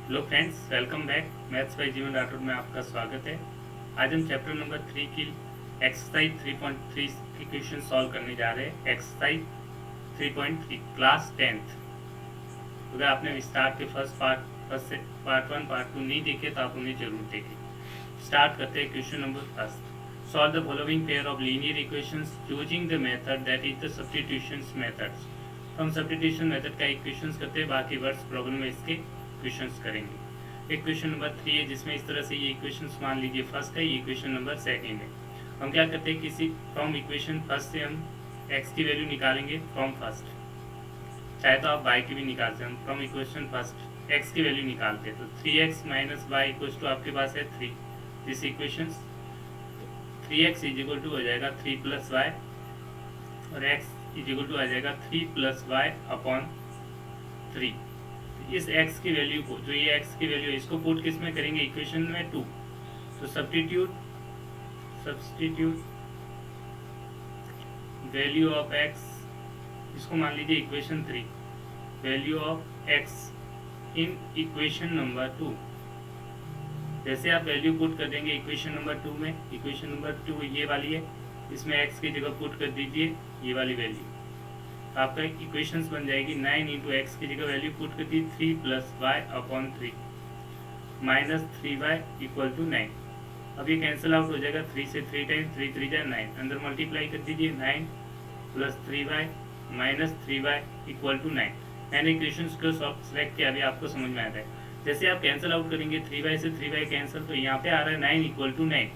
Hello friends, welcome back. Maths by जीवन राठौर में आपका स्वागत है। आज हम चैप्टर नंबर 3 की एक्सरसाइज 3.3 की क्वेश्चन सॉल्व करने जा रहे हैं। Exercise 3.3 class 10th। अगर आपने स्टार्ट के फर्स्ट से पार्ट 1 पार्ट 2 नहीं देखे तो आप उन्हें जरूर देखें। स्टार्ट करते हैं question number first. Solve the following pair of linear equations using the method that is the substitution methods. हम सब्स्टिट्यूशन मेथड का इक्वेशंस करते हैं, बाकी वर्ड्स प्रॉब्लम में इसके इक्वेशंस करेंगे। एक क्वेश्चन नंबर 3 है जिसमें इस तरह से ये इक्वेशंस मान लीजिए फर्स्ट है, ये इक्वेशन नंबर सेकंड है। हम क्या करते हैं, किसी फ्रॉम इक्वेशन फर्स्ट से हम x की वैल्यू निकालेंगे फ्रॉम फर्स्ट, चाहे तो आप y की भी निकालते हैं। हम फ्रॉम इक्वेशन फर्स्ट x की वैल्यू निकालते हैं तो 3x minus y equals to आपके पास है 3। This equation 3x is equal to हो जाएगा 3 प्लस वाई और x इज इक्वल टू आ जाएगा 3 प्लस वाई अपॉन 3। इस x की वैल्यू को, जो ये x की वैल्यू है, इसको पुट किस में करेंगे, इक्वेशन में 2। तो सब्स्टिट्यूट वैल्यू ऑफ x, इसको मान लीजिए equation 3, value of x in equation number 2। जैसे आप वैल्यू पुट कर देंगे इक्वेशन नंबर 2 में, इक्वेशन नंबर 2 ये वाली है, इसमें x की जगह पुट कर दीजिए ये वाली वैल्यू, आपका इक्वेशंस बन जाएगी 9 इंटू एक्स की जगह वैल्यू पुट कर दी 3 plus y upon 3 minus 3y equal to 9। अब ये कैंसिल आउट हो जाएगा, 3 से 3 टाइम 3 3 जा 9, अंदर मल्टीप्लाई कर दीजिए 9 plus 3y minus 3y equal to 9। मैंने इक्वेशंस को सेलेक्ट किया, अभी आपको समझ में आता है। जैसे आप कैंसिल आउट करेंगे 3y से 3y कैंसिल, तो यहाँ पे आ रहा है 9 इक्वल टू 9।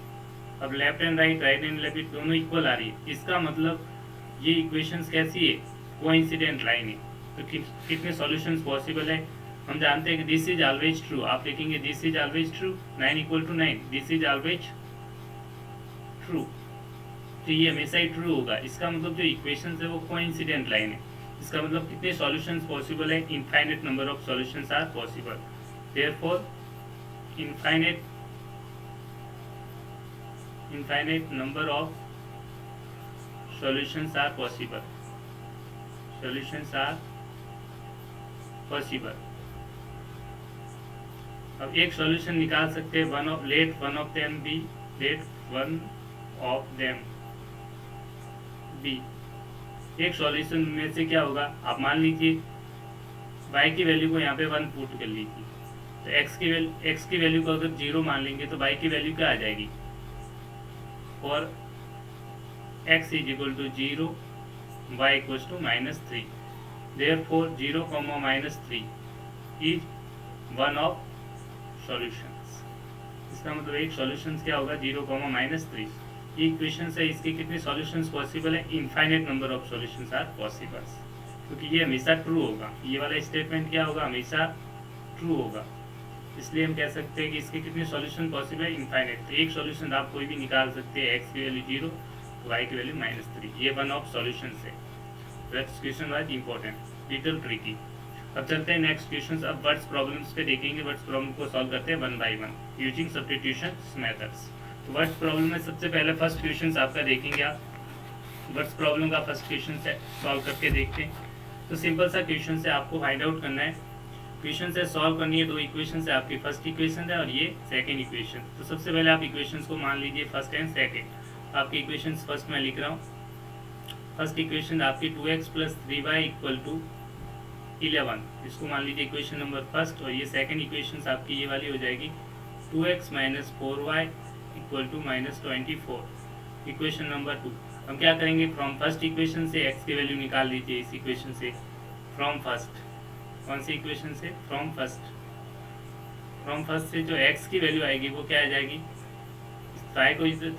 अब left and right, right and left दोनों इक्वल आ रही है। इसका मतलब ये इक्वेशंस कैसी है, कोइंसिडेंट लाइन है। तो कितने सॉल्यूशंस पॉसिबल है, हम जानते हैं कि दिस इज ऑलवेज ट्रू। आप लिखेंगे this is always true, 9 equal to 9, this is always true, तो ये हमेशा ही ट्रू होगा। इसका मतलब जो इक्वेशंस है वो कोइंसिडेंट लाइन है। इसका मतलब कितने सॉल्यूशंस पॉसिबल है, infinite number of solutions are possible. Therefore infinite number of solutions are possible, solutions are possible। अब एक सॉल्यूशन निकाल सकते हैं, let one of them be, एक सॉल्यूशन में से क्या होगा, आप मान लीजिए y की वैल्यू को यहाँ पे 1 पुट कर लीजिए, तो x की वैल्यू को अगर 0 मान लेंगे तो y की वैल्यू क्या आ जाएगी, और x is equal to 0, y equals to minus 3। Therefore 0, minus 3 is one of solutions। इसका मतलब एक सॉल्यूशन क्या होगा, 0, minus 3। ये इक्वेशन है, इसके कितने सॉल्यूशंस पॉसिबल है, infinite number of solutions are possible. क्योंकि ये हमेशा ट्रू होगा, ये वाला स्टेटमेंट क्या होगा, हमेशा ट्रू होगा। इसलिए हम कह सकते हैं कि इसके कितने सॉल्यूशन पॉसिबल है, इनफाइनाइट। तो एक सॉल्यूशन आप कोई भी निकाल सकते हैं, x की वैल्यू 0, y की वैल्यू -3, ये वन ऑफ सॉल्यूशंस है। Next question was important, little tricky. अब चलते हैं नेक्स्ट क्वेश्चन। अब वर्ड्स प्रॉब्लम्स पे देखेंगे, वर्ड्स प्रॉब्लम को सॉल्व करते हैं 1 बाय 1 यूजिंग सब्स्टिट्यूशन मेथड्स। तो वर्ड्स प्रॉब्लम में सबसे पहले फर्स्ट क्वेश्चन आपका देखेंगे आप। वर्ड्स प्रॉब्लम का फर्स्ट क्वेश्चन से सॉल्व करके देखते हैं। तो सिंपल सा क्वेश्चन से आपको फाइंड आउट करना है, क्वेश्चन से सॉल्व करनी है। 2 इक्वेशन है आपकी, फर्स्ट इक्वेशन है और ये सेकेंड इक्वेशन। तो सबसे पहले आप इक्वेशन को मान लीजिए फर्स्ट एंड सेकेंड। आपकी इक्वेशन फर्स्ट में लिख रहा हूँ। फर्स्ट इक्वेशन आपकी 2x plus 3y equal to 11, इसको मान लीजिए इक्वेशन नंबर फर्स्ट। और ये सेकंड इक्वेशन आपकी ये वाली हो जाएगी 2x minus 4y equal to minus 24, equation number 2। हम क्या करेंगे, फ्रॉम फर्स्ट इक्वेशन से x की वैल्यू निकाल लीजिए। इस इक्वेशन से फ्रॉम फर्स्ट, कौन सी इक्वेशन से, फ्रॉम फर्स्ट से जो x की वैल्यू आएगी वो क्या आ जाएगी, 3y को इधर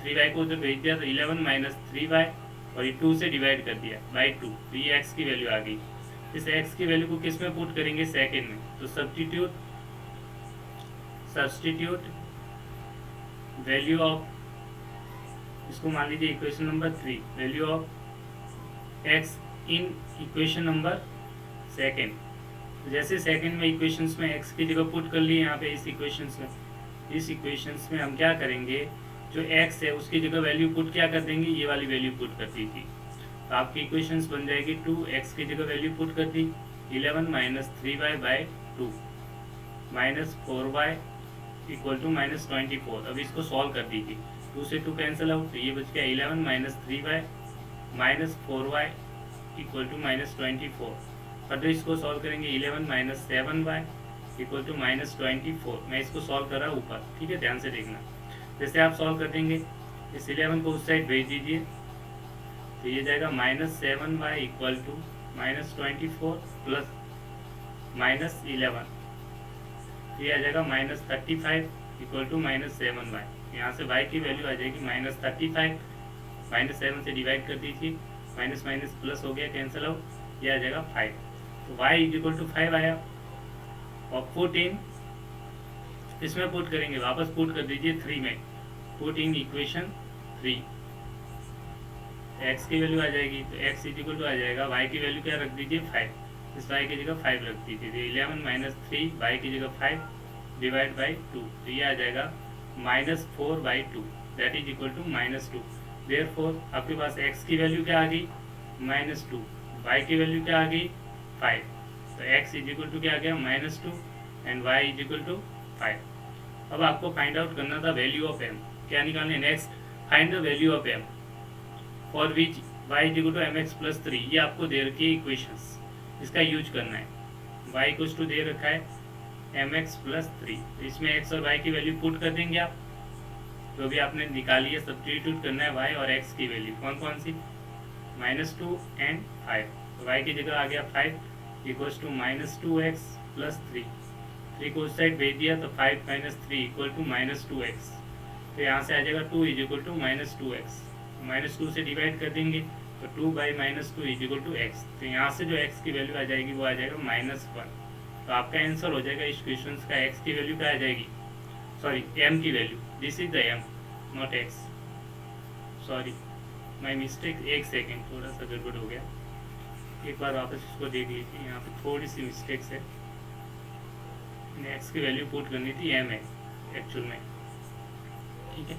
भेज दिया तो 11 माइनस 3y और ये 2 से डिवाइड कर दिया बाई 2, तो ये x की वैल्यू आ गई। इस x की वैल्यू को किस में पुट करेंगे, सेकेंड में। तो सब्स्टिट्यूट वैल्यू ऑफ, इसको मान लीजिए equation number 3, value of x in equation number second. तो जैसे सेकेंड में इक्वेशंस में x की जगह पुट कर लिए यहाँ पे इस इक्वेशंस में हम क्या करेंगे, जो x है उसकी जगह वैल्यू पुट क्या कर देंगे, ये वाली वैल्यू पुट कर दी थी। तो आपकी इक्वेशंस बन जाएगी 2x की जगह वैल्यू पुट कर दी 11 minus 3y by 2, -4y equal to -24। अब इसको सॉल्व कर दीजिए, 2 से 2 कैंसिल आउट, तो ये बच गया 11 - 3y -4y equal to -24। Further इसको सॉल्व करेंगे, 11 - 7y इक्वल टू -24। मैं इसको सॉल्व कर रहा हूँ ऊपर, ठीक है, ध्यान से देखना। जैसे आप सॉल्व कर देंगे, इस 11 को उस साइड भेज दीजिए, तो ये जाएगा -7y इक्वल टू -24 प्लस -11, ये आ जाएगा -35 इक्वल टू -7y। यहाँ से y की वैल्यू आ जाएगी -35, -7 से डिवाइड कर दीजिए, माइनस माइनस प्लस हो गया, कैंसिल आउट, ये आ जाएगा 5। तो y इक्वल टू 5 आया। और 14 इसमें पुट करेंगे, वापस पुट कर दीजिए 3 में, पुट इन इक्वेशन 3, x की वैल्यू आ जाएगी, तो x इक्वल टू आ जाएगा, y की वैल्यू क्या रख दीजिए 5, इस y की जगह 5 रख दीजिए, तो 11 - 3 y की जगह 5 डिवाइड बाई 2, तो ये आ जाएगा -4/2 that is equal to -2। Therefore आपके पास x की वैल्यू क्या आ गई -2, y की वैल्यू क्या आ गई 5, तो x इज इक्वल टू क्या आ गया -2 and y is equal to 5। अब आपको फाइंड आउट करना था वैल्यू ऑफ m, क्या निकालने, next find the value of m for which y is equal to mx+3, ये आपको दे रखी है इक्वेशंस, इसका यूज करना है। y इक्वल टू दे रखा है mx+3, इसमें x और y की वैल्यू पुट कर देंगे आप, जो भी आपने निकाली है सब्स्टिट्यूट करना है y और x की वैल्यू, कौन कौन सी, -2 एंड 5, तो y की जगह आ गया 5 इक्वल्स टू -2x+3, 3 को उस साइड भेज दिया, तो 5 - 3 इक्वल टू -2x, तो यहाँ से आ जाएगा 2 इज इक्वल टू -2x, -2 से डिवाइड कर देंगे, तो 2/-2 इज इक्वल टू x, तो यहाँ से जो x की वैल्यू आ जाएगी वो आ जाएगा -1। तो आपका आंसर हो जाएगा इस क्वेश्चन का, x की वैल्यू क्या आ जाएगी, सॉरी m की value, this is the m not x, sorry my mistake, एक सेकेंड, थोड़ा सा गड़बड़ हो गया, एक बार वापस इसको देख लीजिए, यहाँ पे थोड़ी सी मिस्टेक्स है, x की वैल्यू पुट करनी थी m है एक्चुअल में, ठीक है।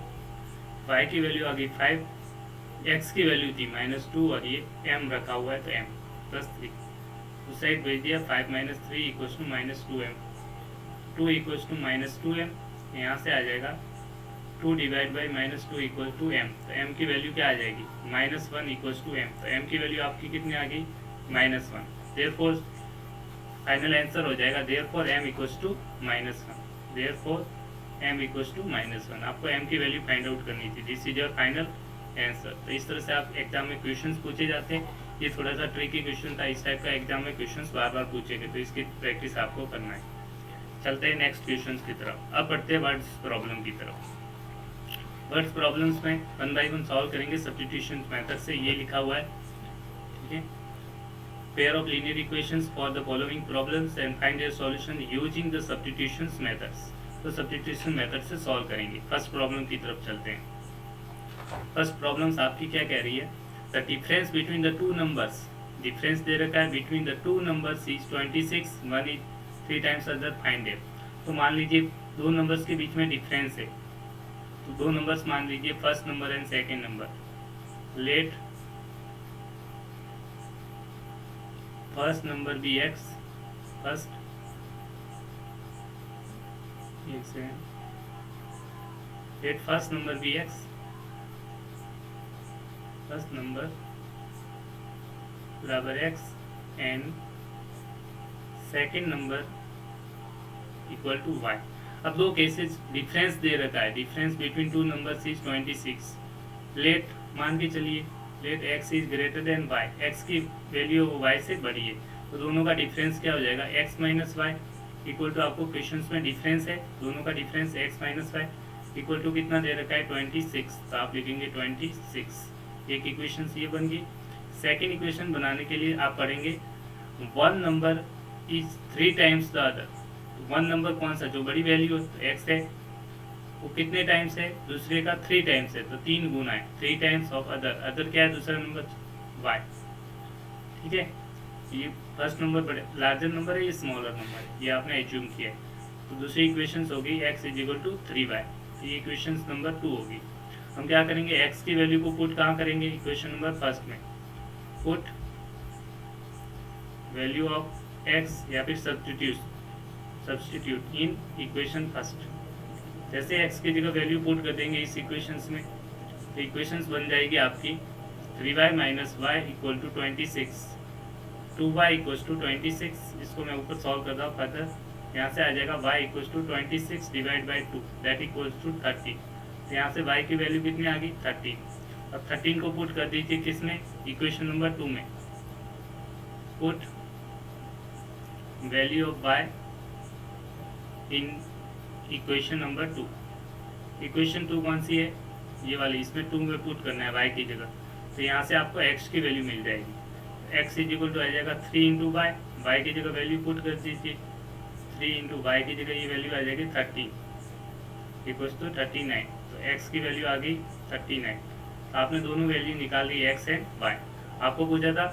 y की वैल्यू आ गई 5, x की वैल्यू थी -2 और ये m रखा हुआ है, तो m+3 उस साइड भेज दिया, 5 - 3 equals to -2m, 2 equals to -2m, यहाँ से आ जाएगा 2 divide by -2 equal to m, तो m की वैल्यू क्या आ जाएगी -1 इक्वल्स टू m, तो m की वैल्यू आपकी कितनी आ गई -1, देयरफॉर फाइनल आंसर हो जाएगा, therefore m equals to -1, therefore m equals to -1, आपको m की वैल्यू फाइंड आउट करनी थी, this is your final answer. तो इस तरह से आप एग्जाम में क्वेश्चंस पूछे जाते हैं, ये थोड़ा सा ट्रिकी क्वेश्चन था, इस टाइप का एग्जाम में क्वेश्चंस बार बार पूछेंगे, तो इसकी प्रैक्टिस आपको करना है। चलते हैं नेक्स्ट क्वेश्चंस की तरफ, अब बढ़ते हैं वर्ड्स प्रॉब्लम की तरफ। वर्ड्स प्रॉब्लम्स में 1 बाय 1 सॉल्व करेंगे सब्स्टिट्यूशन मेथड से, ये लिखा हुआ है, ठीक है। Pair of linear equations for the following problems and find their solution using the substitution methods, तो सब्स्टिट्यूशन मेथड से सॉल्व करेंगे। फर्स्ट प्रॉब्लम की तरफ चलते हैं। फर्स्ट प्रॉब्लम्स आपकी क्या कह रही है, the difference between the two numbers, difference दे रखा है between the two numbers is 26, one is 3 times other, find it. तो मान लीजिए दो नंबर्स के बीच में डिफरेंस है, तो दो नंबर्स मान लीजिए first number and second number, let first number be x, first let first number be x, first number बराबर x and second number equal to y। अब दो केसेस डिफरेंस दे रखा है, difference between two numbers is 26, let मान के चलिए let x is greater than y, x की वैल्यू y से बड़ी है, तो दोनों का डिफरेंस क्या हो जाएगा x - y इक्वल टू, आपको क्वेश्चंस में डिफरेंस है, दोनों का difference x - y equal to कितना दे रखा है 26, तो आप लिखेंगे 26, एक इक्वेशन ये बन गई। सेकेंड इक्वेशन बनाने के लिए आप पढ़ेंगे one number is 3 times the other, one number कौन सा, जो बड़ी वैल्यू x है वो कितने टाइम्स है, दूसरे का 3 टाइम्स है, तो 3 गुना है, 3 टाइम्स ऑफ अदर, अदर क्या है दूसरा नंबर y, ठीक है। ये फर्स्ट नंबर बड़े लार्जर नंबर है, ये स्मॉलर नंबर है, ये आपने एज्यूम किया है। तो दूसरी इक्वेशन होगी x is equal to 3y, ये इक्वेशन नंबर 2 होगी। हम क्या करेंगे, x की वैल्यू को पुट कहाँ करेंगे, इक्वेशन नंबर फर्स्ट में, पुट वैल्यू ऑफ x या फिर सब्स्टिट्यूट इन इक्वेशन फर्स्ट। जैसे x की जगह वैल्यू पुट कर देंगे इस इक्वेशंस में, तो इक्वेशंस बन जाएगी आपकी 3y minus y equal to 26, 2y equal to 26। इसको मैं ऊपर सॉल्व कर रहा हूँ फर्दर। यहाँ से आ जाएगा y equal to 26 divide by 2 that equal to 30। तो यहाँ से y की वैल्यू कितनी आ गई 13। अब 13 को पुट कर दीजिए किसमें, इक्वेशन नंबर 2 में। Put value of y in equation number 2। Equation 2 कौन सी है, ये वाली, इसमें 2 में पुट करना है y की जगह। तो यहाँ से आपको x की वैल्यू मिल जाएगी। x इज इक्वल टू आ जाएगा 3 इंटू वाई, वाई की जगह वैल्यू पुट कर दीजिए। 3 इंटू वाई की जगह ये वैल्यू आ जाएगी 30 इक्वल टू 39। तो x की वैल्यू आ गई 39। तो आपने दोनों वैल्यू निकाल ली x एंड y। आपको पूछा था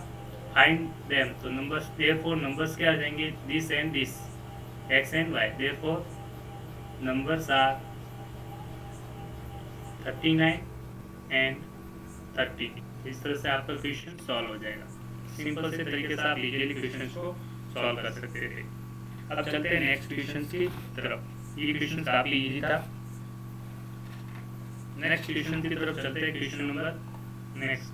फाइंड देम, तो नंबर्स, देयरफॉर नंबर्स क्या आ जाएंगे, this and this, x and y। Therefore numbers are 39 and 30। इस तरह से आपका क्वेश्चन सॉल्व हो जाएगा। सिंपल से तरीके से आप इजीली क्वेश्चन को सॉल्व कर सकते थे। अब चलते हैं नेक्स्ट क्वेश्चन की तरफ। ये क्वेश्चन काफी इजी था। नेक्स्ट क्वेश्चन की तरफ चलते हैं। Question number next,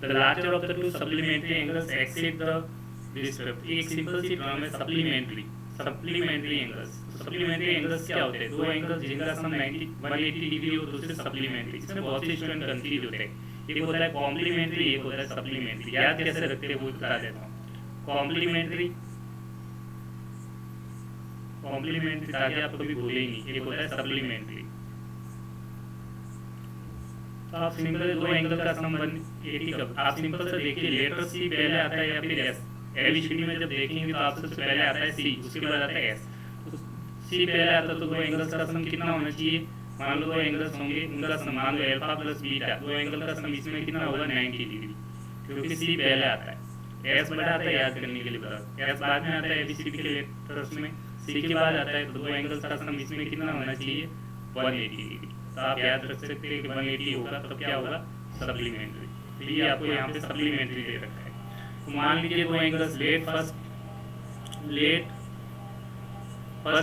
the larger of the two supplementary angles exceed the disturb. एक सिंपल सी टर्म है सप्लीमेंट्री एंगल्स। सप्लीमेंट्री एंगल्स क्या होते हैं, दो एंगल्स जिनका सम 180 डिग्री हो, दूसरे सप्लीमेंट्री। इसमें बहुत से स्टूडेंट कंफ्यूज होते हैं, एक होता है कॉम्प्लीमेंट्री, एक होता है सप्लीमेंट्री। याद कैसे रखते हैं वो बता देता हूँ। कॉम्प्लीमेंट्री ताकि आप कभी भूले ही नहीं। एक होता है सप्लीमेंट्री। तो आप सिंपल दो एंगल का सम 180 का, आप सिंपल से देखिए लेटर सी पहले आता है या फिर एस। एबीसीडी में जब देखेंगे तो आप सबसे पहले आता है सी, उसके बाद आता है एस। तो सी पहले आता है तो दो एंगल्स का सम कितना होना चाहिए, मान लो दो एंगल्स होंगे, उनका सम मान लो अल्फा प्लस बीटा, दो एंगल का सम इसमें कितना होगा 90 डिग्री, क्योंकि सी पहले आता है। एस बड़ा आता है, याद करने के लिए बता, एस बाद में आता है एबीसीडी के लेटर्स में, सी के बाद आता है। तो दो एंगल्स का सम इसमें कितना होना चाहिए 180 डिग्री। तो आप याद रख सकते हैं कि 180 होगा तो क्या होगा सप्लीमेंट्री। तो ये आपको यहाँ पे सप्लीमेंट्री दे रखा है। तो मान लीजिए दो angles, let first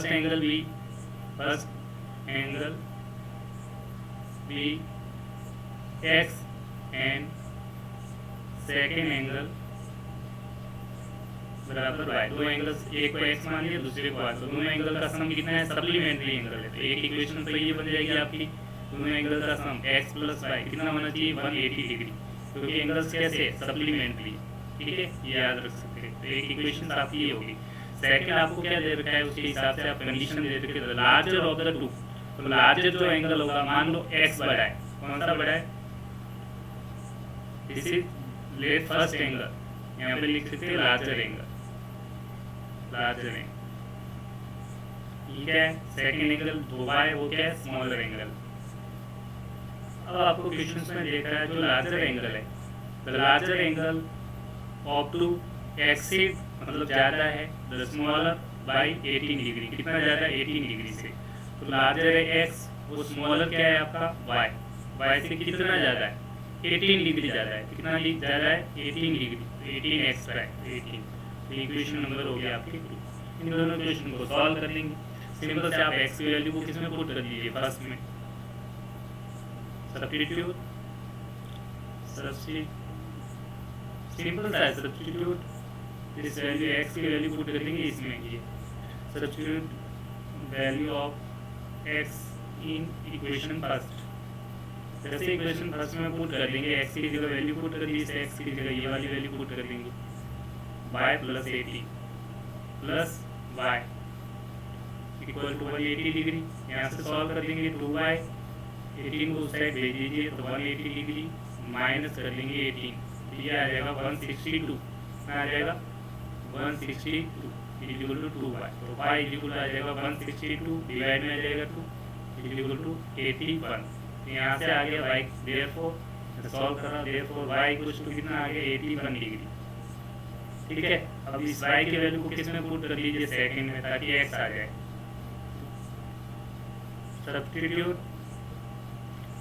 angle be x and second angle बराबर वाई। दो एंगल्स, एक को एक्स मान लिया दूसरे को वाई, तो दोनों एंगल का सम कितना है, सप्लीमेंट्री एंगल है। तो एक इक्वेशन तो ये बन जाएगी आपकी, दोनों एंगल का सम एक्स प्लस वाई कितना होना चाहिए 180 डिग्री, क्योंकि एंगल्स कैसे है सप्लीमेंट्री। ठीक है, ये याद रख सकते हैं। तो एक इक्वेशन आपकी ये होगी। सेकंड आपको क्या दे रखा है, उसके हिसाब से आप कंडीशन दे रखे हैं लार्जर ऑफ द टू। तो लार्जर जो एंगल होगा, मान लो एक्स बड़ा है, कौन सा बड़ा है, this is late first angle, यहाँ पे लिख सकते हैं लार्जर एंगल। ठीक है, सेकंड एंगल दो बाय वो क्या है स्मॉलर एंगल। अब आपको क्वेश्चंस में देखा है जो लार्जर एंगल है, the larger angle of two exceed मतलब ज्यादा है द स्मॉलर बाय 18 डिग्री। कितना ज्यादा है 18 डिग्री से। तो लार्जर है एक्स, वो स्मॉलर क्या है आपका वाई, वाई से कितना ज्यादा है 18 डिग्री ज्यादा है। कितना ज्यादा है 18 डिग्री, 18 एक्स्ट्रा है 18। तो इक्वेशन नंबर हो गया आपकी 2। इन दोनों इक्वेशन को सॉल्व कर लेंगे। सिंपल से आप एक्स की वैल्यू को किसमें पुट कर दीजिए, फर्स्ट में सब्स्टिट्यूट, सिंपल सा है सब्स्टिट्यूट, इस वैल्यू एक्स की वैल्यू पुट कर देंगे इसमें, ये substitute value of x in equation first. जैसे इक्वेशन फर्स्ट में पुट कर देंगे, एक्स की जगह वैल्यू पुट कर दी, एक्स की जगह ये वाली वैल्यू पुट कर देंगे, y plus 18 plus y equal to 180 degree. यहाँ से सॉल्व कर देंगे 2y, 18 को उस साइड भेज दीजिए तो 180 डिग्री माइनस कर देंगे 18, ये आ जाएगा 162, आ जाएगा 162 इक्वल टू 2y। तो y इक्वल आ जाएगा 162 डिवाइड में आ जाएगा 2 इक्वल टू 81। यहाँ से आ गया y, देयरफॉर सॉल्व करा, देयरफॉर y इक्वल टू कितना आ गया 81 डिग्री। ठीक है, अब इस y की वैल्यू को किसमें पुट कर लीजिए सेकंड में, ताकि x आ जाए।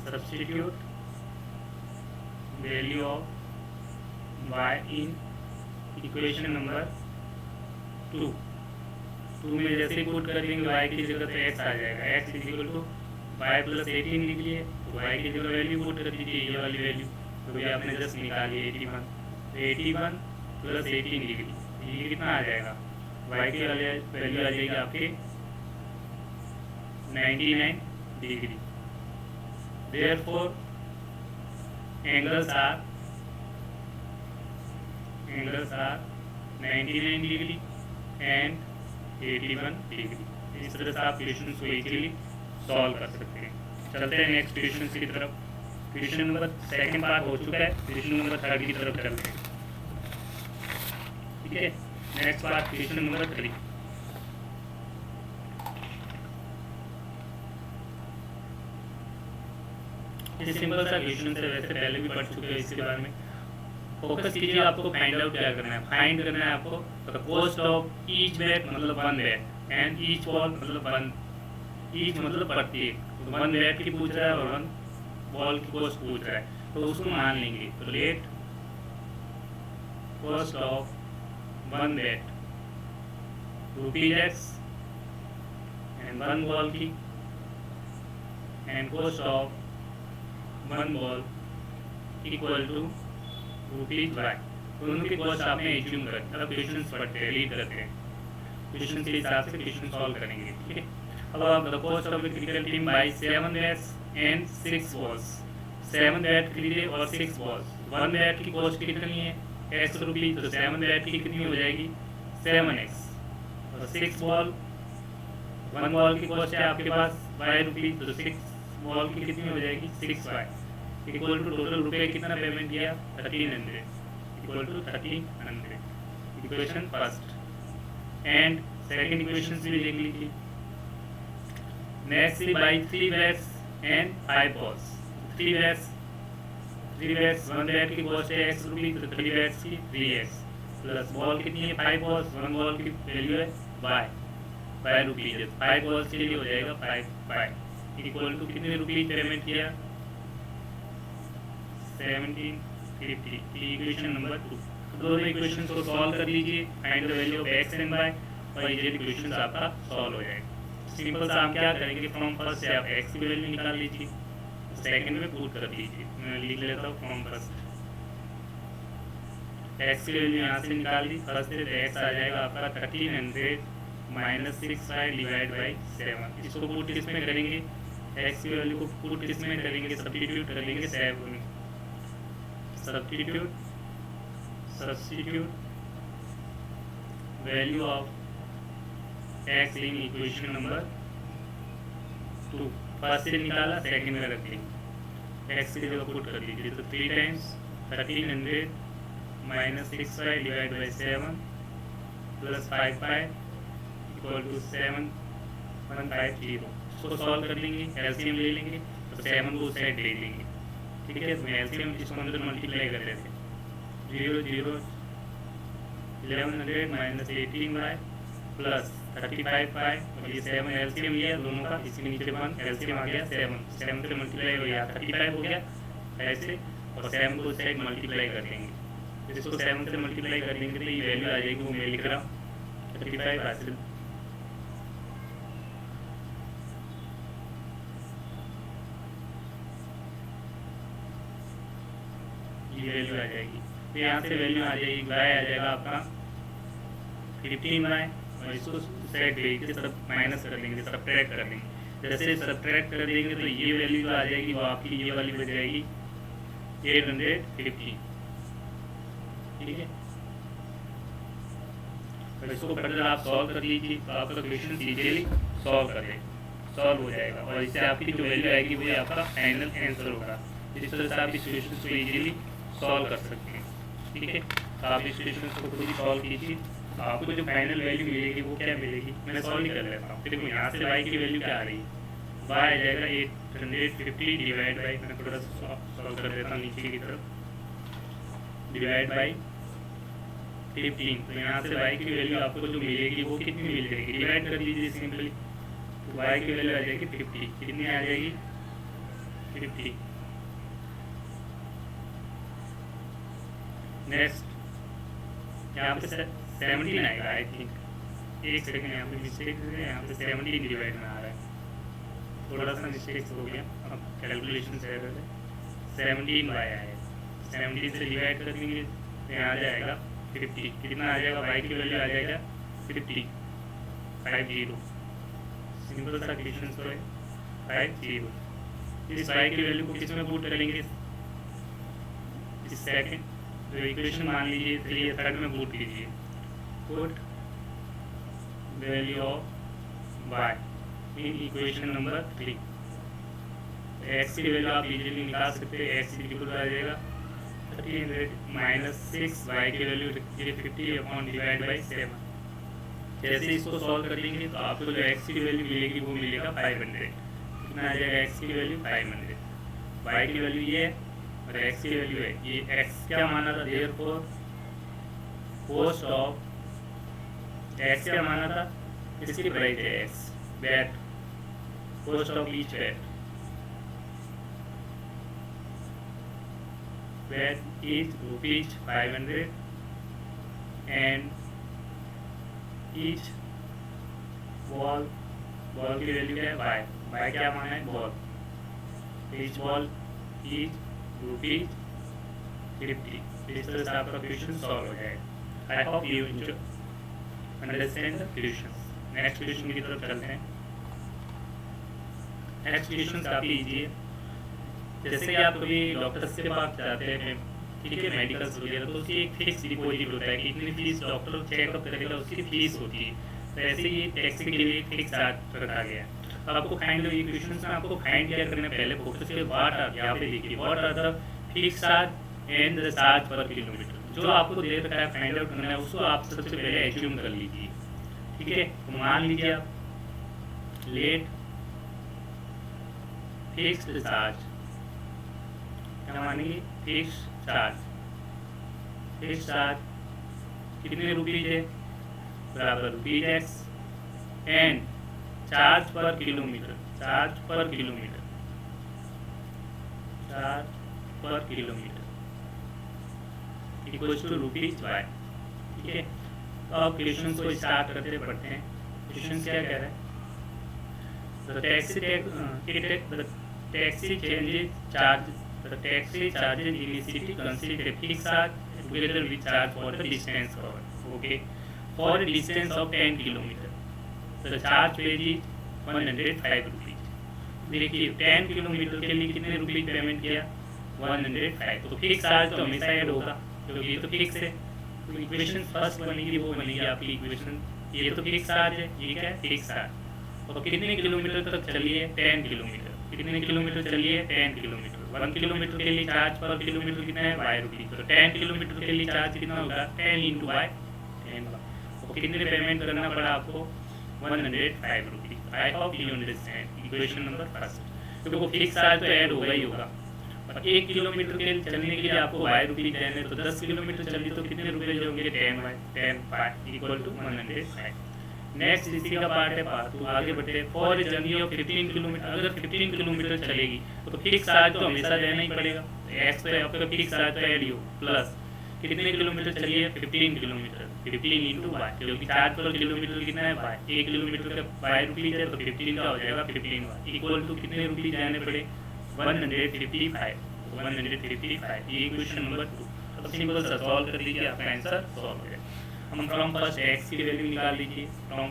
Substitute value of y in equation number 2 two में जैसे ही पुट कर देंगे y की जगह तो x आ जाएगा, x is equal to y plus 18 लिख लिए, तो y की जगह वैल्यू पुट कर दीजिए, ये वाली वैल्यू तो ये आपने जस्ट निकाली 81, तो 81 प्लस 18 डिग्री, ये कितना आ जाएगा, y की वैल्यू आ जाएगी आपके 99 degree. Therefore angles are 99 degree and 81 degree. इस तरह से आप क्वेश्चन को इजीली सॉल्व कर सकते हैं। चलते हैं नेक्स्ट क्वेश्चन की तरफ। क्वेश्चन नंबर सेकंड पार्ट हो चुका है, क्वेश्चन नंबर थर्ड की तरफ चलते हैं। ठीक है, नेक्स्ट पार्ट क्वेश्चन नंबर 3। ये सिंपल सा क्वेश्चन है, वैसे पहले भी पढ़ चुके हैं इसके बारे में। फोकस कीजिए, आपको फाइंड आउट क्या करना है, फाइंड करना है आपको the cost of each bat मतलब one bat and each ball मतलब वन, ईच मतलब प्रत्येक, तो वन बैट की पूछ रहा है और वन बॉल की कॉस्ट पूछ रहा है, तो उसको मान लेंगे। तो let cost of one bat ₹X and one ball की and cost of one ball equal to ₹Y। दोनों की कॉस्ट आपने एज्यूम कर, अब क्वेश्चन पढ़ते हैं, रीड करते हैं, क्वेश्चन के हिसाब से क्वेश्चन सॉल्व करेंगे। ठीक है, अब आप the cost of cricket team buy 7 bats and 6 balls, 7 bat खरीदे और 6 बॉल्स, वन बैट की कॉस्ट कितनी है X रुपी, तो 7 बैट की कितनी हो जाएगी 7X, और 6 बॉल, वन बॉल की कॉस्ट है आपके पास Y रुपी, तो 6 बॉल की कितनी हो जाएगी 6Y, इक्वल टू टोटल रुपये कितना पेमेंट किया 1300, equal to 1300। Equation first and second equation भी देख लीजिए। Next buy 3 bats and 5 balls, 3 bats, one bat की कॉस्ट है X रुपी, तो 3 बैट्स की 3X, प्लस बॉल कितनी है 5 बॉल्स, वन बॉल की वैल्यू है Y रुपीज, 5 बॉल्स के लिए हो जाएगा 5Y, इक्वल टू कितने रुपीज पेमेंट किया 1750। Equation number 2। दोनों इक्वेशन को सॉल्व कर लीजिए, find the value of X and Y, और ये इक्वेशन आपका सॉल्व हो जाएगा। सिंपल सा हम क्या करेंगे, फ्रॉम फर्स्ट से आप X की वैल्यू निकाल लीजिए, सेकंड में पुट कर दीजिए। मैं लिख लेता हूँ फ्रॉम फर्स्ट, X की वैल्यू यहाँ से निकाल दी, फर्स्ट से X आ जाएगा आपका 1300 माइनस 6y डिवाइड बाई 7। इसको पुट किस में करेंगे, X की वैल्यू को पुट किस में करेंगे, सब्स्टिट्यूट कर लेंगे 7 में, substitute value of X in equation number 2। First से निकाला, सेकंड में रख लेंगे, X की जगह पुट कर दीजिए, तो 3 times 1300 minus 6y divide by 7 plus 5y equal to 7150। इसको सॉल्व कर लेंगे, एलसीएम ले लेंगे, तो 7 को साइड ले लेंगे। ठीक है, तो एलसीएम इसको अंदर मल्टीप्लाई कर देते हैं, 0 0 1100 माइनस 18y प्लस 35y, और ये 7 एलसीएम लिया दोनों का, इसके नीचे 1 एलसीएम आ गया 7 से मल्टीप्लाई हो गया 35 हो गया ऐसे, और 7 को साइड मल्टीप्लाई कर देंगे, इसको 7 से मल्टीप्लाई कर देंगे तो ये वैल्यू आ जाएगी, वो मैं लिख रहा हूँ 35 हासिल, ये वैल्यू आ जाएगी। तो यहाँ से वैल्यू आ जाएगी, y आ जाएगा आपका 15y, और इसको साइड भेज के सब माइनस कर देंगे, सब्ट्रैक्ट कर देंगे। जैसे सब्ट्रैक्ट कर देंगे तो ये वैल्यू जो आ जाएगी वो आपकी ये वाली हो जाएगी 850। ठीक है, तो इसको फर्दर आप सॉल्व कर लीजिए, तो आपका क्वेश्चन इजीली सॉल्व हो जाएगा, और इससे आपकी जो वैल्यू आएगी वो आपका फाइनल आंसर होगा। इस तरह से आप इस क्वेश्चन को इजीली सॉल्व कर सकते हैं। ठीक है, तो आप इस क्वेश्चन को खुद ही सॉल्व कीजिए, आपको जो फाइनल वैल्यू मिलेगी वो क्या मिलेगी, मैं सॉल्व ही कर लेता हूँ। देखो यहाँ से y की वैल्यू क्या आ रही है, y आ जाएगा 850 डिवाइड बाई, मैं थोड़ा सा सॉल्व कर देता हूँ नीचे की तरफ, डिवाइड बाई 15। तो यहाँ से y की वैल्यू आपको जो मिलेगी वो कितनी मिल जाएगी, डिवाइड कर लीजिए सिंपली, तो y की वैल्यू आ जाएगी 50, कितनी आ जाएगी 50। नेक्स्ट यहाँ पे 17 आएगा, आई थिंक एक सेकंड, यहाँ पे मिस्टेक है, यहाँ पे 17 डिवाइड में आ रहा है, थोड़ा सा मिस्टेक हो गया। अब कैलकुलेशन से 17 वाई आया, 17 से डिवाइड कर देंगे तो यहाँ आ जाएगा 50। कितना आ जाएगा, वाई की वैल्यू आ जाएगा 50, 50। सिंपल सा क्वेश्चन तो है 50। इस वाई की वैल्यू को किस में पुट करेंगे, इस सेकंड जो इक्वेशन मान लीजिए 3 या थर्ड में पुट कीजिए, put value of y in equation number 3। X की वैल्यू आप इजीली निकाल सकते हैं, एक्स इक्वल आ जाएगा 1300 माइनस 6, वाई की वैल्यू 50 अपॉन डिवाइड बाई 7। जैसे इसको सॉल्व कर देंगे तो आपको जो एक्स की वैल्यू मिलेगी वो मिलेगा 500। कितना आ जाएगा एक्स की वैल्यू 500, वाई की वैल्यू ये और एक्स की वैल्यू है ये। एक्स क्या माना था, देयरफॉर कॉस्ट ऑफ एक्स क्या माना था, इसकी प्राइस है x, bat cost of each bat is ₹500 and each ball की वैल्यू क्या है वाई, वाई क्या माना है बॉल, ईच बॉल इज ₹50। इस तरह से आपका क्वेश्चन सॉल्व हो जाएगा। I hope you understand the question. Next question की तरफ चलते हैं। नेक्स्ट क्वेश्चन काफ़ी इजी है। जैसे कि आप कभी डॉक्टर के पास जाते हैं, ठीक है, मेडिकल्स वगैरह, तो उसकी एक फिक्स डिपॉजिट होता है कि इतनी फीस डॉक्टर चेकअप करेगा उसकी फीस होती है। तो ऐसे ही टैक्सी के लिए एक फिक्स चार्ज रखा गया है। तो आपको फाइंड ये क्वेश्चन में आपको फाइंड क्या करना है, पहले फोकस के व्हाट आर, यहाँ पे देखिए what are the fix charge and the charge per kilometre. जो आपको दे रखा है फाइंड आउट करना है उसको आप सबसे पहले एज्यूम कर लीजिए, ठीक है। तो मान लीजिए आप लेट फिक्स्ड चार्ज, क्या मानेंगे, फिक्स चार्ज, फिक्स चार्ज कितने रुपीज है, बराबर ₹x and charge per kilometre, charge per kilometre, charge per kilometre equals to ₹y, ठीक है। तो अब क्वेश्चन को स्टार्ट करते पढ़ते हैं। क्वेश्चन क्या कह रहा है, the taxi changes charge, the taxi charges in the city consider a fixed charge together with charge for the distance covered. Okay, for a distance of 10 km, the charge paid is 105 rupees. देखिए 10 kilometre के लिए कितने रुपये payment किया, 105। तो fix charge तो हमेशा add होगा क्योंकि ये तो फिक्स है। तो इक्वेशन फर्स्ट बनेगी वो बनेगी आपकी इक्वेशन, ये तो फिक्स चार्ज है, ये क्या है फिक्स चार्ज। और कितने किलोमीटर तक चलिए, 10 किलोमीटर। कितने किलोमीटर चलिए, 10 किलोमीटर। 1 किलोमीटर के लिए चार्ज पर किलोमीटर कितना है, वाई रुपीज। तो 10 किलोमीटर के लिए चार्ज कितना होगा, 10 इंटू वाई 10। और कितने पेमेंट करना पड़ा आपको, 105 rupees. I hope you understand equation number first, क्योंकि वो फिक्स चार्ज तो ऐड होगा ही होगा। और 1 किलोमीटर के चलने के लिए आपको वाई रुपीज देने, तो 10 किलोमीटर चलिए तो कितने रुपये होंगे, 10 y 10 pi equal to 105। Next इसी का पार्ट है पार्ट 2, आगे बढ़ते। फॉर जर्नी ऑफ 15 किलोमीटर, अगर 15 किलोमीटर चलेगी तो फिक्स चार्ज तो हमेशा देना ही पड़ेगा। एक्स पे आपका फिक्स चार्ज तो ऐड ही हो, प्लस कितने किलोमीटर चलिए, 15 किलोमीटर, 15 इंटू वाई, क्योंकि चार्ज पर किलोमीटर कितना है वाई, 1 किलोमीटर का वाई रुपीज है तो 15 का हो जाएगा 15 वाई इक्वल टू कितने रुपीज देने पड़े, 155। 155 ये इक्वेशन नंबर 2। अब सिंपल सा सॉल्व कर लीजिए, आपका आंसर सॉल्व हो जाएगा। हम फ्रॉम फर्स्ट एक्स की वैल्यू निकाल लीजिए, फ्रॉम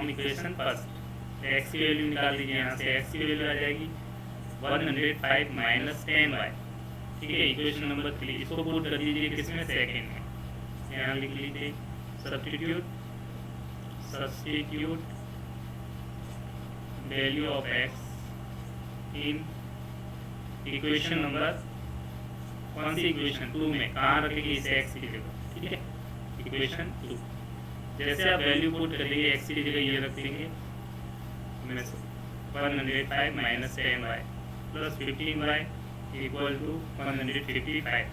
इक्वेशन फर्स्ट एक्स की वैल्यू निकाल लीजिए। यहाँ से एक्स की वैल्यू आ जाएगी 105 माइनस 10y, ठीक है। इक्वेशन नंबर 3 इसको पुट कर दीजिए किसमें, सेकंड में। यहाँ लिख लीजिए substitute value of x in equation number, कौन सी इक्वेशन 2 में, कहाँ रखेंगे इसे एक्स की जगह, ठीक है, इक्वेशन 2। जैसे आप वैल्यू पुट करेंगे एक्स की जगह ये रख देंगे 105 minus 10y plus 15y equal to 155।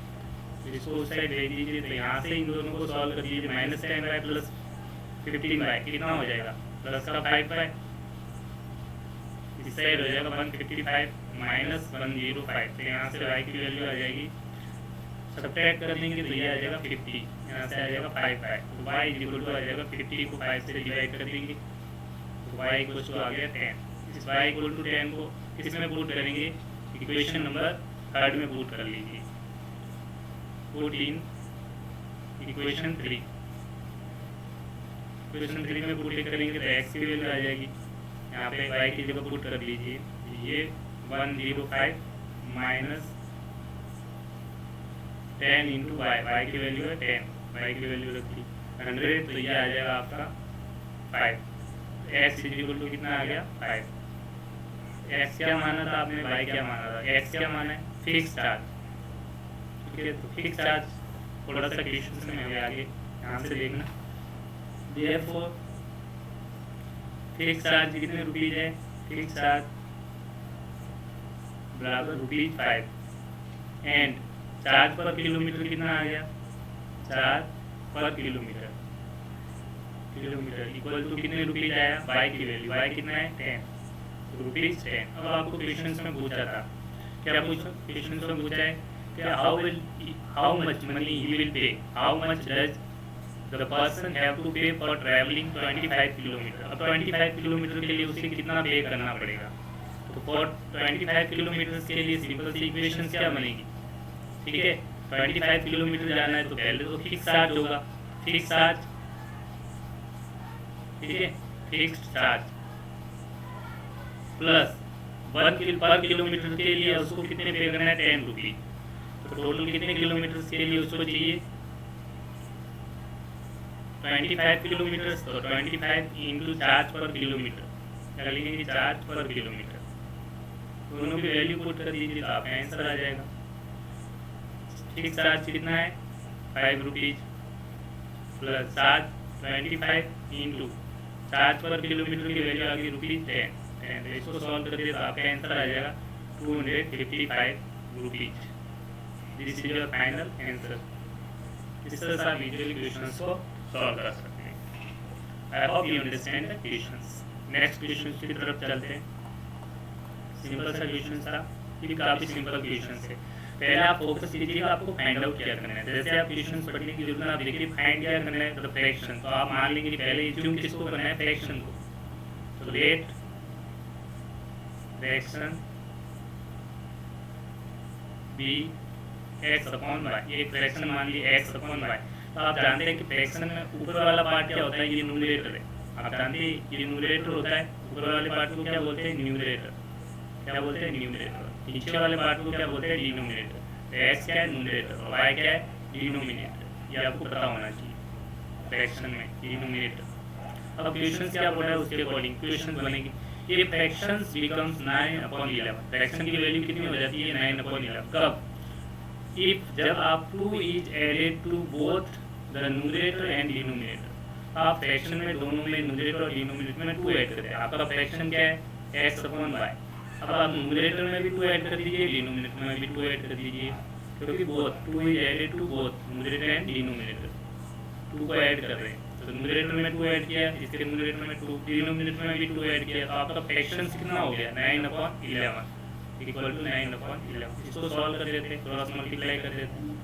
इसको उस साइड भेज दीजिए, तो यहाँ से इन दोनों को सॉल्व कर दीजिए। माइनस 10y प्लस 15y कितना हो जाएगा, प्लस का 5y, इस साइड हो जाएगा 155 माइनस 105। तो यहाँ से y की वैल्यू आ जाएगी सब्ट्रैक्ट कर देंगे तो ये आ जाएगा 50, यहाँ से आ जाएगा 5 तो y इक्वल टू आ जाएगा 50 को 5 से डिवाइड कर देंगे तो y इक्वल टू आ गया 10। इस y इक्वल टू 10 को किस में पुट करेंगे, इक्वेशन नंबर 3 में पुट कर लीजिए। 14 इक्वेशन 3 में पुट करेंगे तो x की वैल्यू आ जाएगी, यहाँ पे y की जगह पुट कर लीजिए। ये 105 माइनस 10 इंटू y की वैल्यू है 10, y की वैल्यू रखी 100 तो ये आ जाएगा आपका 5। x इक्वल टू कितना आ गया 5। x क्या माना था आपने, y क्या माना था, x क्या माना है फिक्स चार्ज, ठीक है। तो फिक्स चार्ज थोड़ा सा क्वेश्चन में है आगे, यहाँ से देखना। देयरफॉर फिक्स चार्ज कितने रुपीज है, फिक्स चार्ज बराबर ₹5 एंड चार्ज पर किलोमीटर कितना आ गया, charge per kilometre equal to कितने रुपीज आया, y की वैल्यू, y कितना है 10 रुपीज 10। अब आपको क्वेश्चन में पूछा था, क्या पूछा क्वेश्चन में पूछा है क्या, how much money he will pay, how much does the person have to pay for travelling 25 kilometre. अब 25 किलोमीटर के लिए उसे कितना पे करना पड़ेगा, तो फॉर 25 किलोमीटर के लिए सिंपल सी इक्वेशन क्या बनेगी, ठीक है। 25 किलोमीटर जाना है तो पहले तो फिक्स चार्ज होगा, फिक्स चार्ज, ठीक है, फिक्स्ड चार्ज प्लस 1 पर किलोमीटर के लिए उसको कितने पे करना है 10 रुपीज, तो टोटल कितने किलोमीटर के लिए उसको चाहिए 25 किलोमीटर, तो 25 इंटू चार्ज पर किलोमीटर, क्या लिखेंगे चार्ज पर किलोमीटर, दोनों की वैल्यू पुट कर दीजिए तो आपका आंसर आ जाएगा। फिक्स चार्ज कितना है 5 rupees plus charge 25 into charge per kilometre की वैल्यू आ गई ₹10, तो इसको सॉल्व कर दिए तो आपका आंसर आ जाएगा 255 rupees. This is your final answer. इस तरह से आप विजुअली क्वेश्चंस को सॉल्व कर सकते हैं। I hope you understand the questions. Next question की तरफ चलते हैं। सिंपल सा क्वेश्चन था, ये काफी सिंपल क्वेश्चन है। पहले आप फोकस कीजिएगा, आपको फाइंड आउट क्या करना है। जैसे आप क्वेश्चन पढ़ने की जरूरत आप देखिए फाइंड क्या करना है, तो फ्रैक्शन, तो आप मान लेंगे पहले ज्यूम किसको करना है फ्रैक्शन को, तो let fraction be x upon y, ये फ्रैक्शन मान लीजिए एक्स अपॉन वाई। तो आप जानते हैं कि फ्रैक्शन में ऊपर वाला पार्ट क्या होता है, ये न्यूमरेटर है। आप जानते हैं ये न्यूमरेटर होता है, ऊपर वाले पार्ट को क्या बोलते हैं न्यूमरेटर, क्या बोलते हैं न्यूमरेटर, नीचे वाले पार्ट को क्या बोलते हैं डिनोमिनेटर। तो एक्स क्या है न्यूमरेटर और वाई क्या है डिनोमिनेटर, ये आपको पता होना चाहिए फ्रैक्शन में डिनोमिनेटर। अब क्वेश्चन क्या बोल रहा है उसके अकॉर्डिंग क्वेश्चन बनेगी। ये फ्रैक्शंस बिकम्स 9/11, फ्रैक्शन की वैल्यू कितनी हो जाती है 9/11। कब, इफ जब आप 2 is added to both the numerator and denominator. आप फ्रैक्शन में दोनों में न्यूमरेटर और डिनोमिनेटर में 2 ऐड करते हैं। आपका फ्रैक्शन क्या है एक्स अपॉन वाई। अब आप न्यूमरेटर में भी 2 ऐड कर दीजिए, डिनोमिनेटर में भी 2 ऐड कर दीजिए, क्योंकि both 2 is added to both numerator and denominator, 2 को ऐड कर रहे हैं। तो न्यूमरेटर में 2 ऐड किया, इसके न्यूमरेटर में 2, डिनोमिनेटर में भी 2 ऐड किया, तो आपका फ्रैक्शन कितना हो गया 9/11 इक्वल टू 9/11। इसको सॉल्व कर देते हैं, क्रॉस मल्टीप्लाई कर देते हैं,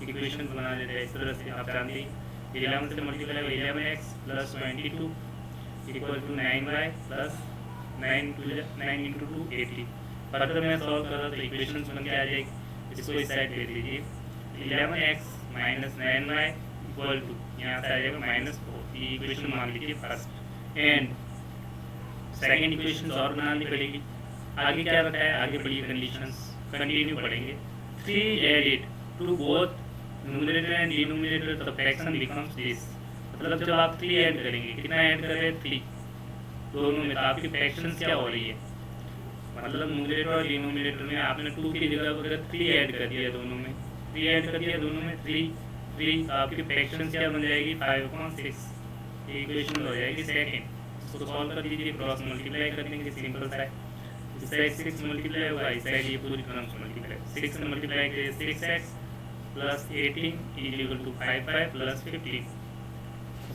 इक्वेशन बना देते हैं इस तरह से। आप जानते हैं 11 से multiply 11x plus 22 equal to 9y plus 9 into 2 80। Further मैं सॉल्व कर रहा तो इक्वेशन बन के आ जाएगी, इसको इस साइड ले लीजिए। 11x minus 9y equal to यहाँ से आ जाएगा -4। ये इक्वेशन मान लीजिए फर्स्ट, एंड सेकेंड इक्वेशन और बनानी पड़ेगी। आगे क्या रखा है, आगे बढ़िए कंडीशंस कंटिन्यू पढ़ेंगे। 3 added to both numerator and denominator the fraction becomes this. मतलब जब आप 3 ऐड करेंगे, कितना ऐड कर रहे हैं 3 दोनों में, तो आपकी फ्रैक्शन क्या हो रही है, मतलब न्यूमरेटर और डिनोमिनेटर में आपने 2 की जगह अगर 3 ऐड कर दिया, दोनों में 3 ऐड कर दिया, दोनों में 3 तो आपकी फ्रैक्शन क्या बन जाएगी 5/6। ये इक्वेशन हो जाएगी सेकंड। इसको सॉल्व कर दीजिए, क्रॉस मल्टीप्लाई कर देंगे, सिंपल सा है। इस साइड 6 मल्टीप्लाई होगा, इस साइड ये पूरी टर्म्स मल्टीप्लाई, 6 मल्टीप्लाई करिए 6x plus 18 is equal to 5 plus 15।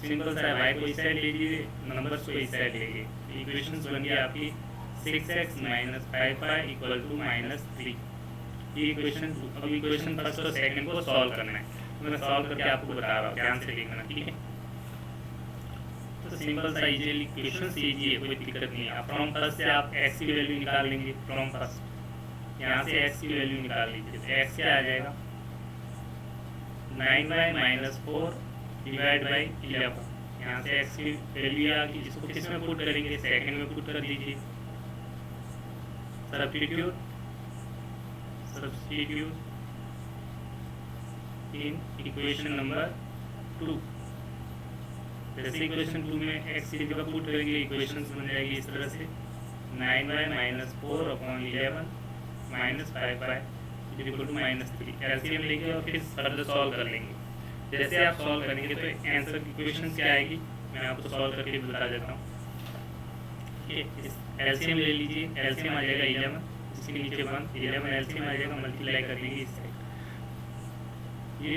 Simple सा है, y को इस साइड ले लीजिए, नंबर्स को इस साइड लेंगे, इक्वेशंस बन गई आपकी 6x माइनस 5 इक्वल टू -3। ये इक्वेशन, अब इक्वेशन फर्स्ट और सेकंड को सॉल्व करना है, तो मैं सॉल्व करके आपको बता रहा हूँ, ध्यान से देखना, ठीक है। तो सिंपल सा इजीली इक्वेशन इजी है, कोई दिक्कत नहीं है। फ्रॉम फर्स्ट से आप एक्स की वैल्यू निकाल लेंगे, फ्रॉम फर्स्ट यहाँ से एक्स की वैल्यू निकाल लीजिए, तो एक्स क्या आ जाएगा 9y माइनस 4 डिवाइड बाई 11। यहाँ से एक्स की वैल्यू आ गई, इसको किस में पुट करेंगे, सेकंड में पुट कर दीजिए, सब्स्टिट्यूट इन इक्वेशन नंबर 2। जैसे इक्वेशन 2 में एक्स की जगह पुट करेंगे, इक्वेशन बन जाएगी इस तरह से 9y minus 4 upon 11 minus 5y equal to minus 3। LCM लेंगे और फिर फर्दर सॉल्व कर लेंगे। जैसे आप सॉल्व करेंगे तो आंसर इक्वेशन क्या आएगी, मैं आपको सॉल्व करके बता देता हूँ। एलसीएम ले लीजिए, एलसीएम आ जाएगा 11, इसके नीचे 1, 11 एलसीएम आ जाएगा, मल्टीप्लाई कर देंगे इस साइड, ये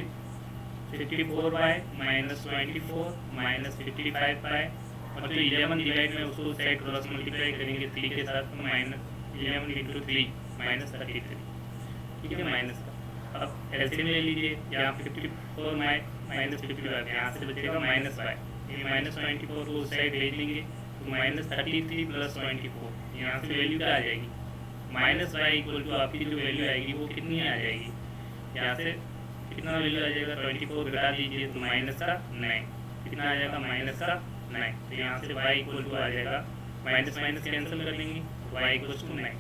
54y माइनस 24 माइनस 55y, और जो 11 डिवाइड में उसको साइड क्रॉस मल्टीप्लाई करेंगे 3 के साथ, तो माइनस 11 इंटू 3 माइनस 33, ठीक है, माइनस का। अब एलसीएम ले लीजिए, यहाँ 54 माइनस 55, यहाँ से बचेगा माइनस y, ये माइनस 24 को उस साइड भेज देंगे, तो माइनस 33 प्लस 24, यहाँ से वैल्यू क्या आ जाएगी, माइनस y इक्वल टू आपकी जो वैल्यू आएगी वो कितनी आ जाएगी, यहाँ से कितना वैल्यू आ जाएगा, 24 घटा दीजिए तो माइनस का 9, कितना आ जाएगा माइनस का 9, तो यहाँ से y इक्वल टू आ जाएगा, माइनस माइनस कैंसिल कर देंगे, y equal to 9,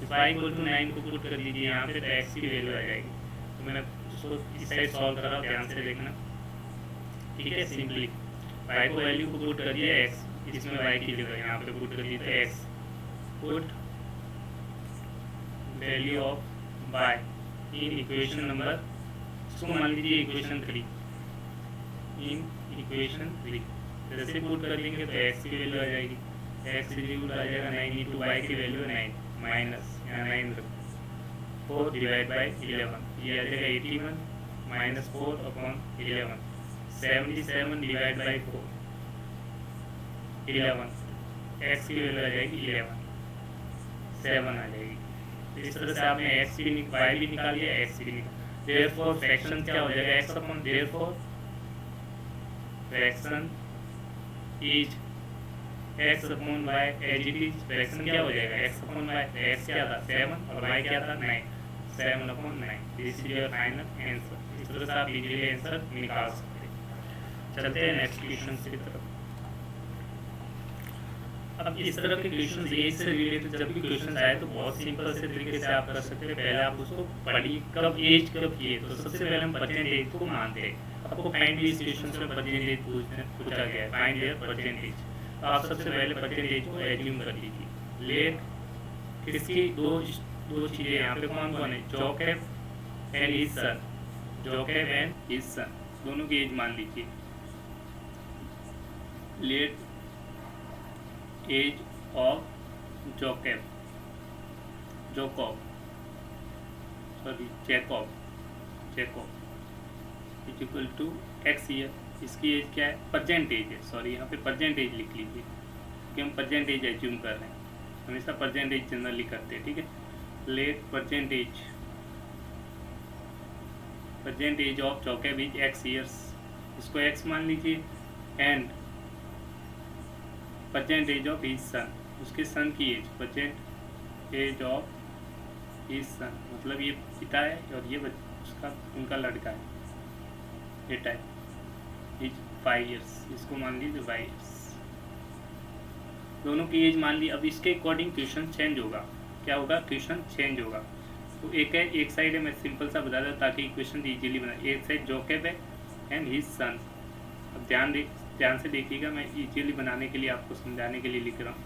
y equal to 9 को पुट कर दीजिए यहाँ पे, तो x की वैल्यू आ जाएगी। तो मैंने उसको इस साइड सॉल्व कर रहा हूँ, ध्यान से देखना, ठीक है। सिंपली y को वैल्यू को पुट करिए x, इसमें y की जगह यहाँ पे पुट करिए, तो x put value of y in equation number, इसको मान लीजिए इक्वेशन 3, इन इक्वेशन 3 जैसे पुट कर लेंगे तो x की वैल्यू आ जाएगी, x इक्वल आ जाएगा 9 इंटू y की वैल्यू 9 माइनस यहाँ 9 4 डिवाइड बाई 11, ये आ जाएगा 81 minus 4 upon 11, 77 divide by 4 11, x की वैल्यू आ जाएगी 11 7 आ जाएगी। तो इस तरह से आपने x भी y भी निकाल लिया, x भी निकाल, देयरफॉर फ्रैक्शन क्या हो जाएगा, x upon, therefore fraction is x upon y as it is, fraction क्या हो जाएगा x अपॉन y, x क्या था 7 और y क्या था 9, 7 upon 9, this is your final answer. इस तरह से आप इजीली आंसर निकाल सकते हैं। चलते हैं नेक्स्ट क्वेश्चन की तरफ। अब इस तरह के क्वेश्चन एज से रिलेटेड जब भी क्वेश्चन आए तो बहुत सिंपल से तरीके से आप कर सकते हैं। पहले आप उसको पढ़िए, कब एज कब किए, तो सबसे पहले हम परसेंटेज को मानते हैं। आपको फाइंड इस क्वेश्चन में परसेंटेज पूछा गया है, फाइंड देयर परसेंटेज, तो आप सबसे पहले परसेंटेज को एज्यूम कर लीजिए। लेट किसकी दो चीज़ें यहाँ पे कौन कौन है, Joseph and his son, Joseph and his son दोनों की एज मान लीजिए। Let age of Jacob is equal to x year. इसकी एज क्या है, परसेंटेज है, सॉरी यहाँ पे परसेंटेज लिख लीजिए कि हम परसेंटेज एज्यूम कर रहे हैं, हमेशा परसेंटेज जनरली करते हैं, ठीक है। Let percentage of Jacob is x years, इसको एक्स मान लीजिए, and percentage of his son, उसके सन की age, percentage of his son मतलब ये पिता है और ये उसका उनका लड़का है, बेटा है, इज 5 इयर्स, इसको मान लीजिए 5 इयर्स, दोनों की एज मान ली। अब इसके अकॉर्डिंग क्वेश्चन चेंज होगा, क्या होगा, क्वेश्चन चेंज होगा। तो एक साइड है, मैं सिंपल सा बता दूँ ताकि क्वेश्चन इजीली बना, एक साइड जैकब है एंड हिज सन। अब ध्यान से देखिएगा, मैं इजीली बनाने के लिए आपको समझाने के लिए लिख रहा हूँ।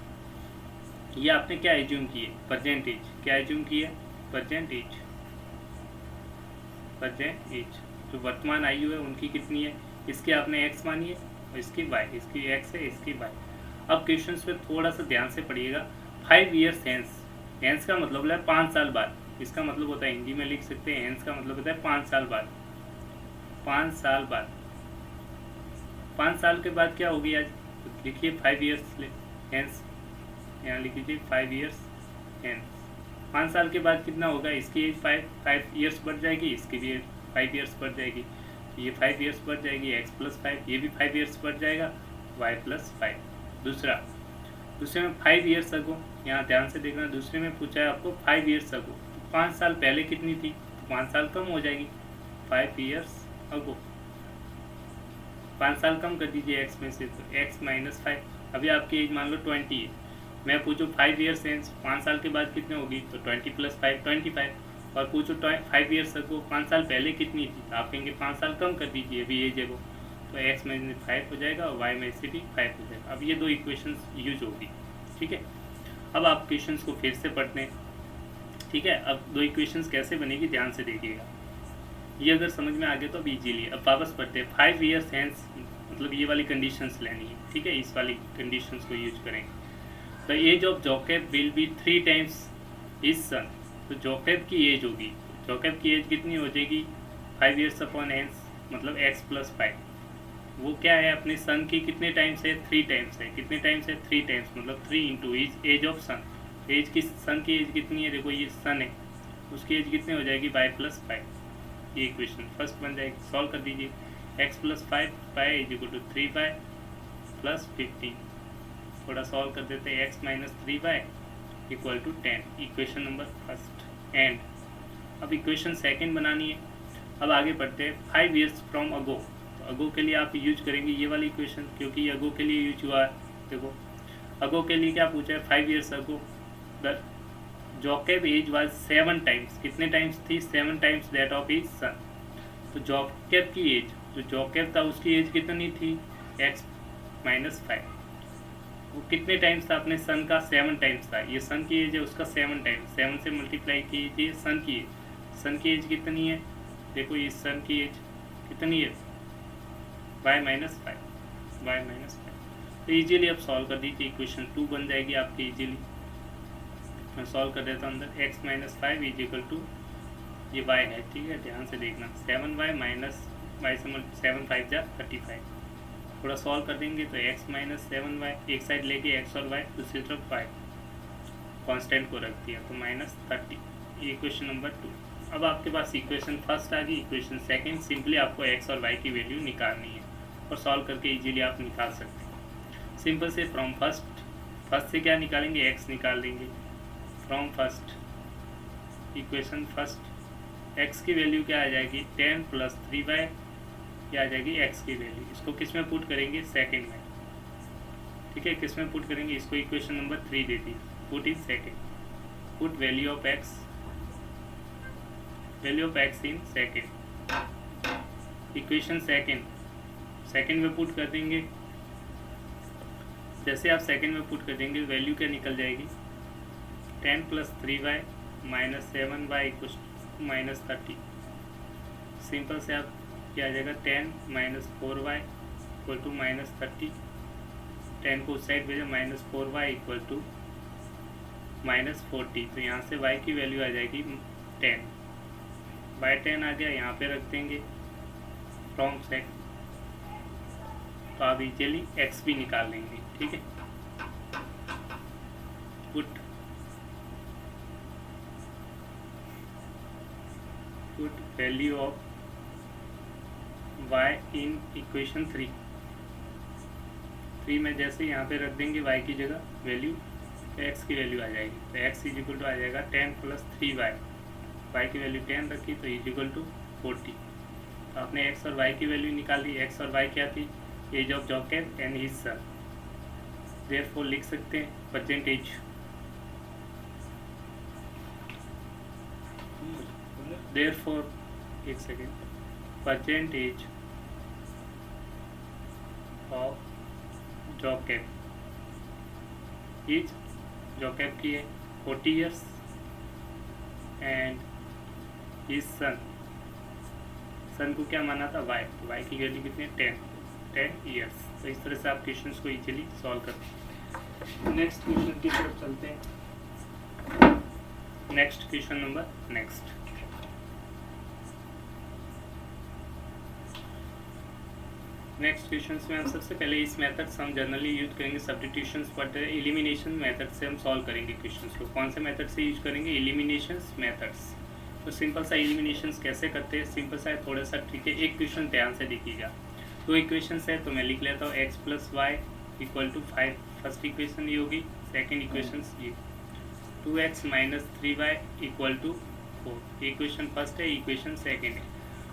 ये आपने क्या एज्यूम किए, परसेंटेज, क्या एज्यूम किए, परसेंटेज जो वर्तमान आयु है उनकी कितनी है, इसके आपने एक्स मानिए और इसकी वाई, इसकी एक्स है इसकी वाई। अब क्वेश्चन पे थोड़ा सा ध्यान से पढ़िएगा। 5 ईयर्स हेंस का मतलब होता है 5 साल बाद, इसका मतलब होता है, हिंदी में लिख सकते हैं, हेंस का मतलब होता है 5 साल बाद। 5 साल बाद, 5 साल के बाद क्या होगी आज, तो लिखिए 5 ईयर्स हेंस, यहाँ लिख लीजिए 5 ईयर्स हेंस, 5 साल के बाद कितना होगा, इसकी एज 5 ईयर्स बढ़ जाएगी, इसकी भी एज 5 ईयर्स बढ़ जाएगी, ये 5 ईयर्स बढ़ जाएगी, x + 5, ये भी 5 ईयर्स बढ़ जाएगा, y + 5। दूसरे में 5 ईयर्स अगो, यहाँ ध्यान से देखना, दूसरे में पूछा है आपको 5 ईयर्स अगो, तो 5 साल पहले कितनी थी, तो 5 साल कम हो जाएगी, 5 ईयर्स अगो, 5 साल कम कर दीजिए x में से, तो x - 5। अभी आपकी एज मान लो 20 है, मैं पूछूँ 5 ईयर्स सेंस 5 साल के बाद कितने होगी, तो 20 + 5 25, और पूछो 5 ईयर्स अगो 5 साल पहले कितनी थी, तो आप कहेंगे 5 साल कम कर दीजिए अभी एज अगो, तो x में 5 हो जाएगा और y में से भी 5 हो जाएगा। अब ये दो इक्वेशंस यूज होगी, ठीक है। अब आप इक्वेशंस को फिर से पढ़ते हैं, ठीक है। अब दो इक्वेशंस कैसे बनेगी ध्यान से देखिएगा, ये अगर समझ में आ गया तो अब इजीली। अब वापस पढ़ते हैं, 5 ईयर्स हेंस मतलब ये वाली कंडीशंस लेनी है, ठीक है, इस वाली कंडीशंस को यूज करेंगे। The age of Joseph will be 3 times his son, तो जोसेफ की एज होगी, जोसेफ की एज कितनी हो जाएगी, 5 ईयर्स अपॉन हेंस मतलब x + 5, वो क्या है अपने सन की कितने टाइम्स है, 3 टाइम्स है, कितने टाइम्स है, 3 टाइम्स मतलब 3 into age of son, age की सन की एज कितनी है, देखो ये सन है, उसकी एज कितनी हो जाएगी, y + 5। ये इक्वेशन फर्स्ट बन जाएगी, सॉल्व कर दीजिए, x + 5 y = 3y + 15, थोड़ा सॉल्व कर देते हैं, x - 3y = 10, equation number first. And अब इक्वेशन सेकंड बनानी है। अब आगे बढ़ते हैं, 5 ईयर्स फ्रॉम अगो, तो अगो के लिए आप यूज करेंगे ये वाली इक्वेशन, क्योंकि ये अगो के लिए यूज हुआ है। देखो अगो के लिए क्या पूछा है, 5 years ago the Joseph age was 7 times, कितने टाइम्स थी, 7 times that of his son, तो जोसेफ की एज, जो जोसेफ था उसकी एज कितनी थी, x - 5, वो कितने टाइम्स था अपने सन का, 7 टाइम्स था, ये सन की एज है उसका 7 टाइम्स, 7 से मल्टीप्लाई कीजिए सन की एज, सन की एज कितनी है, देखो ये सन की एज कितनी है, y - 5, तो इजीली आप सॉल्व कर दीजिए, इक्वेशन 2 बन जाएगी आपकी इजीली। मैं सॉल्व कर देता हूँ अंदर, x - 5 = ये y है, ठीक है, ध्यान से देखना, 7y माइनस y से 7 × 5 = 35, थोड़ा सॉल्व कर देंगे तो x - 7y, एक साइड लेके x और y, दूसरी तरफ y कांस्टेंट को रख दिया, तो -30, ये इक्वेशन नंबर 2। अब आपके पास इक्वेशन फर्स्ट आ गई, इक्वेशन सेकंड, सिंपली आपको x और y की वैल्यू निकालनी है और सॉल्व करके इजीली आप निकाल सकते हैं। सिंपल से फ्रॉम फर्स्ट से क्या निकालेंगे, x निकाल लेंगे, from first equation first, x की वैल्यू क्या आ जाएगी, 10 + 3y, क्या आ जाएगी x की वैल्यू, इसको किस में पुट करेंगे, सेकंड में, ठीक है, किस में पुट करेंगे, इसको equation number 3 they the, put in second, put value of x in second, equation second में पुट कर देंगे, जैसे आप सेकंड में पुट कर देंगे वैल्यू क्या निकल जाएगी, 10 + 3y - 7y = -30, सिंपल से आप क्या आ जाएगा, 10 - 4y = -30, 10 को उस साइड भेजा, -4y = -40, तो यहाँ से y की वैल्यू आ जाएगी 10, बाय 10 आ गया, यहाँ पे रख देंगे फ्रॉम सेक, तो आप इजीली x भी निकाल लेंगे, ठीक है। Put value of y in equation 3 में जैसे यहाँ पे रख देंगे y की जगह वैल्यू, तो x की वैल्यू आ जाएगी, तो x = आ जाएगा 10 + 3y, y की वैल्यू 10 रखी तो = 40, तो आपने x और y की वैल्यू निकाली, x और y क्या थी, age of Joseph and his son, therefore लिख सकते हैं परसेंटेज, देयरफॉर एक second, percentage of Joseph is, Joseph की है 40 ईयर्स एंड हिज सन को क्या माना था, y, तो y की वैल्यू कितनी है, 10 ईयर्स। तो इस तरह से आप क्वेश्चंस को इजीली सॉल्व करते हैं। नेक्स्ट क्वेश्चन की तरफ चलते हैं, next question number next, next question में हम सबसे पहले इस मेथड से हम जनरली यूज करेंगे सब्स्टिट्यूशन, बट एलिमिनेशन मेथड से हम सॉल्व करेंगे क्वेश्चंस को। कौन से मेथड से यूज करेंगे? Elimination methods. तो सिंपल सा एलिमिनेशन कैसे करते हैं, सिंपल सा है, थोड़ा सा ठीक है। एक क्वेश्चन ध्यान से देखिएगा, दो इक्वेशन है तो मैं लिख लेता हूँ x + y = 5, फर्स्ट इक्वेशन ये होगी। सेकेंड इक्वेशन ये 2x - 3y = 4, इक्वेशन फर्स्ट है, इक्वेशन सेकेंड है।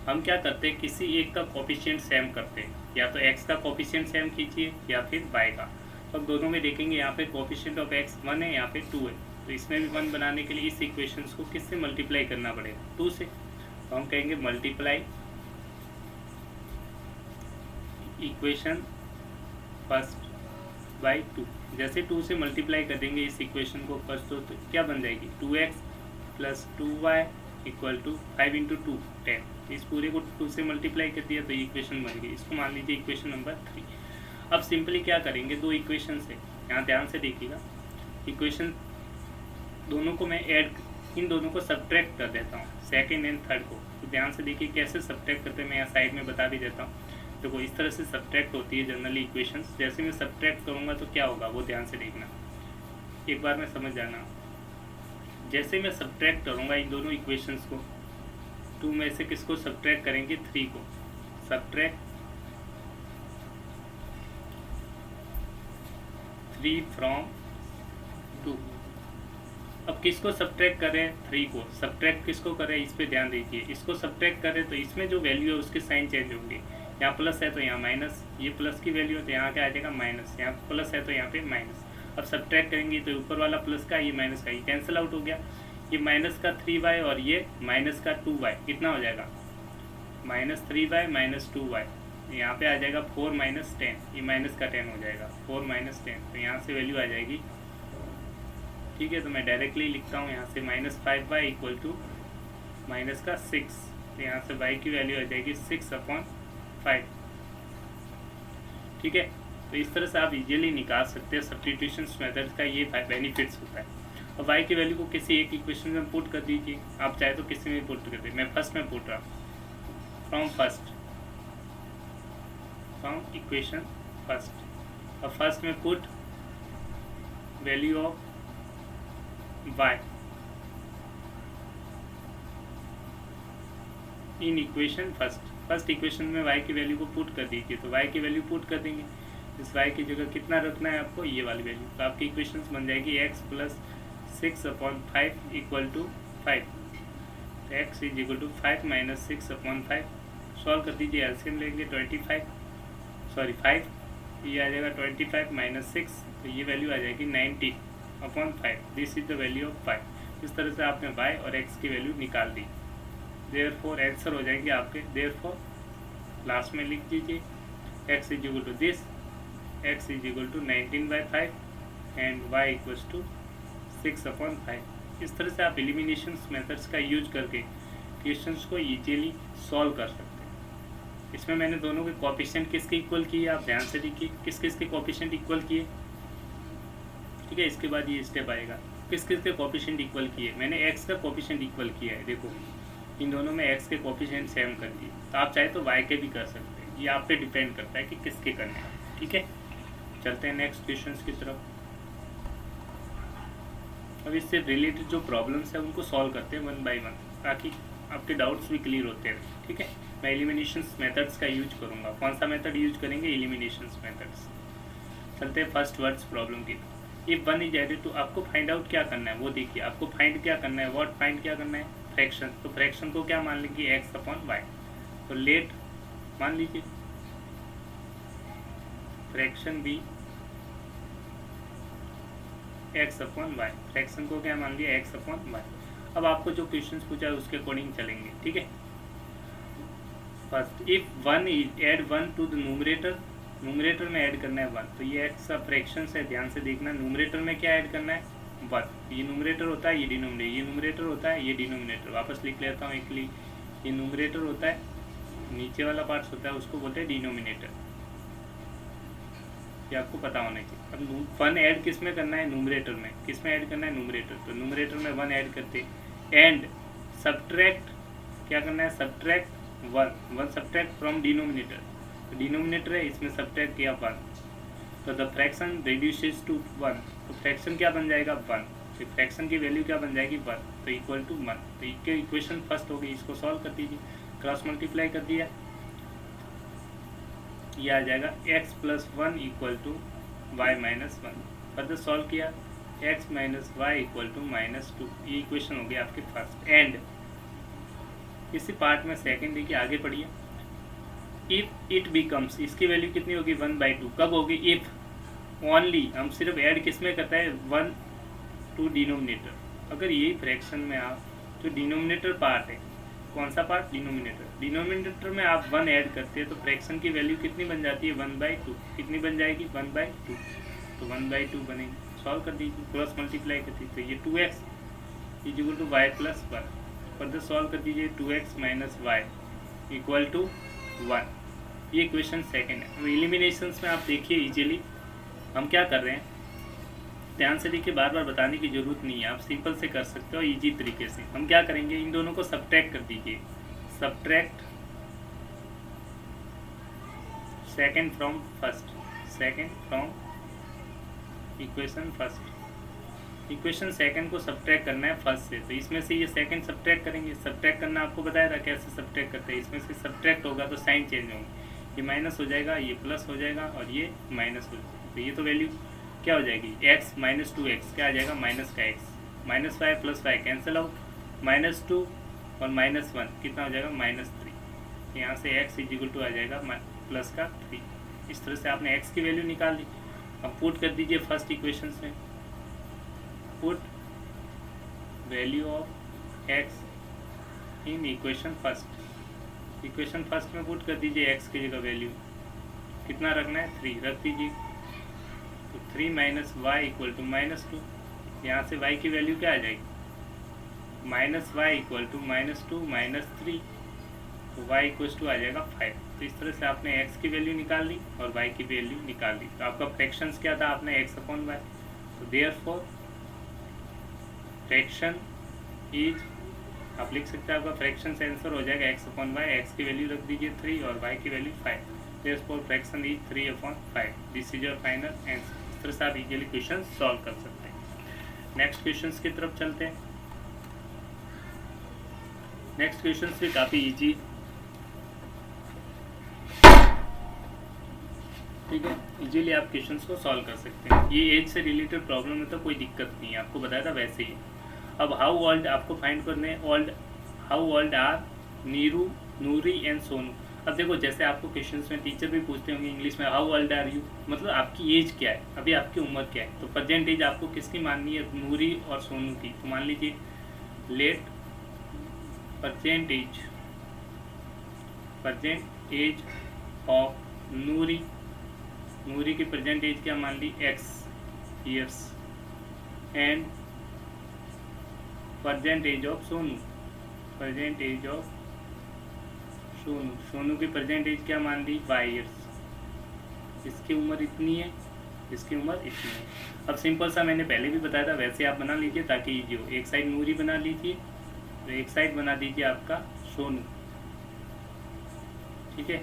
हम क्या करते हैं, किसी एक का कोफिशिएंट सेम करते हैं, या तो x का कोफिशिएंट सेम कीजिए या फिर y का। तो अब दोनों में देखेंगे, यहाँ पे कोफिशिएंट ऑफ x 1 है, यहाँ पे 2 है, तो इसमें भी 1 बनाने के लिए इस इक्वेशंस को किससे मल्टीप्लाई करना पड़ेगा? 2 से। तो हम कहेंगे मल्टीप्लाई इक्वेशन फर्स्ट बाई 2। जैसे 2 से मल्टीप्लाई कर देंगे इस इक्वेशन को फर्स्ट, तो क्या बन जाएगी? 2x + 2y = 5 × 2 10। इस पूरे को 2 से मल्टीप्लाई कर दिया तो इक्वेशन बन गई। इसको मान लीजिए इक्वेशन नंबर 3। अब सिंपली क्या करेंगे, दो इक्वेशन से, यहाँ ध्यान से देखिएगा, इक्वेशन दोनों को मैं ऐड, इन दोनों को सब्ट्रैक्ट कर देता हूँ, सेकेंड एंड थर्ड को। तो ध्यान से देखिए कैसे सब्ट्रैक्ट करते हैं, मैं यहाँ साइड में बता भी देता हूँ। देखो इस तरह से सब्ट्रैक्ट होती है जनरली इक्वेशंस। जैसे मैं सब्ट्रैक्ट करूँगा तो क्या होगा वो ध्यान से देखना, एक बार में समझ जाना। जैसे मैं सब्ट्रैक्ट करूँगा इन दोनों इक्वेशंस को, 2 में से किसको सब्ट्रैक्ट करेंगे? 3 को। Subtract 3 from 2। अब किसको सब्ट्रैक्ट करें? 3 को। सब्ट्रैक्ट किसको करें, इस पे ध्यान दीजिए। इसको सब्ट्रैक्ट करें तो इसमें जो वैल्यू है उसके साइन चेंज होंगे। यहाँ प्लस है तो यहाँ माइनस, ये प्लस की वैल्यू है तो यहाँ क्या आ जाएगा? माइनस। यहाँ प्लस है तो यहाँ पे माइनस। अब सब्ट्रैक्ट करेंगे तो ऊपर वाला प्लस का, ये माइनस का, ये कैंसिल आउट हो गया। ये माइनस का 3y और ये माइनस का 2y कितना हो जाएगा? -3y - 2y। यहाँ पे आ जाएगा 4 - 10, ये माइनस का 10 हो जाएगा, 4 - 10। तो यहाँ से वैल्यू आ जाएगी, ठीक है। तो मैं डायरेक्टली लिखता हूँ यहाँ से -5y = माइनस का 6। तो यहाँ से y की वैल्यू आ जाएगी 6/5, ठीक है। तो इस तरह से आप इजीली निकाल सकते हैं। सब्स्टिट्यूशन मेथड का ये बेनिफिट्स होता है। और y की वैल्यू को किसी एक इक्वेशन में पुट कर दीजिए, आप चाहे तो किसी में पुट कर दीजिए। मैं फर्स्ट में पुट रहा हूँ, फ्रॉम इक्वेशन फर्स्ट। और फर्स्ट में put value of y in equation first equation में y की वैल्यू को पुट कर दीजिए। तो y की वैल्यू पुट कर देंगे, इस y की जगह कितना रखना है आपको? ये वाली वैल्यू। तो आपकी इक्वेशंस बन जाएगी x + 6/5 = 5। x = 5 - 6/5। सॉल्व कर दीजिए, एलसीएम लेंगे 5, ये आ जाएगा 25 - 6, तो ये वैल्यू आ जाएगी 90/5। This is the value of 5। इस तरह से आपने y और x की वैल्यू निकाल दी। देयरफॉर आंसर हो जाएंगे आपके। देयरफॉर लास्ट में लिख दीजिए x = this, x = 19/5 and y = 6/5। इस तरह से आप एलिमिनेशन मेथड्स का यूज करके क्वेश्चंस को इजीली सॉल्व कर सकते हैं। इसमें मैंने दोनों के कोएफिशिएंट किसके इक्वल किए, आप ध्यान से देखिए, किस किस के कोएफिशिएंट इक्वल किए, ठीक है। इसके बाद ये स्टेप आएगा, किस किस के कोएफिशिएंट इक्वल किए। मैंने x का कोएफिशिएंट इक्वल किया है, देखो इन दोनों में x के कोएफिशिएंट सेम कर दिए। तो आप चाहे तो y के भी कर सकते हैं, ये आप पे डिपेंड करता है कि किसके करने हैं, ठीक है। चलते हैं नेक्स्ट क्वेश्चंस की तरफ। अब इससे रिलेटेड जो प्रॉब्लम्स है उनको सॉल्व करते हैं 1 बाय 1, ताकि आपके डाउट्स भी क्लियर होते हैं, ठीक है। मैं एलिमिनेशन मेथड्स का यूज करूँगा। कौन सा मेथड यूज करेंगे? Elimination methods. चलते हैं फर्स्ट वर्ड्स प्रॉब्लम की। इफ 1 इज एडेड टू, आपको फाइंड आउट क्या करना है वो देखिए। आपको फाइंड क्या करना है, व्हाट फाइंड क्या करना है? फ्रैक्शन। तो फ्रैक्शन को क्या मान लेंगे? x/y। तो लेट मान लीजिए फ्रैक्शन भी x/y। फ्रैक्शन को क्या मान लिया? x/y। अब आपको जो क्वेश्चन पूछा है उसके अकॉर्डिंग चलेंगे, ठीक है। First, if 1 is add 1 to the numerator में ऐड करना है 1। तो ये x का फ्रैक्शन है, ध्यान से देखना। न्यूमरेटर में क्या ऐड करना है? 1। ये न्यूमरेटर होता है, ये डिनोमिनेटर, ये न्यूमरेटर होता है, ये डिनोमिनेटर। वापस लिख लेता हूँ एक लिए, ये न्यूमरेटर होता है, नीचे वाला पार्ट होता है उसको बोलते हैं डिनोमिनेटर, ये आपको पता होना चाहिए। अब 1 ऐड किस में करना है? न्यूमरेटर में। किस में ऐड करना है? न्यूमरेटर। तो न्यूमरेटर में 1 ऐड करते, एंड सब्ट्रैक्ट क्या करना है? Subtract 1 subtract from denominator. तो डिनोमिनेटर है, इसमें सब्ट्रैक्ट किया 1, तो द फ्रैक्शन रिड्यूसेस टू 1, तो फ्रैक्शन क्या बन जाएगा 1, तो फ्रैक्शन की वैल्यू क्या बन जाएगी 1, तो इक्वल टू 1, तो इसके इक्वेशन फर्स्ट हो गई, इसको सॉल्व कर दीजिए, क्रॉस मल्टीप्लाई कर दिया, ये आ जाएगा x plus 1 equal to y minus 1, further solve किया x minus y equal to minus 2, ये इक्वेशन हो गई आपके फर्स्ट। एंड इसी पार्ट में सेकंड देखिए, आगे पढ़िए, इफ इट बिकम्स, इसकी वैल्यू कितनी होगी 1/2, कब होगी इफ ओनली, हम सिर्फ ऐड किस में करता है 1 टू डिनोमिनेटर, अगर यही फ्रैक्शन में आप जो डिनोमिनेटर पार्ट है, कौन सा पार्ट डिनोमिनेटर, डिनोमिनेटर में आप 1 ऐड करते हैं तो फ्रैक्शन की वैल्यू कितनी बन जाती है 1/2, कितनी बन जाएगी 1/2, तो 1/2 बनेगी, सॉल्व कर दीजिए, क्रॉस मल्टीप्लाई कर दीजिए, तो ये 2x equal to y plus 1, further solve कर दीजिए 2x minus y equal to 1, ये इक्वेशन सेकेंड है। अब एलिमिनेशंस में आप देखिए इजीली हम क्या कर रहे हैं, ध्यान से देखिए, बार बार बताने की जरूरत नहीं है, आप सिंपल से कर सकते हो इजी तरीके से। हम क्या करेंगे, इन दोनों को सब्ट्रैक्ट कर दीजिए, subtract second from first, second from equation first, equation second को सब्ट्रैक्ट करना है फर्स्ट से, तो इसमें से ये सेकंड सब्ट्रैक्ट करेंगे, सब्ट्रैक्ट करना आपको बताया था कैसे सब्ट्रैक्ट करते हैं, इसमें से सब्ट्रैक्ट होगा तो साइन चेंज होंगे, ये माइनस हो जाएगा, ये प्लस हो जाएगा और ये माइनस हो जाएगा, तो ये तो वैल्यू क्या हो जाएगी x माइनस 2x, क्या आ जाएगा माइनस का x, minus y plus y cancel out, -2 और -1 कितना हो जाएगा -3, यहाँ से x इक्वल टू आ जाएगा प्लस का 3, इस तरह से आपने x की वैल्यू निकाल ली। अब पुट कर दीजिए फर्स्ट इक्वेशन में, put value of x in equation first, equation first में पुट कर दीजिए x की जगह वैल्यू कितना रखना है 3 रख दीजिए, तो 3 माइनस वाई इक्वल टू -2, यहाँ से y की वैल्यू क्या आ जाएगी माइनस वाई इक्वल टू -2 -3, तो y इक्वल टू आ जाएगा 5, तो इस तरह से आपने x की वैल्यू निकाल ली और y की वैल्यू निकाल ली, तो आपका फ्रैक्शंस क्या था आपने x/y, तो देयरफॉर फ्रैक्शन इज, आप लिख सकते हैं आपका फ्रैक्शन से आंसर हो जाएगा x/y, x की वैल्यू रख दीजिए 3 और y की value 5, therefore fraction is 3/5, this is your final answer. इस तरह से आप इजीली क्वेश्चन सॉल्व कर सकते हैं। नेक्स्ट क्वेश्चंस की तरफ चलते हैं। नेक्स्ट क्वेश्चंस भी काफ़ी इजी, ठीक है, इजीली आप क्वेश्चंस को सॉल्व कर सकते हैं। ये एज से रिलेटेड प्रॉब्लम में तो कोई दिक्कत नहीं है, आपको बताया था वैसे ही। अब हाउ ओल्ड आपको फाइंड करने हैं, old, how old are Neeru, Noori and Sonu. अब देखो जैसे आपको क्वेश्चंस में टीचर भी पूछते होंगे इंग्लिश में, हाउ ओल्ड आर यू, मतलब आपकी एज क्या है, अभी आपकी उम्र क्या है, तो प्रेजेंट एज आपको किसकी माननी है, नूरी और सोनू की, तो मान लीजिए let present age of Noori, Noori की प्रेजेंट एज क्या मान ली x years, and present age of Sonu, present age of Sonu, Sonu की प्रेजेंट एज क्या मान ली y ईयर्स, इसकी उम्र इतनी है, इसकी उम्र इतनी है। अब सिंपल सा मैंने पहले भी बताया था वैसे आप बना लीजिए ताकि इजी हो, एक साइड नूरी बना लीजिए तो एक साइड बना दीजिए आपका सोनू, ठीक है।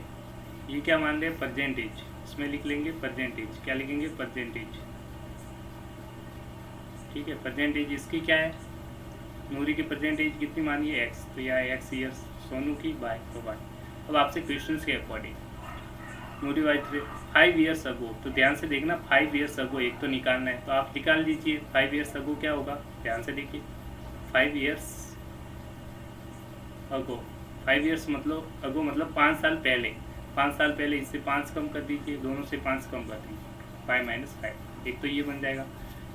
ये क्या मान रहे हैं प्रेजेंट एज, इसमें लिख लेंगे प्रेजेंट एज, क्या लिखेंगे प्रेजेंट एज, ठीक है। प्रेजेंट एज इसकी क्या है, नूरी की प्रेजेंट एज कितनी मानी है x, तो यह है x ईयर्स, सोनू की y, तो y। अब आपसे क्वेश्चन के अकॉर्डिंग नूरी वाई 5 ईयर्स अगो, तो ध्यान से देखना 5 ईयर्स अगो एक तो निकालना है, तो आप निकाल लीजिए 5 ईयर्स अगो क्या होगा, ध्यान से देखिए 5 ईयर्स अगो, 5 ईयर्स मतलब अगो मतलब 5 साल पहले, 5 साल पहले, इससे 5 कम कर दीजिए, दोनों से 5 कम कर दीजिए, 5 माइनस 5, एक तो ये बन जाएगा।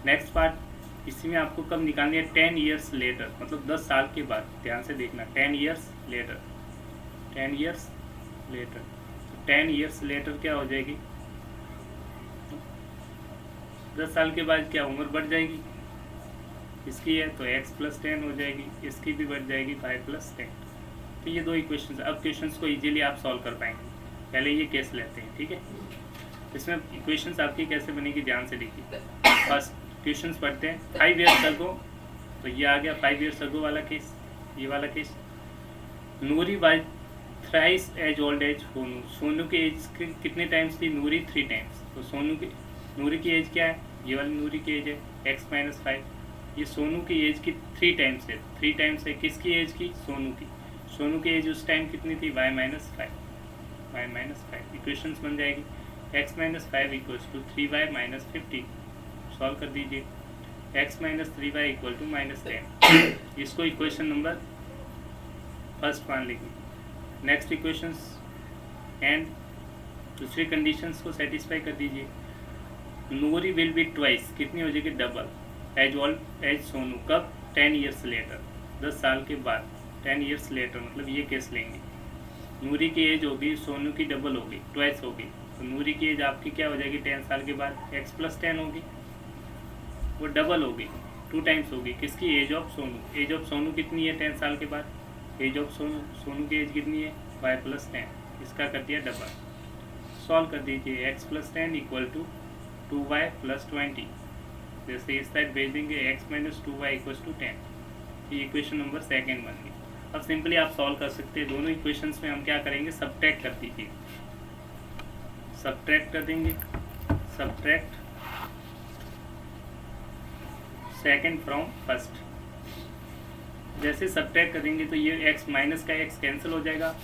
नेक्स्ट पार्ट इसी में आपको कब निकालनी है, 10 ईयर्स लेटर, मतलब 10 साल के बाद, ध्यान से देखना 10 years later, 10 years later, 10 years later क्या हो जाएगी, 10 साल के बाद क्या उम्र बढ़ जाएगी, इसकी है तो x + 10 हो जाएगी, इसकी भी बढ़ जाएगी 5 + 10। तो ये दो इक्वेशंस, अब क्वेश्चंस को इजीली आप सॉल्व कर पाएंगे। पहले ये केस लेते हैं, ठीक है। इसमें इक्वेशंस आपकी कैसे बनेगी ध्यान से देखिए। फर्स्ट क्वेश्चंस पढ़ते हैं, 5 ईयर्स अगो, तो ये आ गया 5 ईयर्स अगो वाला केस, ये वाला case. Noori by thrice as old as Sonu, Sonu की एज कितने टाइम्स थी? नूरी 3 टाइम्स। तो सोनू की, नूरी की एज क्या है? ये वाली नूरी की एज है x-5। ये सोनू की एज की 3 टाइम्स है। 3 टाइम्स है किसकी एज की? सोनू की। सोनू की एज उस टाइम कितनी थी? y-5 इक्वेशंस बन जाएगी x-5 equals to 3y - 15। Solve कर दीजिए। x-3y equal to -10। इसको इक्वेशन नंबर फर्स्ट मान लेंगे। नेक्स्ट इक्वेशंस एंड दूसरी कंडीशंस को सेटिस्फाई कर दीजिए। नूरी विल बी ट्वाइस, कितनी हो जाएगी? Double age old as Sonu. कब? 10 ईयर्स लेटर, 10 साल के बाद। 10 ईयर्स लेटर मतलब ये केस लेंगे, नूरी की एज होगी सोनू की डबल होगी, ट्वाइस होगी। तो नूरी की एज आपकी क्या हो जाएगी 10 साल के बाद? x+10 होगी, वो डबल होगी, 2 टाइम्स होगी। किसकी? Age of Sonu. Age of Sonu कितनी है 10 साल के बाद? एज ऑफ सोनू, सोनू की एज कितनी है? y+10, इसका कर दिया डबल। सॉल्व कर दीजिए। x+10 equal to 2y + 20। जैसे इस साइड भेज देंगे x - 2y = 10। ये इक्वेशन नंबर सेकेंड बन गई। अब सिंपली आप सॉल्व कर सकते हैं। दोनों इक्वेशंस में हम क्या करेंगे? सब्ट्रैक्ट कर दीजिए, सब्ट्रैक्ट कर देंगे। Subtract second from first. जैसे सब्ट्रैक्ट करेंगे तो ये x माइनस का x कैंसिल हो जाएगा,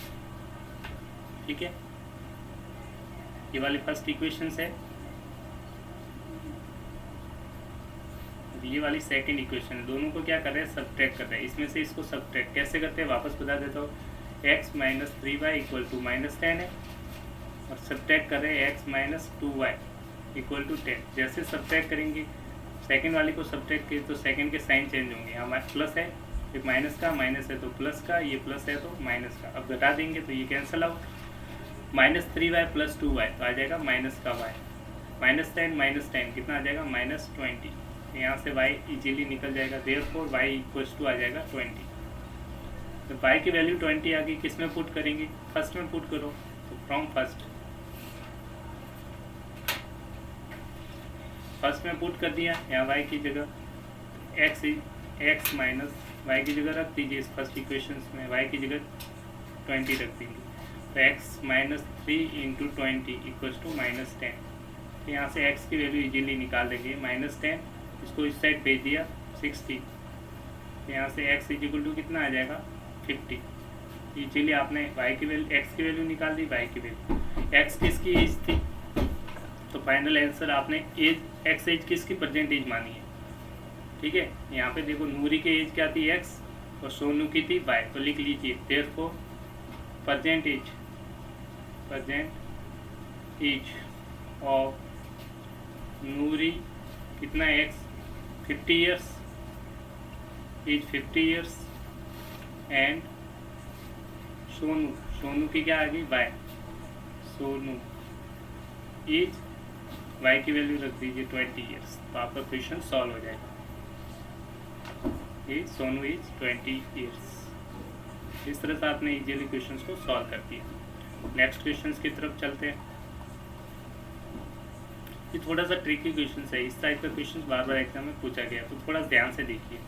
ठीक है। ये वाली फर्स्ट इक्वेशंस है, ये वाली सेकंड इक्वेशन है। दोनों को क्या कर रहे हैं? सब्ट्रैक्ट कर रहे हैं। इसमें से इसको सब्ट्रैक्ट कैसे करते हैं वापस बता देता हूँ। x - 3y इक्वल टू -10 है और सब्ट्रैक्ट कर रहे हैं x - 2y इक्वल टू 10। जैसे सब्ट्रैक्ट करेंगे, सेकंड वाले को सब्ट्रैक्ट करें तो सेकंड के साइन चेंज होंगे। हमारे प्लस है, ये माइनस का, माइनस है तो प्लस का, ये प्लस है तो माइनस का। अब घटा देंगे तो ये कैंसिल आउट। -3y + 2y तो आ जाएगा माइनस का y। -10 - 10 कितना आ जाएगा? -20। यहाँ से y इजीली निकल जाएगा। देयरफॉर y इक्वल्स टू आ जाएगा 20। तो y की वैल्यू 20 आ गई। किस में पुट करेंगे? फर्स्ट में पुट करो। तो फ्रॉम फर्स्ट में पुट कर दिया। यहाँ y की जगह x माइनस y की जगह रख दीजिए। इस फर्स्ट इक्वेशन में y की जगह 20 रख देंगे। तो x - 3 × 20 इक्वल्स टू -10। तो यहाँ से x की वैल्यू इजीली निकाल देंगे। -10 इसको इस साइड भेज दिया 60। यहाँ से x इक्वल टू कितना आ जाएगा? 50। इजीली आपने y की वैल्यू, x की वैल्यू निकाल दी, y की वैल्यू। x किसकी एज थी? तो फाइनल आंसर आपने एज, x एज किसकी परसेंटेज मानी है, ठीक है। यहाँ पे देखो नूरी की एज क्या थी? x और सोनू की थी y। तो लिख लीजिए देयरफॉर परसेंटेज ऑफ नूरी कितना है? x 50 years, age 50 years and Sonu की क्या आ गई? y। सोनू एज, y की वैल्यू रख दीजिए 20 ईयर्स। तो आपका क्वेश्चन सॉल्व हो जाएगा। Age Sonu age 20 years. इस तरह से आपने इजीली क्वेश्चंस को सॉल्व कर दिया। नेक्स्ट क्वेश्चंस की तरफ चलते हैं। ये थोड़ा सा ट्रिकी क्वेश्चन है। इस टाइप का क्वेश्चन बार बार एग्जाम में पूछा गया, तो थोड़ा ध्यान से देखिए,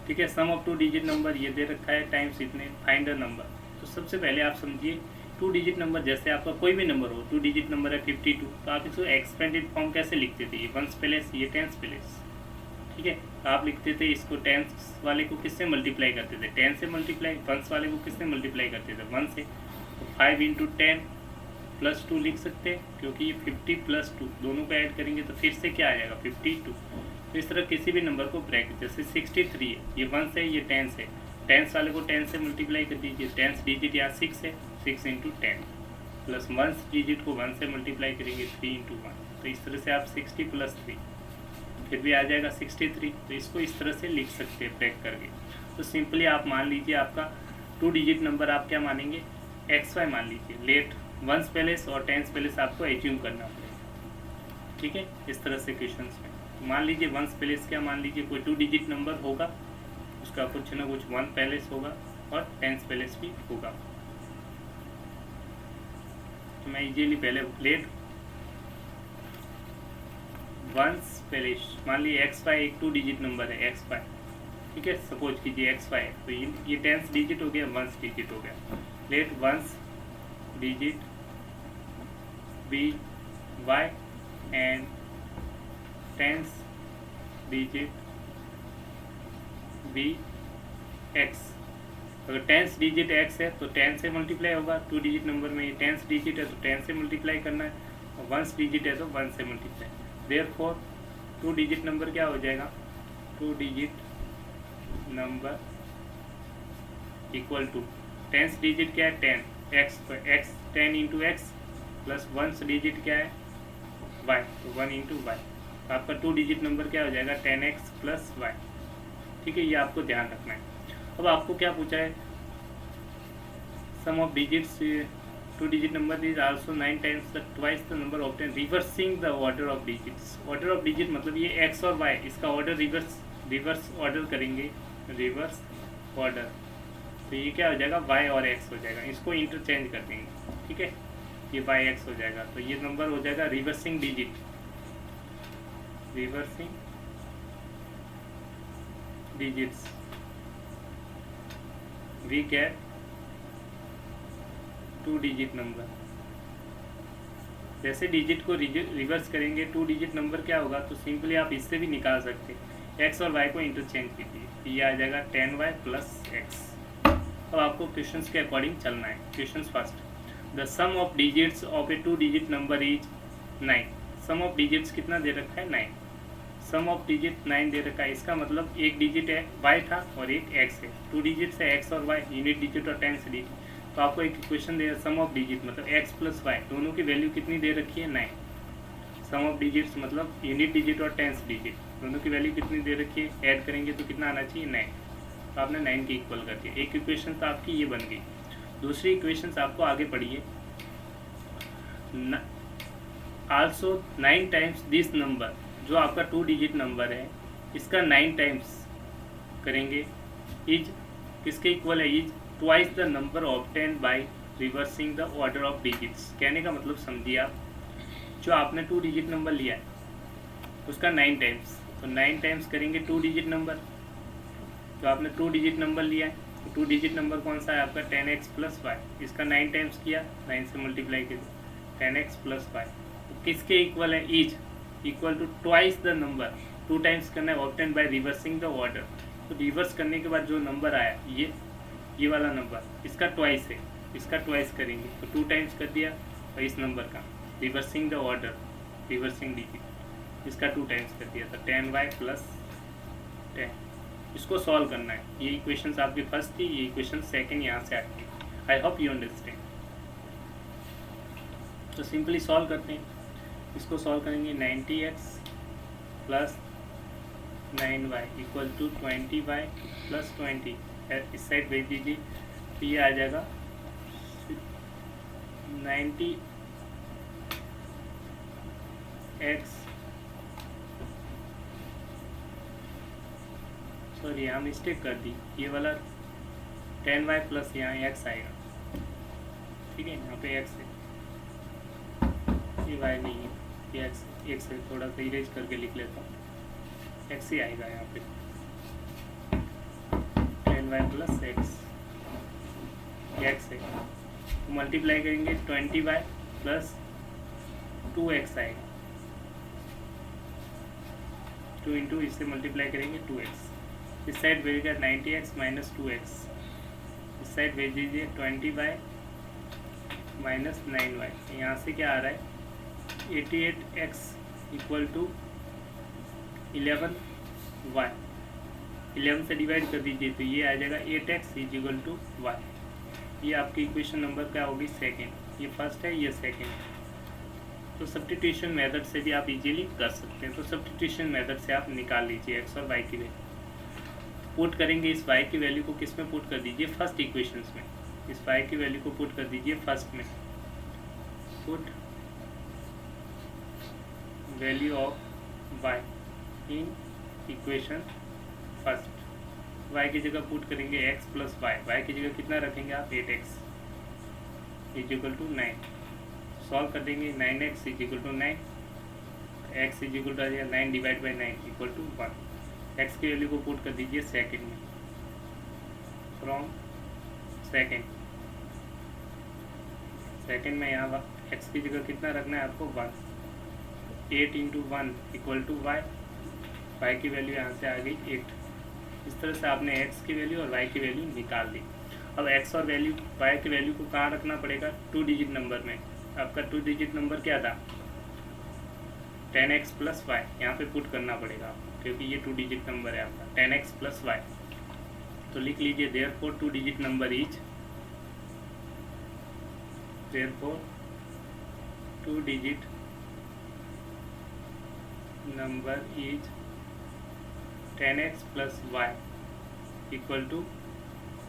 ठीक है। सम ऑफ 2 डिजिट नंबर ये दे रखा है, टाइम्स इतने, फाइंड अ नंबर। तो सबसे पहले आप समझिए 2 डिजिट नंबर, जैसे आपका कोई भी नंबर हो, 2 डिजिट नंबर है 52, तो आप इसको एक्सपेंडेड फॉर्म कैसे लिखते थे? ये 1s प्लेस, ये 10s प्लेस, ठीक है। तो आप लिखते थे इसको 10s वाले को किससे मल्टीप्लाई करते थे? 10 से मल्टीप्लाई। 1s वाले को किससे मल्टीप्लाई करते थे? 1 से। तो 5 × 10 + 2 लिख सकते हैं, क्योंकि ये 50 + 2 दोनों को ऐड करेंगे तो फिर से क्या आ जाएगा? 52। तो इस तरह किसी भी नंबर को ब्रैकेट, जैसे 63 है, ये 1 से, ये 10 है, 10 वाले को 10 से मल्टीप्लाई कर दीजिए। 10 डिजिट यहाँ 6 है, 6 × 10 प्लस 1 डिजिट को 1 से मल्टीप्लाई करेंगे 3 × 1। तो इस तरह से आप 60 + 3 फिर भी आ जाएगा 63। तो इसको इस तरह से लिख सकते हैं ब्रेक करके। तो सिंपली आप मान लीजिए आपका 2 डिजिट नंबर आप क्या मानेंगे? XY मान लीजिए। लेट 1s प्लेस और 10s प्लेस आपको एज्यूम करना पड़ेगा, ठीक है। इस तरह से क्वेश्चंस में मान लीजिए 1s प्लेस क्या मान लीजिए, कोई 2 डिजिट नंबर होगा, उसका कुछ ना कुछ 1 प्लेस होगा और 10s प्लेस भी होगा। तो मैं इजीली पहले लेट 1s प्लेस मान लीजिए XY एक 2 डिजिट नंबर है XY, ठीक है। सपोज कीजिए XY, तो ये 10s डिजिट हो गया, 1s डिजिट हो गया। Let 1s digit be y and tens digit be x। अगर टेंस डिजिट x है तो 10 से मल्टीप्लाई होगा, 2 डिजिट नंबर में ये टेंस डिजिट है तो 10 से मल्टीप्लाई करना है, और 1 डिजिट है तो 1 से मल्टीप्लाई। देयरफॉर 2 डिजिट नंबर क्या हो जाएगा, 2 digit number equal to tens digit क्या है 10 x, तो x 10 इंटू एक्स प्लस 1 डिजिट क्या है y, तो 1 इंटू वाई। आपका 2 डिजिट नंबर क्या हो जाएगा 10x प्लस वाई। ठीक है, ये आपको ध्यान रखना है। अब आपको क्या पूछा है, sum of digits 2 digit number is also 9 times twice the number obtain reversing the order of digits. Order of digit मतलब ये x और y, इसका ऑर्डर रिवर्स ऑर्डर करेंगे, रिवर्स ऑर्डर, तो ये क्या हो जाएगा y और x हो जाएगा, इसको इंटरचेंज कर देंगे। ठीक है, ये y x हो जाएगा, तो ये नंबर हो जाएगा reversing digit, reversing digits we get 2 digit number. जैसे डिजिट को रिवर्स करेंगे 2 डिजिट नंबर क्या होगा, तो सिंपली आप इससे भी निकाल सकते हैं, x और y को इंटरचेंज कीजिए, ये आ जाएगा 10y प्लस x। अब आपको क्वेश्चंस के अकॉर्डिंग चलना है। Questions first, the sum of digits of a 2 digit number is 9। Sum of digits कितना दे रखा है 9, सम ऑफ डिजिट 9 दे रखा है, इसका मतलब एक डिजिट है y था और एक x है, 2 डिजिट है x और y, यूनिट डिजिट और टेंस डिजिट। तो आपको एक इक्वेशन दे सम ऑफ डिजिट मतलब x प्लस वाई, दोनों की वैल्यू कितनी दे रखी है 9। सम ऑफ डिजिट्स मतलब यूनिट डिजिट और टेंस डिजिट, दोनों की वैल्यू कितनी दे रखी है, ऐड करेंगे तो कितना आना चाहिए 9, तो आपने 9 की इक्वल कर दिया। एक इक्वेशन तो आपकी ये बन गई। दूसरी इक्वेशन आपको आगे पढ़िए, आल्सो 9 टाइम्स दिस नंबर, जो आपका 2 डिजिट नंबर है इसका 9 टाइम्स करेंगे, इज किसके इक्वल है, is twice the number obtain by reversing the order of digits. कहने का मतलब समझिए आप, जो आपने 2 डिजिट नंबर लिया है उसका 9 टाइम्स, तो 9 टाइम्स करेंगे 2 डिजिट नंबर, जो आपने 2 डिजिट नंबर लिया है, तो 2 डिजिट नंबर कौन सा है आपका 10x प्लस वाई, इसका 9 टाइम्स किया, 9 से मल्टीप्लाई किया 10x प्लस वाई, तो किसके इक्वल है, is equal to twice the number, 2 times करना है obtain by reversing the order. तो रिवर्स करने के बाद जो नंबर आया ये वाला नंबर, इसका ट्वाइस है, इसका ट्वाइस करेंगे तो 2 टाइम्स कर दिया, और इस नंबर का reversing the order, reversing digit, इसका 2 टाइम्स कर दिया, तो 10y प्लस 10। इसको सॉल्व करना है। ये इक्वेशन आपकी फर्स्ट थी, ये इक्वेशन सेकेंड यहाँ से आती है। I hope you understand. तो सिंपली सॉल्व करते हैं, इसको सॉल्व करेंगे 90x plus 9y equal to 20y plus 20, इस साइड भेज दीजिए, तो ये आ जाएगा 90x, सॉरी यहाँ मिस्टेक कर दी, ये वाला 10y प्लस यहाँ x आएगा। ठीक है, यहाँ पे x है, ये y नहीं है, ये x है, थोड़ा सा इरेज करके लिख लेता हूँ, x ही आएगा यहाँ पे, 10y प्लस x है, तो मल्टीप्लाई करेंगे 20y प्लस 2x आएगा, 2 इंटू इससे मल्टीप्लाई करेंगे 2x, इस साइड भेजिएगा 90x माइनस 2x, इस साइड भेज दीजिए 20y माइनस 9y, यहाँ से क्या आ रहा है 88x इक्वल टू 11y, 11 से डिवाइड कर दीजिए तो ये आ जाएगा 8x is equal to y। ये आपकी इक्वेशन नंबर क्या होगी सेकेंड, ये फर्स्ट है, ये सेकेंड। तो सब्स्टिट्यूशन मेथड से भी आप इजीली कर सकते हैं। तो सब्स्टिट्यूशन मेथड से आप निकाल लीजिए x और y की वैल्यू, पुट करेंगे, इस y की वैल्यू को किस में पुट कर दीजिए, फर्स्ट इक्वेशंस में, इस y की वैल्यू को पुट कर दीजिए फर्स्ट में, put value of y in equation first, y की जगह पुट करेंगे x प्लस y की जगह कितना रखेंगे आप 8x is equal to 9, solve कर देंगे 9x is equal to 9, x is equal to आ जाएगा 9 divide by 9 equal to 1, x की वैल्यू को पुट कर दीजिए सेकेंड में, फ्रॉम सेकेंड सेकेंड में यहाँ एक्स की जगह कितना रखना है आपको 1, 8 into 1 equal to y, y की वैल्यू यहाँ से आ गई 8। इस तरह से आपने एक्स की वैल्यू और वाई की वैल्यू निकाल दी। अब एक्स और वैल्यू वाई की वैल्यू को कहाँ रखना पड़ेगा, 2 डिजिट नंबर में। आपका 2 डिजिट नंबर क्या था, 10x प्लस वाई, यहाँ पे पुट करना पड़ेगा आपको क्योंकि ये 2 डिजिट नंबर है आपका 10x प्लस वाई। तो लिख लीजिए therefore 2 digit number is, therefore 2 digit number is 10x plus y equal to,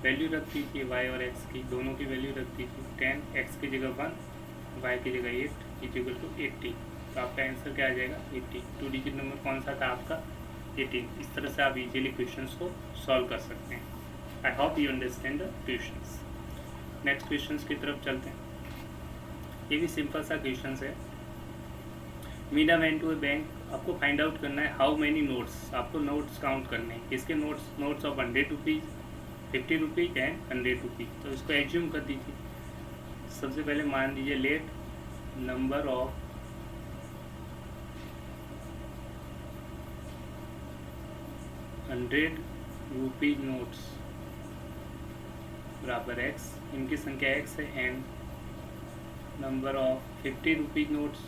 value रख दीजिए y और x की, दोनों की वैल्यू रख दीजिए। 10x की जगह 1, y की जगह 8 इज इक्वल टू 80। तो आपका आंसर क्या आ जाएगा 80। 2 डिजिट नंबर कौन सा था आपका 18। इस तरह से आप इजीली क्वेश्चंस को सॉल्व कर सकते हैं। I hope you understand the questions. Next questions की तरफ चलते हैं। ये भी सिंपल सा क्वेश्चंस है। Meena went to a bank, आपको फाइंड आउट करना है हाउ मेनी नोट्स, आपको नोट्स काउंट करने हैं। किसके notes, notes of 100 rupees, 50 rupees and 100 rupees. तो इसको एज्यूम कर दीजिए। सबसे पहले मान लीजिए लेट नंबर ऑफ ₹100 नोट्स बराबर x, इनकी संख्या x है, and number of 50 rupees notes,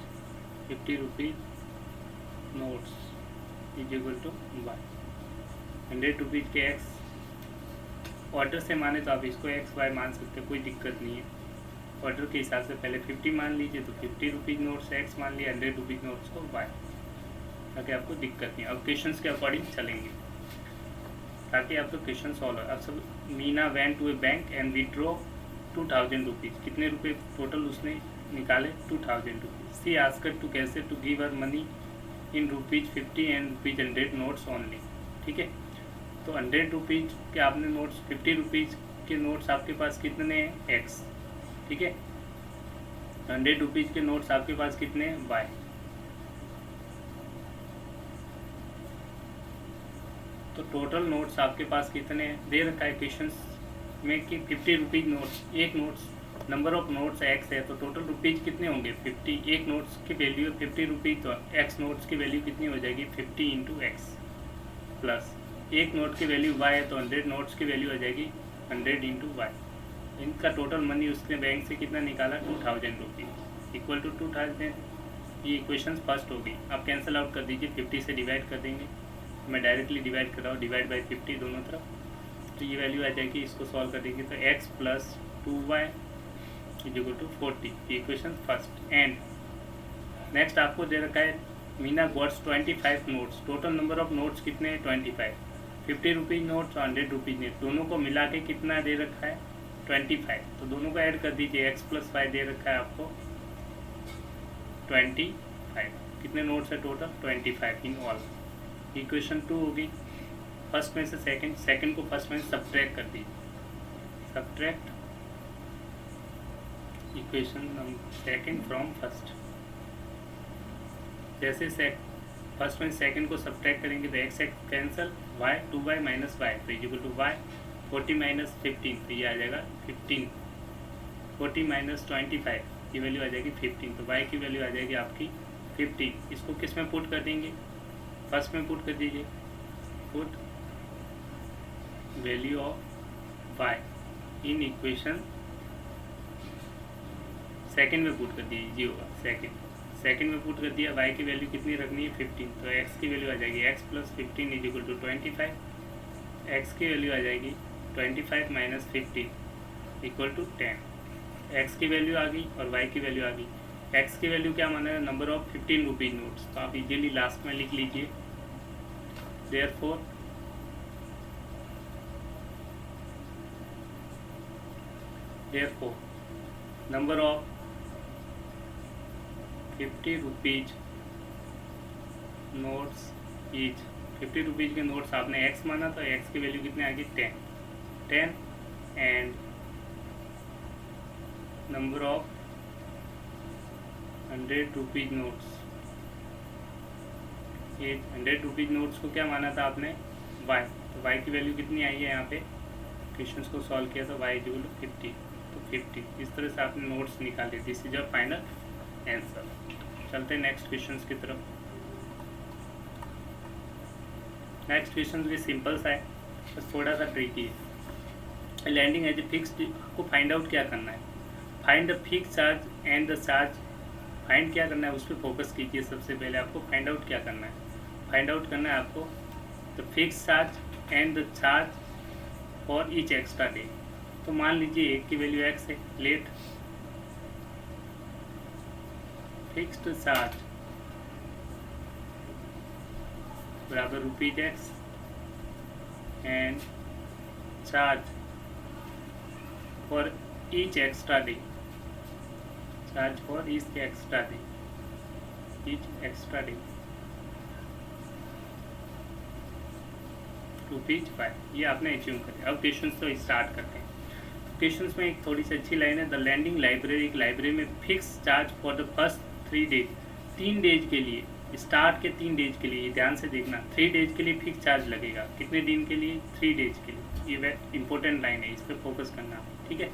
50 rupees notes is equal to y। 100 rupees के x ऑर्डर से माने तो आप इसको x y मान सकते हैं, कोई दिक्कत नहीं है। ऑर्डर के हिसाब से पहले 50 मान लीजिए, तो 50 रुपीज़ नोट्स x मान लिया, 100 रुपीज़ नोट्स को y, ताकि आपको दिक्कत नहीं। अब क्वेश्चंस के अकॉर्डिंग चलेंगे ताकि आपका क्वेश्चन सॉल्व हो। अब सब Meena went to a bank and withdraw 2000 rupees, कितने रुपए टोटल उसने निकाले 2000 रुपीज़। सी आस्क्ड टू कैसे to give her money in ₹50 and ₹100 notes only. ठीक है, तो 100 रुपीज़ के आपने नोट्स, 50 रुपीज़ के नोट्स आपके पास कितने हैं x, ठीक है, 100 रुपीज़ के नोट्स आपके पास कितने हैं y। तो टोटल नोट्स आपके पास कितने हैं, दे रखा है क्वेश्चन में कि 50 रुपीज़ नोट्स, एक notes number of notes x है, तो टोटल रुपीज़ कितने होंगे 50। एक नोट्स की वैल्यू है 50 रुपीज़, तो x नोट्स की वैल्यू कितनी हो जाएगी 50 इंटू x, प्लस एक नोट की वैल्यू y है, तो 100 नोट्स की वैल्यू हो जाएगी 100 इंटू वाई। इनका टोटल मनी उसने बैंक से कितना निकाला 2000 रुपीज़ इक्वल टू 2000। ये इक्वेशन फर्स्ट होगी। आप कैंसिल आउट कर दीजिए, 50 से डिवाइड कर देंगे। मैं डायरेक्टली डिवाइड कर रहा हूँ, डिवाइड बाई 50 दोनों तरफ, तो ये वैल्यू आ जाएगी। इसको सॉल्व कर देंगे तो x plus 2y is equal to 40, equation first. And next आपको दे रखा है Meena gets 25 notes, total number of notes कितने हैं 25, 50 रुपीज़ नोट्स और 100 रुपीज़ नोट, दोनों को मिला के कितना दे रखा है 25। तो दोनों को ऐड कर दीजिए, x प्लस 5 दे रखा है आपको 25। कितने नोट्स है टोटल 25 इन ऑल। इक्वेशन 2 होगी। फर्स्ट में से सेकंड, सेकंड को फर्स्ट में से सब्ट्रैक्ट कर दीजिए, subtract equation second from first. जैसे फर्स्ट में सेकंड को सब्ट्रैक्ट करेंगे तो x cancel, y 2y minus y, तो is equal to y 40 minus 15, तो ये आ जाएगा 15। 40 माइनस 25 की वैल्यू आ जाएगी 15, तो y की वैल्यू आ जाएगी आपकी 50। इसको किस में पुट कर देंगे, फर्स्ट में पुट कर दीजिए, put value of y in equation second में पुट कर दीजिए होगा, सेकंड में पुट कर दिया। y की वैल्यू कितनी रखनी है 15, तो x की वैल्यू आ जाएगी x plus 15 is equal to 25। x की वैल्यू आ जाएगी 25 माइनस 15 इक्वल टू 10। x की वैल्यू आ गई और y की वैल्यू आ गई। x की वैल्यू क्या माना है, नंबर ऑफ 15 रुपीज़ नोट्स, तो आप इजीली लास्ट में लिख लीजिए therefore number of 50 rupees notes is, 50 rupees के नोट्स आपने x माना, तो x की वैल्यू कितनी आ गई 10 and number of 100 rupees notes is, 100 rupees notes को क्या माना था आपने y, तो y की वैल्यू कितनी आई है यहाँ पे, क्वेश्चंस को सॉल्व किया तो y इज इक्वल टू 50। तो 50। इस तरह से आपने नोट्स निकाले। This is your final answer. चलते हैं नेक्स्ट क्वेश्चन की तरफ। नेक्स्ट क्वेश्चन भी सिंपल सा है, बस थोड़ा सा ट्रिकी है। लैंडिंग एज ए फिक्स्ड, आपको फाइंड आउट क्या करना है, find the fix charge and the charge. Find क्या करना है, उस पर फोकस कीजिए। सबसे पहले आपको फाइंड आउट क्या करना है, फाइंड आउट करना है आपको the fix charge and the charge for each extra day. तो मान लीजिए एक की वैल्यू एक्स है, लेट फिक्स्ड चार्ज बराबर rupees x and charge for each extra day, charge for each extra day, each extra day ₹5। ये आपने achieve करें। अब क्वेश्चन तो स्टार्ट करते हैं। क्वेश्चन में एक थोड़ी सी अच्छी लाइन है, द लैंडिंग लाइब्रेरी, एक लाइब्रेरी में fix charge for the first 3 days, 3 days के लिए, स्टार्ट के 3 डेज के लिए, ध्यान से देखना, 3 डेज के लिए फिक्स चार्ज लगेगा। कितने दिन के लिए, 3 डेज के लिए। ये इंपॉर्टेंट लाइन है, इस पर फोकस करना, ठीक है।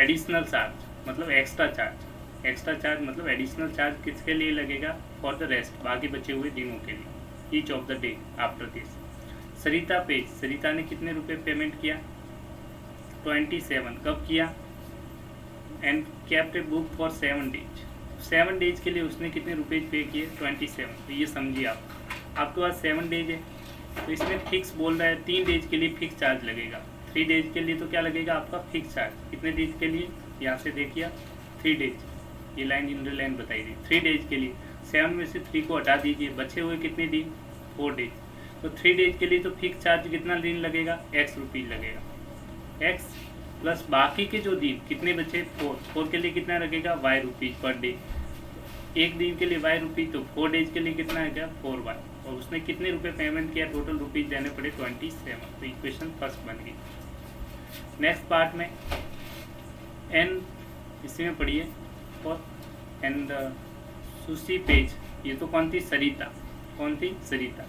एडिशनल चार्ज मतलब एक्स्ट्रा चार्ज, एक्स्ट्रा चार्ज मतलब एडिशनल चार्ज किसके लिए लगेगा, फॉर द रेस्ट, बाकी बचे हुए दिनों के लिए, each of the day after this. Sarita pays, Sarita ने कितने रुपए पेमेंट किया, 27। कब किया, and kept a book for 7 days, 7 days के लिए उसने कितने रुपए पे किए, 27। तो ये समझिए आप, आपके पास 7 डेज है, तो इसमें फिक्स बोल रहा है 3 डेज के लिए फिक्स चार्ज लगेगा। 3 डेज के लिए तो क्या लगेगा आपका फिक्स चार्ज, कितने डेज के लिए, यहाँ से देखिए 3 डेज, ये लाइन इन लाइन बताई दी। 3 डेज के लिए 7 में से 3 को हटा दीजिए, बचे हुए कितने दिन, 4 डेज। तो 3 डेज के लिए तो फिक्स चार्ज कितना दिन लगेगा, x रुपीज़ लगेगा, x प्लस बाकी के जो दिन कितने बचे, 4 के लिए कितना लगेगा, y रुपीज़ पर डे। एक दिन के लिए y रुपीज़, तो 4 डेज के लिए कितना है क्या, 4y। और उसने कितने रुपए पेमेंट किया, टोटल रुपीज़ देने पड़े 27। तो इक्वेशन फर्स्ट बन गई। नेक्स्ट पार्ट में एन, इसी में पढ़िए, और एंड सुशी पेज, ये तो कौन थी, सरिता, कौन थी, Sarita.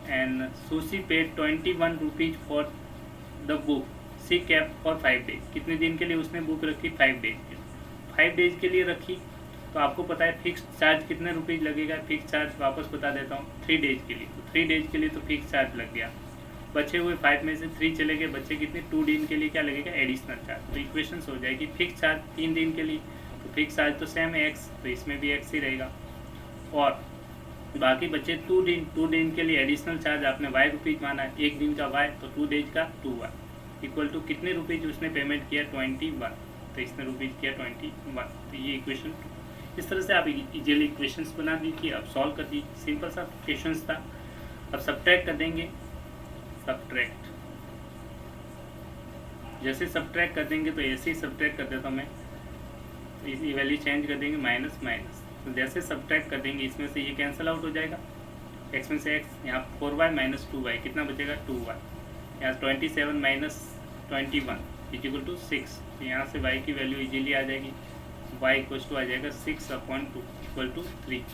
And Susy paid 21 rupees for the book she kept for 5 days. कितने दिन के लिए उसने बुक रखी, 5 डेज के लिए। 5 डेज के लिए रखी, तो आपको पता है फिक्स चार्ज कितने रुपीज़ लगेगा, फिक्स चार्ज वापस बता देता हूँ, 3 डेज के लिए। तो 3 डेज के लिए तो फिक्स चार्ज लग गया, बचे हुए 5 में से 3 चले गए, बचे कितने, 2 दिन के लिए क्या लगेगा, एडिशनल चार्ज। तो इक्वेशन हो जाएगी फिक्स चार्ज 3 दिन के लिए, तो फिक्स चार्ज तो सेम है x, तो इसमें भी x ही रहेगा। और बाकी बचे 2 दिन के लिए एडिशनल चार्ज आपने y रुपीज़ माना है, एक दिन का y, तो 2 डेज का 2y इक्वल टू कितने रुपीज़ उसने पेमेंट किया, 21। तो इसने रुपीज़ किया 21। तो ये इक्वेशन, इस तरह से आप इजीली इक्वेशंस बना दीजिए। अब सॉल्व कर दीजिए, सिंपल सा क्वेश्चंस था। अब सब्ट्रैक्ट कर देंगे, सब्ट्रैक्ट, जैसे सब्ट्रैक्ट कर देंगे तो ऐसे ही सब्ट्रैक्ट कर देता हूँ मैं, ये वैल्यू चेंज कर देंगे, माइनस माइनस। तो जैसे सब्ट्रैक्ट कर देंगे, इसमें से ये कैंसिल आउट हो जाएगा, x में से x, यहाँ 4y माइनस 2y, कितना बचेगा, 2y। यहाँ 27 माइनस 21 इक्वल टू 6। तो यहाँ से y की वैल्यू इजीली आ जाएगी, y इक्वल टू आ जाएगा 6/2 equal to 3।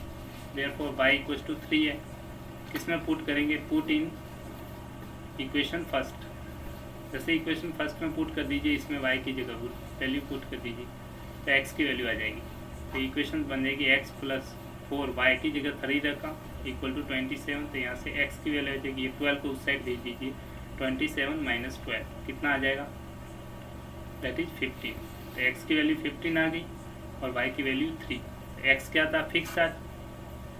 Therefore y equal to 3 है। किसमें पुट करेंगे, पुट इन इक्वेशन फर्स्ट। जैसे इक्वेशन फर्स्ट में पुट कर दीजिए, इसमें y की जगह वैल्यू पुट कर दीजिए, तो x की वैल्यू आ जाएगी। तो इक्वेशन बन जाएगी x प्लस 4, y की जगह 3 रखा, इक्वल टू 27। तो यहाँ से x की वैल्यू आ जाएगी, ये 12 को उस साइड भेज दीजिए, 27 माइनस 12 कितना आ जाएगा, दैट इज 15। तो x की वैल्यू 15 आ गई और y की वैल्यू 3। तो x क्या था, फिक्स चार्ज,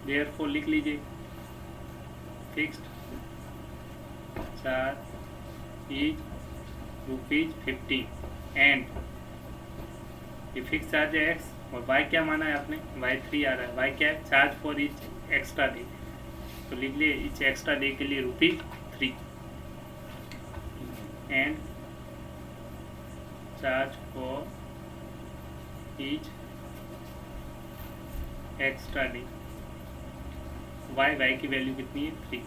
देयरफॉर लिख लीजिए फिक्स्ड चार्ज इज ₹15 एंड ये फिक्स चार्ज है x, और y क्या माना है आपने, y 3 आ रहा है, y क्या है, charge for each extra day. तो लिख लिए ईच एक्स्ट्रा डे के लिए ₹3 and charge for each extra day, y की वैल्यू कितनी है, 3,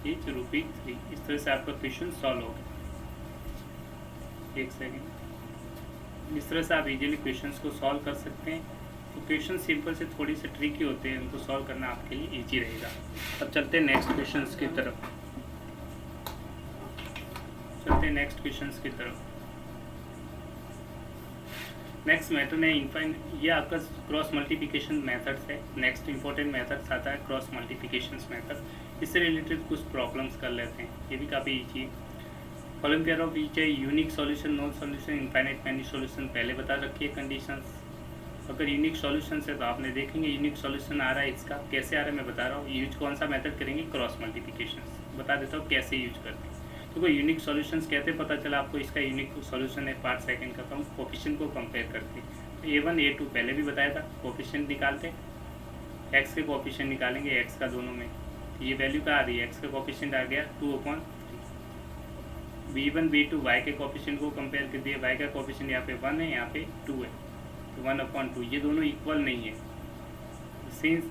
ईच ₹3। इस तरह से आपका क्वेश्चन सॉल्व होगा। एक सेकेंड, इस तरह से आप इजीली क्वेश्चंस को सॉल्व कर सकते हैं। तो क्वेश्चन सिंपल से थोड़ी से ट्रिकी होते हैं, उनको सॉल्व करना आपके लिए इजी रहेगा। अब चलते हैं नेक्स्ट क्वेश्चंस की तरफ, नेक्स्ट मेथड है इनफाइन, ये आपका क्रॉस मल्टीप्लिकेशन मेथड्स है। नेक्स्ट इंपॉर्टेंट मेथड्स आता है क्रॉस मल्टीप्लिकेशन मेथड। इससे रिलेटेड कुछ प्रॉब्लम्स कर लेते हैं, ये भी काफ़ी ईजी है। कॉलम पेयर ऑफ ईच है, unique solution, non solution, infinite many solution पहले बता रखी है कंडीशंस। अगर यूनिक सॉल्यूशन है तो आपने देखेंगे यूनिक सॉल्यूशन आ रहा है, इसका कैसे आ रहा है मैं बता रहा हूँ। यूज कौन सा मेथड करेंगे, क्रॉस मल्टीप्लिकेशन। बता देता हूँ कैसे यूज करते हैं। तो कोई यूनिक सॉल्यूशंस कहते पता चला आपको, इसका यूनिक सॉल्यूशन है पार्ट सेकंड का। तो हम कोफिशिएंट को कंपेयर करते हैं। A1 A2 पहले भी बताया था, कोफिशिएंट निकालते, एक्स के कोफिशिएंट निकालेंगे एक्स का दोनों में। ये वैल्यू क्या आ रही है, एक्स का कोफिशिएंट आ गया 2/3। B1 B2 वाई के कोफिशिएंट को कंपेयर कर दिया, वाई का कोफिशिएंट यहाँ पे 1 है, यहाँ पे 2 है, तो 1/2। ये दोनों इक्वल नहीं है, since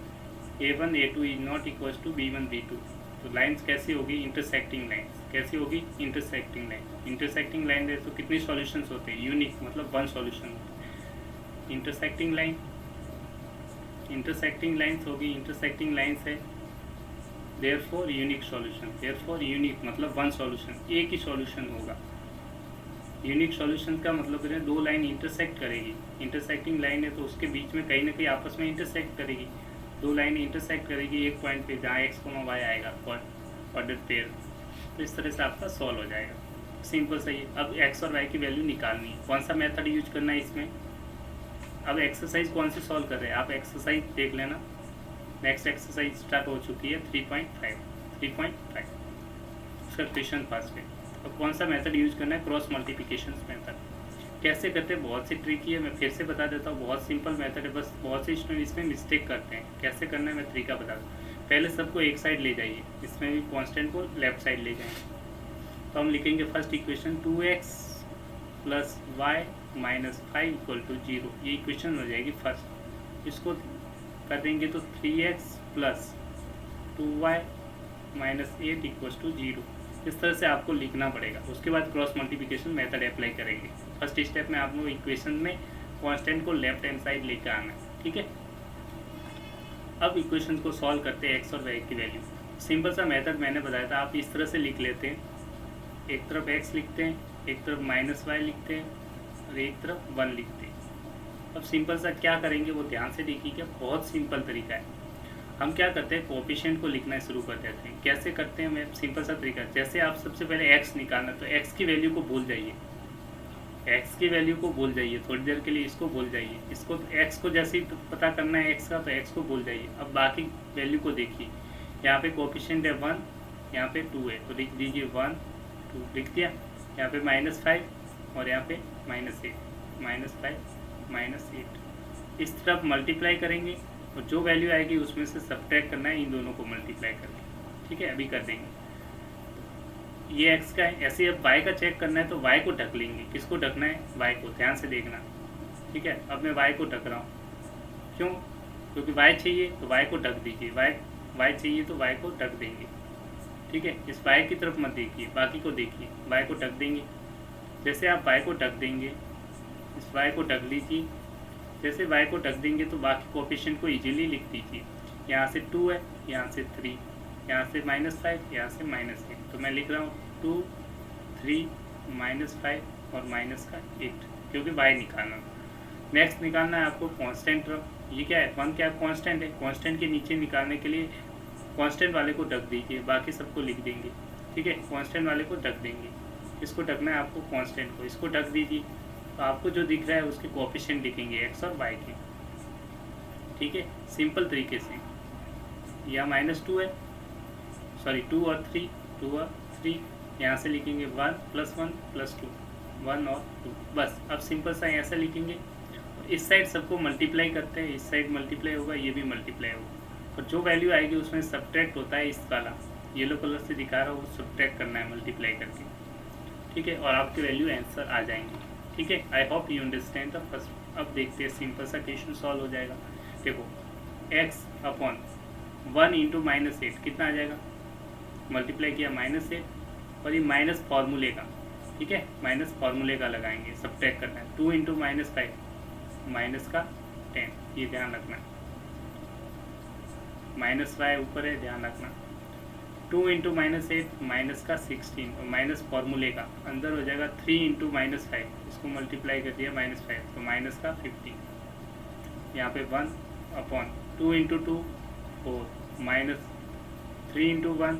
A1 A2 is not equal to B1 B2। तो लाइन्स कैसी होगी, इंटरसेक्टिंग लाइन्स। कैसी होगी, इंटरसेक्टिंग लाइन। इंटरसेक्टिंग लाइन है तो कितने सॉल्यूशंस होते हैं, यूनिक मतलब 1 सॉल्यूशन होता है। इंटरसेक्टिंग लाइन, इंटरसेक्टिंग लाइन्स होगी, इंटरसेक्टिंग लाइन्स है, therefore unique solution. Therefore unique मतलब 1 सॉल्यूशन, एक ही सॉल्यूशन होगा। यूनिक सॉल्यूशन का मतलब है 2 लाइन इंटरसेक्ट करेगी। इंटरसेक्टिंग लाइन है तो उसके बीच में कहीं ना कहीं आपस में इंटरसेक्ट करेगी। 2 लाइन इंटरसेक्ट करेगी एक पॉइंट पे जहाँ एक्स y आएगा, ऑर्डर पेयर। तो इस तरह से आपका सॉल्व हो जाएगा। सिंपल सही है। अब एक्स और वाई की वैल्यू निकालनी है, कौन सा मेथड यूज करना है इसमें। अब एक्सरसाइज कौन सी सॉल्व कर रहे हैं आप, एक्सरसाइज देख लेना। नेक्स्ट एक्सरसाइज स्टार्ट हो चुकी है 3.5 उसका क्वेश्चन फर्स्ट है। अब कौन सा मेथड यूज करना है, क्रॉस मल्टीप्लिकेशन मेथड। कैसे करते हैं, बहुत सी ट्रिकी है, मैं फिर से बता देता हूँ। बहुत सिंपल मेथड है, बस बहुत से स्टूडेंट इसमें मिस्टेक करते हैं। कैसे करना है मैं तरीका बता दूँ। पहले सबको एक साइड ले जाइए, इसमें भी कांस्टेंट को लेफ्ट साइड ले जाएंगे। तो हम लिखेंगे फर्स्ट इक्वेशन 2x + y - 5 = 0। ये इक्वेशन हो जाएगी फर्स्ट। इसको कर देंगे तो 3x + 2y - 8 = 0। इस तरह से आपको लिखना पड़ेगा। उसके बाद क्रॉस मल्टीप्लिकेशन मेथड अप्लाई करेंगे। फर्स्ट स्टेप में आप लोग इक्वेशन में कांस्टेंट को लेफ्ट हैंड साइड लेकर आना है, ठीक है। अब इक्वेशन को सॉल्व करते हैं एक्स और वाई की वैल्यू। सिंपल सा मेथड मैंने बताया था, आप इस तरह से लिख लेते हैं। एक तरफ x लिखते हैं, एक तरफ -y लिखते हैं और एक तरफ 1 लिखते हैं। अब सिंपल सा क्या करेंगे वो ध्यान से देखिएगा, बहुत सिंपल तरीका है। हम क्या करते हैं, कोएफिशिएंट को लिखना शुरू कर देते हैं। कैसे करते हैं, मैं सिंपल सा तरीका, जैसे आप सबसे पहले x निकालना, तो x की वैल्यू को भूल जाइए, x की वैल्यू को भूल जाइए थोड़ी देर के लिए, इसको भूल जाइए। इसको x को जैसे ही पता करना है x का, तो x को भूल जाइए। अब बाकी वैल्यू को देखिए, यहाँ पे कोएफिशिएंट है 1, यहाँ पे 2 है, तो लिख दीजिए 1 2 लिख दिया। यहाँ पे -5 और यहाँ पे -8, -5 -8। इस तरफ मल्टीप्लाई करेंगे और जो वैल्यू आएगी उसमें से सब्ट्रैक्ट करना है इन दोनों को मल्टीप्लाई करके, ठीक है। अभी कर देंगे, ये x का है। ऐसे अब y का चेक करना है तो y को ढक लेंगे। किसको ढकना है, y को, ध्यान से देखना, ठीक है। अब मैं y को ढक रहा हूँ, क्यों, क्योंकि y चाहिए तो y को ढक दीजिए, y चाहिए तो y को ढक देंगे, ठीक है। इस y की तरफ मत देखिए, बाकी को देखिए, y को ढक देंगे। जैसे आप y को ढक देंगे, इस y को ढक लीजिए। जैसे y को ढक देंगे तो बाकी कोएफिशिएंट को इजीली लिख दीजिए। यहाँ से 2 है, यहाँ से 3, यहाँ से -5, यहाँ से -8, तो मैं लिख रहा हूँ 2 3 -5 और -8, क्योंकि y निकालना। नेक्स्ट निकालना है आपको कांस्टेंट। ये क्या है, 1 क्या कांस्टेंट है। कांस्टेंट के नीचे निकालने के लिए कांस्टेंट वाले को ढक दीजिए, बाकी सबको लिख देंगे, ठीक है। कांस्टेंट वाले को ढक देंगे, इसको ढकना है आपको, कांस्टेंट को, इसको ढक दीजिए। तो आपको जो दिख रहा है उसके कोएफिशिएंट लिखेंगे x और y के, ठीक है, सिंपल तरीके से। यहाँ -2 है, सॉरी 2 और 3, यहाँ से लिखेंगे 1 + 1 + 2, 1 और 2, बस। अब सिंपल सा ऐसा लिखेंगे। इस साइड सबको मल्टीप्लाई करते हैं, इस साइड मल्टीप्लाई होगा, ये भी मल्टीप्लाई होगा, और जो वैल्यू आएगी उसमें सब्ट्रैक्ट होता है। इस वाला येलो कलर से दिखा रहा हूँ, वो सब्ट्रैक्ट करना है मल्टीप्लाई करके, ठीक है, और आपके वैल्यू आंसर आ जाएंगे, ठीक है। I hope you understand the first. अब देखते हैं, सिंपल सा क्वेश्चन सॉल्व हो जाएगा। देखो x/1 × -8 कितना आ जाएगा, मल्टीप्लाई किया -8 और ये माइनस फार्मूले का, ठीक है, माइनस फार्मूले का लगाएंगे, सब्ट्रैक्ट करना है। 2 × -5 माइनस का 10, ये ध्यान रखना है। -y ऊपर है, ध्यान रखना। 2 इंटू माइनस 8 माइनस का 16 और माइनस फॉर्मूले का अंदर हो जाएगा 3 इंटू माइनस 5, इसको मल्टीप्लाई कर दिया माइनस 5 तो माइनस का 15, यहाँ पे 1 अपॉन 2 इंटू 2 4 माइनस 3 इंटू 1।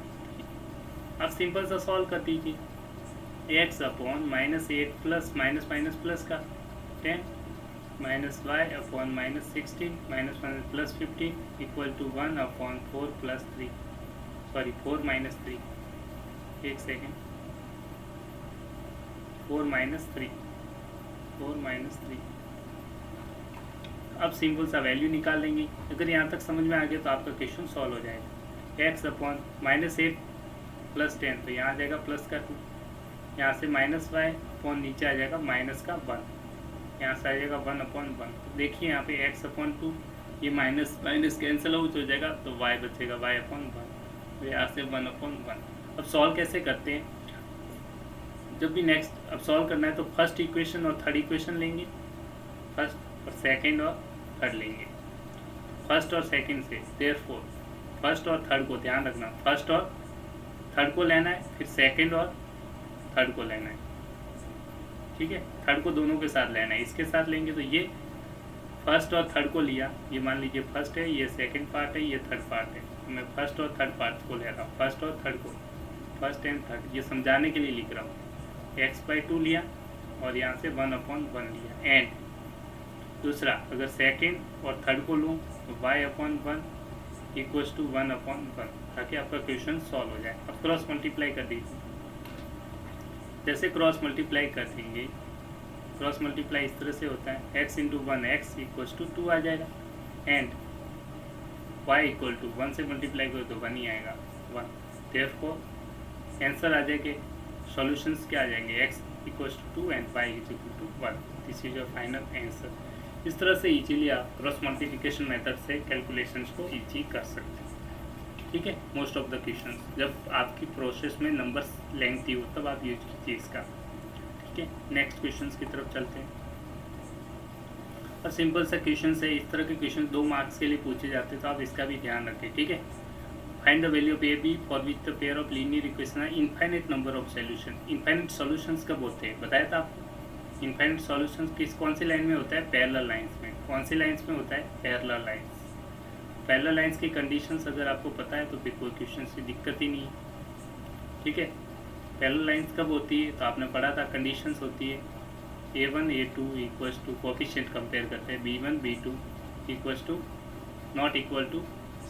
अब सिंपल सा सॉल्व कर दीजिए, x upon minus 8 plus minus minus plus का 10 minus y upon minus 16 minus minus plus 15 equal to 1 upon 4 plus 3 sorry 4 minus 3 एक सेकेंड 4 माइनस 3 4 माइनस 3। अब सिंपल सा वैल्यू निकाल लेंगे। अगर यहाँ तक समझ में आ गया तो आपका क्वेश्चन सॉल्व हो जाएगा। x अपॉन माइनस 8 प्लस 10 तो यहाँ आ जाएगा प्लस का 2, यहाँ से माइनस वाई अपॉन नीचे आ जाएगा माइनस का 1, यहाँ से आ जाएगा 1 अपॉन 1। देखिए यहाँ पे x अपॉन 2 ये माइनस माइनस कैंसिल आउट हो जाएगा तो y बचेगा y अपॉन 1, तो यहाँ से 1 अपॉन 1। अब सॉल्व कैसे करते हैं, जब भी नेक्स्ट अब सॉल्व करना है तो फर्स्ट इक्वेशन और थर्ड इक्वेशन लेंगे, फर्स्ट और सेकंड और थर्ड लेंगे, फर्स्ट और सेकंड से। देयरफॉर फर्स्ट और थर्ड को ध्यान रखना, फर्स्ट और थर्ड को लेना है, फिर सेकंड और थर्ड को लेना है, ठीक है। थर्ड को दोनों के साथ लेना है, इसके साथ लेंगे तो ये फर्स्ट और थर्ड को लिया, ये मान लीजिए फर्स्ट है, ये सेकंड पार्ट है, ये थर्ड पार्ट है, तो मैं फर्स्ट और थर्ड पार्ट को ले रहा हूँ, फर्स्ट और थर्ड को, फर्स्ट एंड थर्ड, ये समझाने के लिए लिख रहा हूँ। x/2 लिया और यहाँ से 1 अपॉन 1 लिया। एंड दूसरा अगर सेकंड और थर्ड को लूँ तो y upon 1 equals to 1 upon 1, ताकि आपका क्वेश्चन सॉल्व हो जाए। अब क्रॉस मल्टीप्लाई कर दीजिए, जैसे क्रॉस मल्टीप्लाई कर देंगे, क्रॉस मल्टीप्लाई इस तरह से होता है, x into 1 x equals to 2 आ जाएगा, एंड y इक्वल टू 1 से मल्टीप्लाई करो तो 1 ही आएगा 1। देयरफॉर आंसर आ जाएंगे, सॉल्यूशंस क्या आ जाएंगे, x equals to 2 and y is equal to 1। This is your final answer. इस तरह से इजीली आप क्रॉस मल्टीप्लिकेशन मेथड से कैलकुलेशंस को इजी कर सकते हैं, ठीक है। मोस्ट ऑफ द क्वेश्चंस जब आपकी प्रोसेस में नंबर्स लेंथी हो तब आप यूज कीजिए इसका, ठीक है। नेक्स्ट क्वेश्चंस की तरफ चलते हैं। और सिंपल सा क्वेश्चन है, इस तरह के क्वेश्चन 2 मार्क्स के लिए पूछे जाते हैं, तो आप इसका भी ध्यान रखें, ठीक है। Find the value of a b for which the pair of linear equation है infinite number of solution. Infinite solutions कब होते हैं बताया था आपको। इनफाइनाइट सॉल्यूशंस कौन सी लाइन में होता है, पैरेलल लाइंस में। कौन सी लाइंस में होता है, पैरेलल लाइंस। पैरेलल लाइंस की कंडीशंस अगर आपको पता है तो फिर कोई क्वेश्चन की दिक्कत ही नहीं है, ठीक है। पैरेलल लाइंस कब होती है तो आपने पढ़ा था, कंडीशंस होती है a1 a2 equals to coefficient compare करते हैं b1 b2 equals to not equal to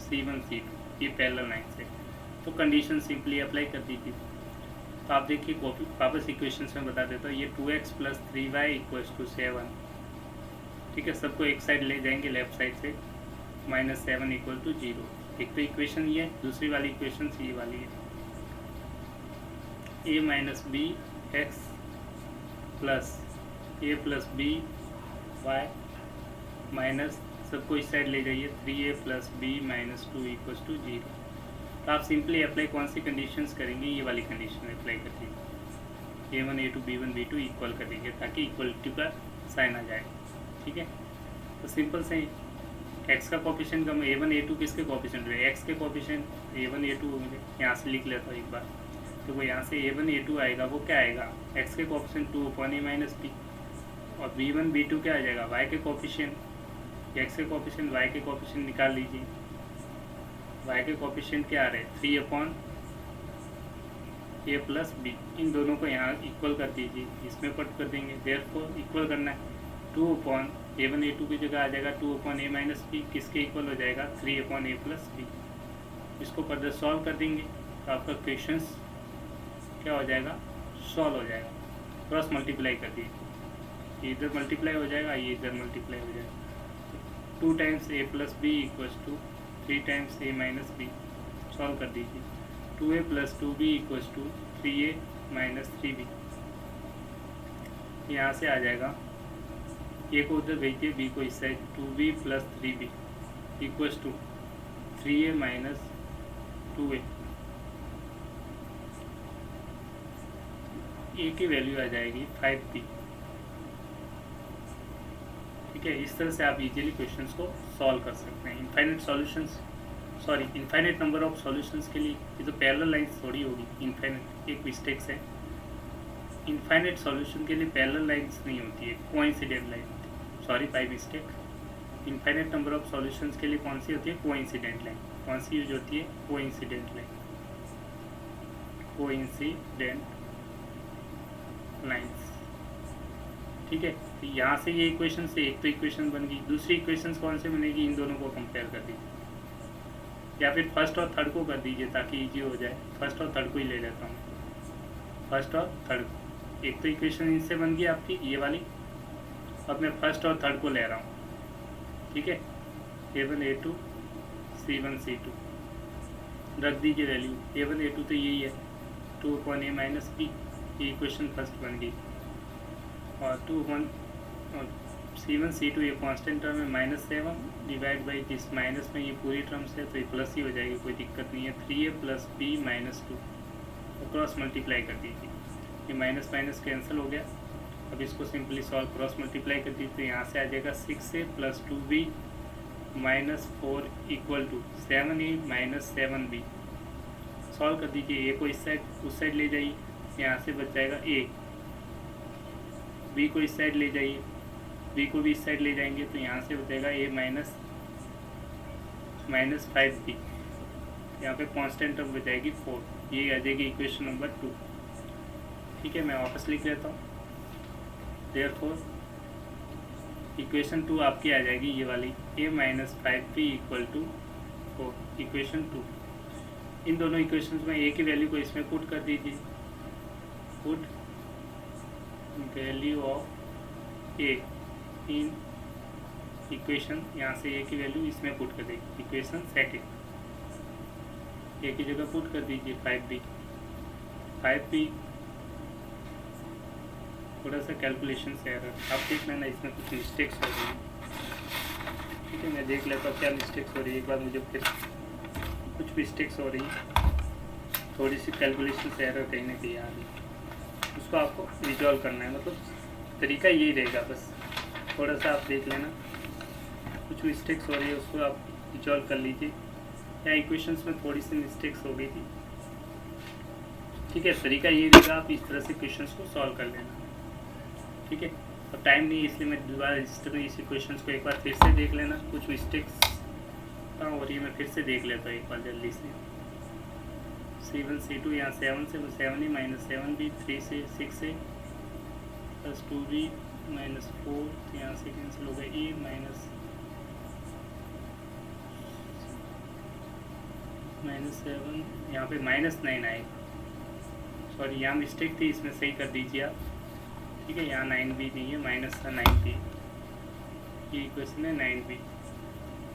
c1 c2, ये पैरेलल लाइंस है। तो कंडीशन सिंपली अप्लाई कर दीजिए। तो आप देखिए वापस इक्वेशंस में बता देता हूँ, ये 2x plus 3y equals to 7, ठीक है। सबको एक साइड ले जाएंगे लेफ्ट साइड से, -7 इक्वल टू 0। एक तो इक्वेशन ये है, दूसरी वाली इक्वेशन ये वाली है, a minus b x plus a plus b y minus, सबको इस साइड ले जाइए, 3a plus b minus 2 equals to 0। तो आप सिंपली अप्लाई कौन सी कंडीशंस करेंगे, ये वाली कंडीशन अप्लाई कर दीजिए, a1 a2 b1 b2 equal कर दीजिए ताकि इक्वलिटी का साइन आ जाए, ठीक है। तो सिंपल से x का कोफिशिएंट कम, a1 a2 किसके कोफिशिएंट है, x के कोफिशिएंट a1 a2 होंगे। यहाँ से लिख लेता हूँ एक बार, तो वो यहाँ से a1 a2 आएगा, वो क्या आएगा, x के coefficient 2 upon a minus b, और b1 b2 क्या आ जाएगा, y के कोफिशिएंट, x के कोफिशिएंट y के कोफिशिएंट निकाल लीजिए। y के कोफिशिएंट क्या आ रहे हैं, 3 अपॉन a प्लस b, इन दोनों को यहाँ इक्वल कर दीजिए, इसमें पट कर देंगे। देयरफॉर इक्वल करना है, 2 अपॉन a1 a2 की जगह आ जाएगा 2 अपॉन a माइनस b, किसके इक्वल हो जाएगा, 3 अपॉन a प्लस b। इसको फर्दर सॉल्व कर देंगे तो आपका क्वेश्चन क्या हो जाएगा, सॉल्व हो जाएगा। क्रॉस मल्टीप्लाई कर दीजिए, ये इधर मल्टीप्लाई हो जाएगा, ये इधर मल्टीप्लाई हो जाएगा। 2 times a plus b equals to 3 times a minus b, solve कर दीजिए। 2a plus 2b equals to 3a minus 3b, यहाँ से आ जाएगा, a को उधर भेजिए, b को इस side, 2b plus 3b equals to 3a minus 2a, a की वैल्यू आ जाएगी 5b, ठीक है। इस तरह से आप इजीली क्वेश्चंस को सॉल्व कर सकते हैं। Infinite solutions sorry infinite number of solutions के लिए ये तो पैरेलल लाइंस थोड़ी होगी, इनफाइनाइट एक मिस्टेक्स है। इनफाइनाइट सॉल्यूशन के लिए पैरेलल लाइंस नहीं होती है, कोइंसिडेंट लाइन होती है, sorry by mistake. Infinite number of solutions के लिए कौन सी होती है, कोइंसिडेंट लाइन। कौन सी यूज होती है, कोइंसिडेंट लाइन, कोइंसिडेंट लाइंस। ठीक है, तो यहाँ से ये इक्वेशन से एक तो इक्वेशन बन गई, दूसरी इक्वेशन कौन से बनेगी, इन दोनों को कंपेयर कर दीजिए, या फिर फर्स्ट और थर्ड को कर दीजिए ताकि इजी हो जाए। फर्स्ट और थर्ड को ही ले लेता हूँ, फर्स्ट और थर्ड। एक तो इक्वेशन इनसे बन गई आपकी ये वाली, अब मैं फर्स्ट और थर्ड को ले रहा हूँ। ठीक है, A1 A2 C1 C2 रख दीजिए वैल्यू। A1 A2 तो यही है 2/a माइनस b, ये इक्वेशन फर्स्ट बन गई। और 2/, और C1 C2 ये कांस्टेंट टर्म है -7 डिवाइड बाई दिस, माइनस में ये पूरी टर्म्स है तो ये प्लस ही हो जाएगी, कोई दिक्कत नहीं है। 3a + b - 2 क्रॉस मल्टीप्लाई कर दीजिए, ये माइनस माइनस कैंसिल हो गया। अब इसको सिंपली सॉल्व क्रॉस मल्टीप्लाई कर दीजिए तो यहाँ से आ जाएगा 6a + 2b - 4 = 7a - 7b। Solve कर दीजिए, ए को इस साइड उस साइड ले जाइए, यहाँ से बच जाएगा a, b को इस साइड ले जाइए, b को भी इस साइड ले जाएंगे तो यहाँ से बचेगा a - 5b। यहाँ पे कांस्टेंट टर्म बचाएगी 4, ये आ जाएगी इक्वेशन नंबर 2। ठीक है, मैं वापस लिख लेता हूँ। देयरफॉर इक्वेशन 2 आपकी आ जाएगी ये वाली, a - 5b = 4, इक्वेशन 2। इन दोनों इक्वेशंस में a की वैल्यू को इसमें पुट कर दीजिए, put value of a in equation, यहाँ से a की वैल्यू इसमें पुट कर देगी, इक्वेशन सेकंड। a की जगह पुट कर दीजिए 5b। थोड़ा सा कैलकुलेशन से एरर, आप देख लेना इसमें कुछ मिस्टेक्स हो रही है। ठीक है, मैं देख लेता हूँ क्या मिस्टेक्स हो रही है, एक बार मुझे फिर कुछ मिस्टेक्स हो रही है, थोड़ी सी कैलकुलेशन से एरर कहीं ना कहीं आ रही है, उसको आपको रिजॉल्व करना है। मतलब तरीका यही रहेगा, बस थोड़ा सा आप देख लेना, कुछ मिस्टेक्स हो रही है उसको आप रिजॉल्व कर लीजिए, या इक्वेशंस में थोड़ी सी मिस्टेक्स हो गई थी। ठीक है, तरीका ये रहेगा, आप इस तरह से क्वेश्चंस को सॉल्व कर लेना। ठीक है, अब टाइम नहीं इसलिए मैं दोबारा इस इक्वेशंस को एक बार फिर से देख लेना, कुछ मिस्टेक्स कहाँ हो रही है मैं फिर से देख लेता हूँ एक बार जल्दी से। C1 C2 यहाँ 7 से 7a - 7b, 3 से 6a + 2b - 4, यहाँ से कैंसिल हो गया a -7, यहाँ पे -9 आएगा, सॉरी यहाँ मिस्टेक थी, इसमें सही कर दीजिए आप। ठीक है, यहाँ 9b नहीं है, माइनस था 9b, ये इक्वेशन है 9b,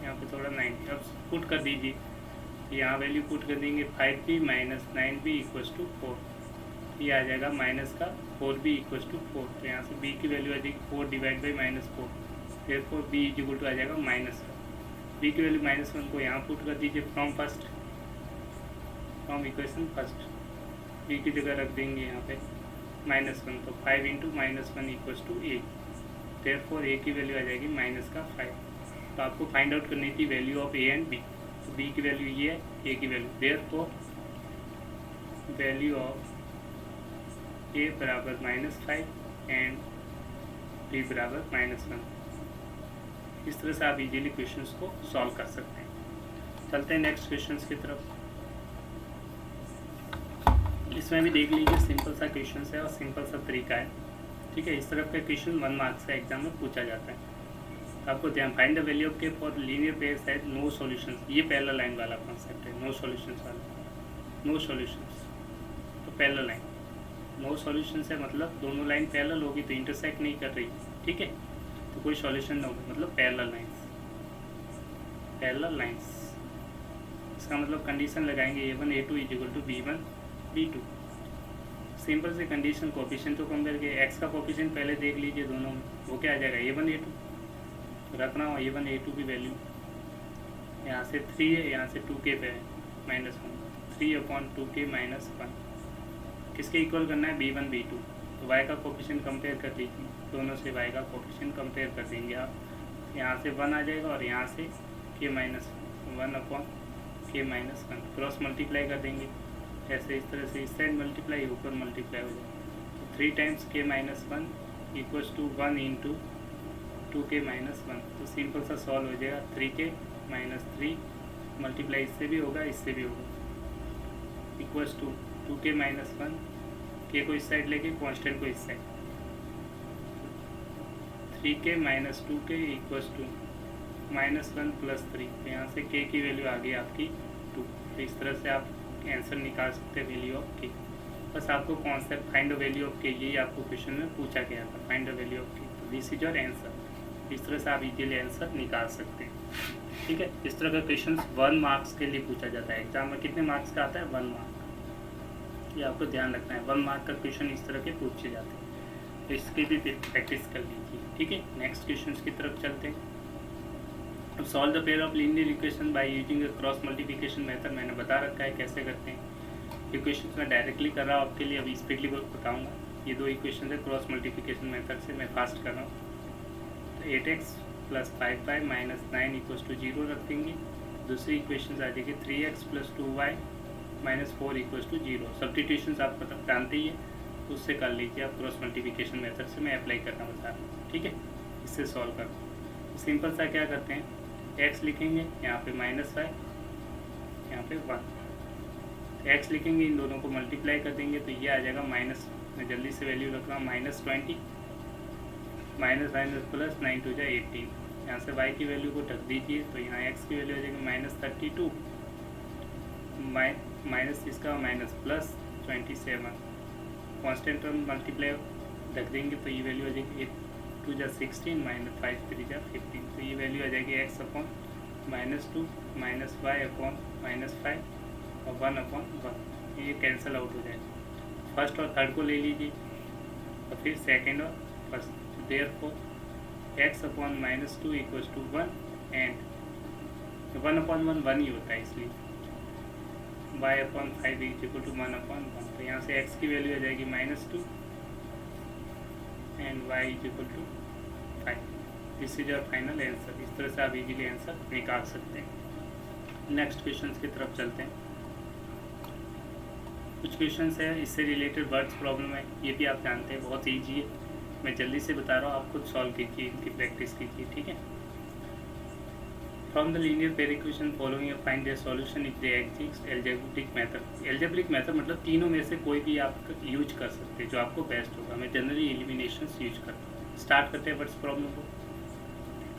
यहाँ पे थोड़ा 9b। अब पुट कर दीजिए, यहाँ वैल्यू पुट कर देंगे 5b - 9b = 4, ये आ जाएगा माइनस का 4b = 4, तो यहाँ से b की वैल्यू आ जाएगी 4 डिवाइड बाई -4, देयरफॉर b = आ जाएगा माइनस का, b की वैल्यू -1 को यहाँ पुट कर दीजिए फ्रॉम इक्वेशन फर्स्ट, b की जगह रख देंगे यहाँ पे -1, तो 5 × -1 = 8, देयरफॉर a की वैल्यू आ जाएगी -5। तो आपको फाइंड आउट करनी थी value of a and b, तो b की वैल्यू ये है, a की value, therefore value of a = -5 and b = -1। इस तरह से आप इजीली क्वेश्चंस को सॉल्व कर सकते हैं। चलते हैं नेक्स्ट क्वेश्चंस की तरफ। इसमें भी देख लीजिए, सिंपल सा क्वेश्चन है और सिंपल सा तरीका है। ठीक है, इस तरफ का क्वेश्चन 1 मार्क्स का एग्जाम में पूछा जाता है। आपको ध्यान, find the value of k for linear pairs has no solutions, ये पैरेलल लाइन वाला कॉन्सेप्ट है, नो सॉल्यूशंस वाला। नो सॉल्यूशंस तो पैरेलल लाइन, नो सॉल्यूशंस है मतलब दोनों लाइन पैरेलल होगी तो इंटरसेक्ट नहीं कर रही। ठीक है, तो कोई सॉल्यूशन ना होगा, मतलब पैरेलल लाइंस, पैरेलल लाइंस। इसका मतलब कंडीशन लगाएंगे A1 A2 = B1 B2। Simple से कंडीशन, कोफिशिएंट तो कंपेयर किए, एक्स का कोफिशिएंट पहले देख लीजिए दोनों में, वो क्या आ जाएगा A1 A2, रखना हो A1 A2 की वैल्यू, यहाँ से 3 है, यहाँ से 2k पे है -1, 3/2k - 1 किसके इक्वल करना है, B1 B2। तो y का कोफिशिएंट कंपेयर कर लीजिए, दोनों से y का कोफिशिएंट कंपेयर कर देंगे आप, यहाँ से 1 आ जाएगा और यहाँ से k - 1/2 के माइनस 1 क्रॉस मल्टीप्लाई कर देंगे ऐसे, इस तरह से इस साइड मल्टीप्लाई ऊपर मल्टीप्लाई हो जाए, तो 3 टाइम्स के माइनस 1 इक्वल्स टू 1 इंटू 2 के माइनस 1। तो सिंपल सा सॉल्व हो जाएगा, 3 के माइनस 3 मल्टीप्लाई इससे भी होगा इससे भी होगा इक्वल्स टू 2 के माइनस 1, के को इस साइड लेके कांस्टेंट को इस साइड, 3 के माइनस 2 के इक्वल्स टू -1 + 3। तो यहाँ से के की वैल्यू आ गई आपकी 2। तो इस तरह से आप आंसर निकाल सकते हैं वैल्यू ऑफ के। बस आपको concept find the value of के, यही आपको क्वेश्चन में पूछा गया था, फाइंड द वैल्यू ऑफ के। तो दिस इज योर आंसर। इस तरह से आप इजीली आंसर निकाल सकते हैं, ठीक है। इस तरह का क्वेश्चन 1 मार्क्स के लिए पूछा जाता है। एग्जाम में कितने मार्क्स का आता है? 1 मार्क। ये आपको ध्यान रखना है, 1 मार्क का क्वेश्चन इस तरह के पूछे जाते हैं, तो इसकी भी प्रैक्टिस कर लीजिए, ठीक है। नेक्स्ट क्वेश्चन की तरफ चलते हैं। अब solve the pair of linear equation by using a cross multiplication method. मैंने बता रखा है कैसे करते हैं। इक्वेशन मैं डायरेक्टली कर रहा हूँ आपके लिए, अभी स्पीडली बताऊँगा। ये 2 इक्वेशन है क्रॉस मल्टीप्लिकेशन मेथड से, मैं फास्ट कर रहा हूँ। तो 8x + 5y - 9 = 0 रख देंगे। दूसरी इक्वेशन आ जाएगी 3x + 2y - 4 = 0। सब्स्टिट्यूशन आप जानते ही है, उससे कर लीजिए आप क्रॉस मल्टीप्लिकेशन मेथड से। मैं अप्लाई करना बता रहा हूँ, ठीक है। इससे सॉल्व करना सिंपल सा क्या करते हैं, x लिखेंगे यहाँ पे -5, यहाँ पे 1। x लिखेंगे, इन दोनों को मल्टीप्लाई कर देंगे तो ये आ जाएगा माइनस, मैं जल्दी से वैल्यू रख रहा हूँ, -20 - प्लस 9 × 18। यहाँ से y की वैल्यू को ढक दीजिए, तो यहाँ x की वैल्यू आ जाएगी -32 माइनस इसका minus plus 27। Constant term multiply ढक देंगे तो ये वैल्यू आ जाएगी 8 × 16 - 5 × 3 = 15। तो ये वैल्यू आ जाएगी x/-2 - y/-5 और 1/1। ये कैंसिल आउट हो जाएगा। फर्स्ट और थर्ड को ले लीजिए और फिर सेकेंड और फर्स्ट। देयरफॉर x/-2 = 1 एंड 1/1 1 ही होता है, इसलिए y/5 = 1/1। तो यहाँ से x की वैल्यू आ जाएगी -2 and y = 5। This is your final answer. इस तरह से आप इजीली आंसर निकाल सकते हैं। नेक्स्ट क्वेश्चन की तरफ चलते हैं। कुछ क्वेश्चन है इससे रिलेटेड वर्ड्स प्रॉब्लम है, ये भी आप जानते हैं, बहुत ईजी है। मैं जल्दी से बता रहा हूँ, आप खुद सॉल्व कीजिए, इनकी प्रैक्टिस कीजिए, ठीक है। From the linear pair equation following find their solution if they exist algebraic method. Algebraic method मतलब तीनों में से कोई भी आप यूज कर सकते हैं, जो आपको बेस्ट होगा। मैं जनरली एलिमिनेशन यूज करता हूँ। स्टार्ट करते हैं वर्ड्स प्रॉब्लम को।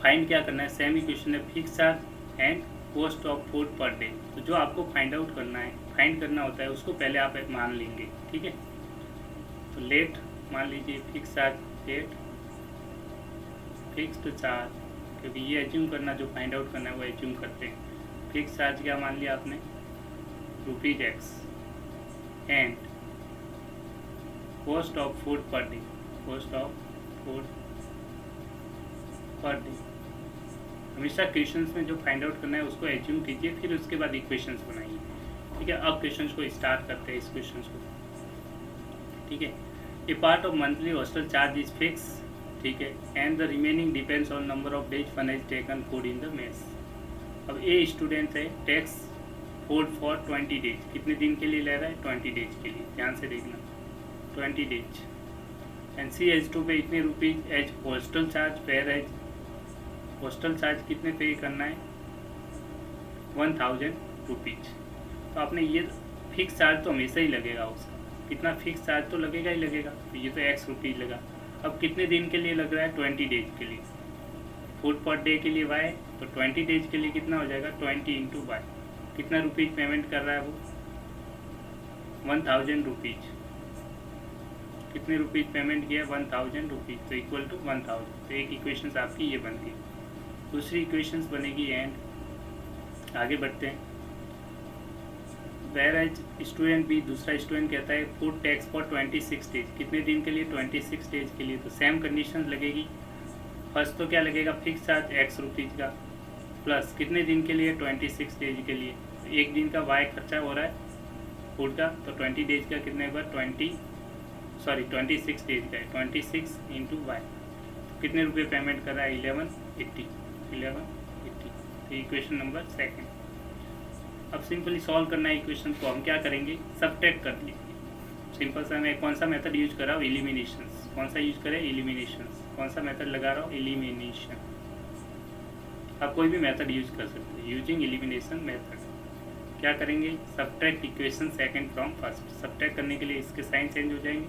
फाइंड क्या करना है, सेम इक्वेशन है, fix charge and cost of food per day. तो जो आपको फाइंड आउट करना है, फाइंड करना होता है, उसको पहले आप एक मान लेंगे, ठीक है। तो लेट मान लीजिए, fix charge let, fixed charge, क्योंकि ये एज्यूम करना, जो फाइंड आउट करना है वो एज्यूम करते हैं। फिक्स चार्ज क्या मान लिया आपने, ₹x and cost of food per day, cost of food per day. हमेशा क्वेश्चंस में जो फाइंड आउट करना है उसको एज्यूम कीजिए, फिर उसके बाद इक्वेशंस बनाइए, ठीक है। अब क्वेश्चंस को स्टार्ट करते हैं, इस क्वेश्चंस को, ठीक है। A part of monthly hostel charge is fix, ठीक है, and the remaining depends on number of days one is taken food in the mess. अब ए स्टूडेंट है, टेक्स फूड फॉर 20 डेज। कितने दिन के लिए ले रहा है? 20 डेज के लिए, ध्यान से देखना, 20 days. And C H to pay इतने rupees as hostel charge, fare as hostel charge कितने पे करना है, 1000 रुपीज। तो आपने ये फिक्स चार्ज तो हमेशा ही लगेगा उसका, कितना फिक्स चार्ज तो लगेगा ही लगेगा, तो ये तो x रुपीज़ लगा। अब कितने दिन के लिए लग रहा है? 20 डेज के लिए। फूड पर डे के लिए y, तो 20 डेज के लिए कितना हो जाएगा, 20 × y। कितना रुपीज़ पेमेंट कर रहा है वो, 1000 रुपीज़। कितने रुपीज़ पेमेंट किया, 1000 रुपीज़, तो इक्वल टू 1000। तो एक इक्वेशन आपकी ये बनती है। दूसरी इक्वेशन बनेगी एंड आगे बढ़ते हैं। वेयर एज स्टूडेंट बी, दूसरा स्टूडेंट कहता है फूड टैक्स फॉर 26 डेज। कितने दिन के लिए? 26 डेज के लिए। तो सेम कंडीशन लगेगी। फर्स्ट तो क्या लगेगा, फिक्स चार्ज x रुपीज़ का, प्लस कितने दिन के लिए, 26 डेज के लिए। तो एक दिन का y खर्चा हो रहा है फूड का, तो 20 डेज का कितने होगा, 26 डेज का है, 26 × y। कितने रुपये पेमेंट कर रहा है, 1180। तो इक्वेशन नंबर सेकंड। अब सिंपली सॉल्व करना है इक्वेशन को, हम क्या करेंगे, सबट्रैक्ट कर लीजिए। सिंपल सा मैं कौन सा मेथड यूज कर रहा हूँ, एलिमिनेशन। कौन सा यूज करें, एलिमिनेशन। कौन सा मेथड लगा रहा हूँ, एलिमिनेशन। आप कोई भी मेथड यूज कर सकते हैं, यूजिंग एलिमिनेशन मेथड। क्या करेंगे, subtract equation second from first. Subtract करने के लिए इसके साइन चेंज हो जाएंगे,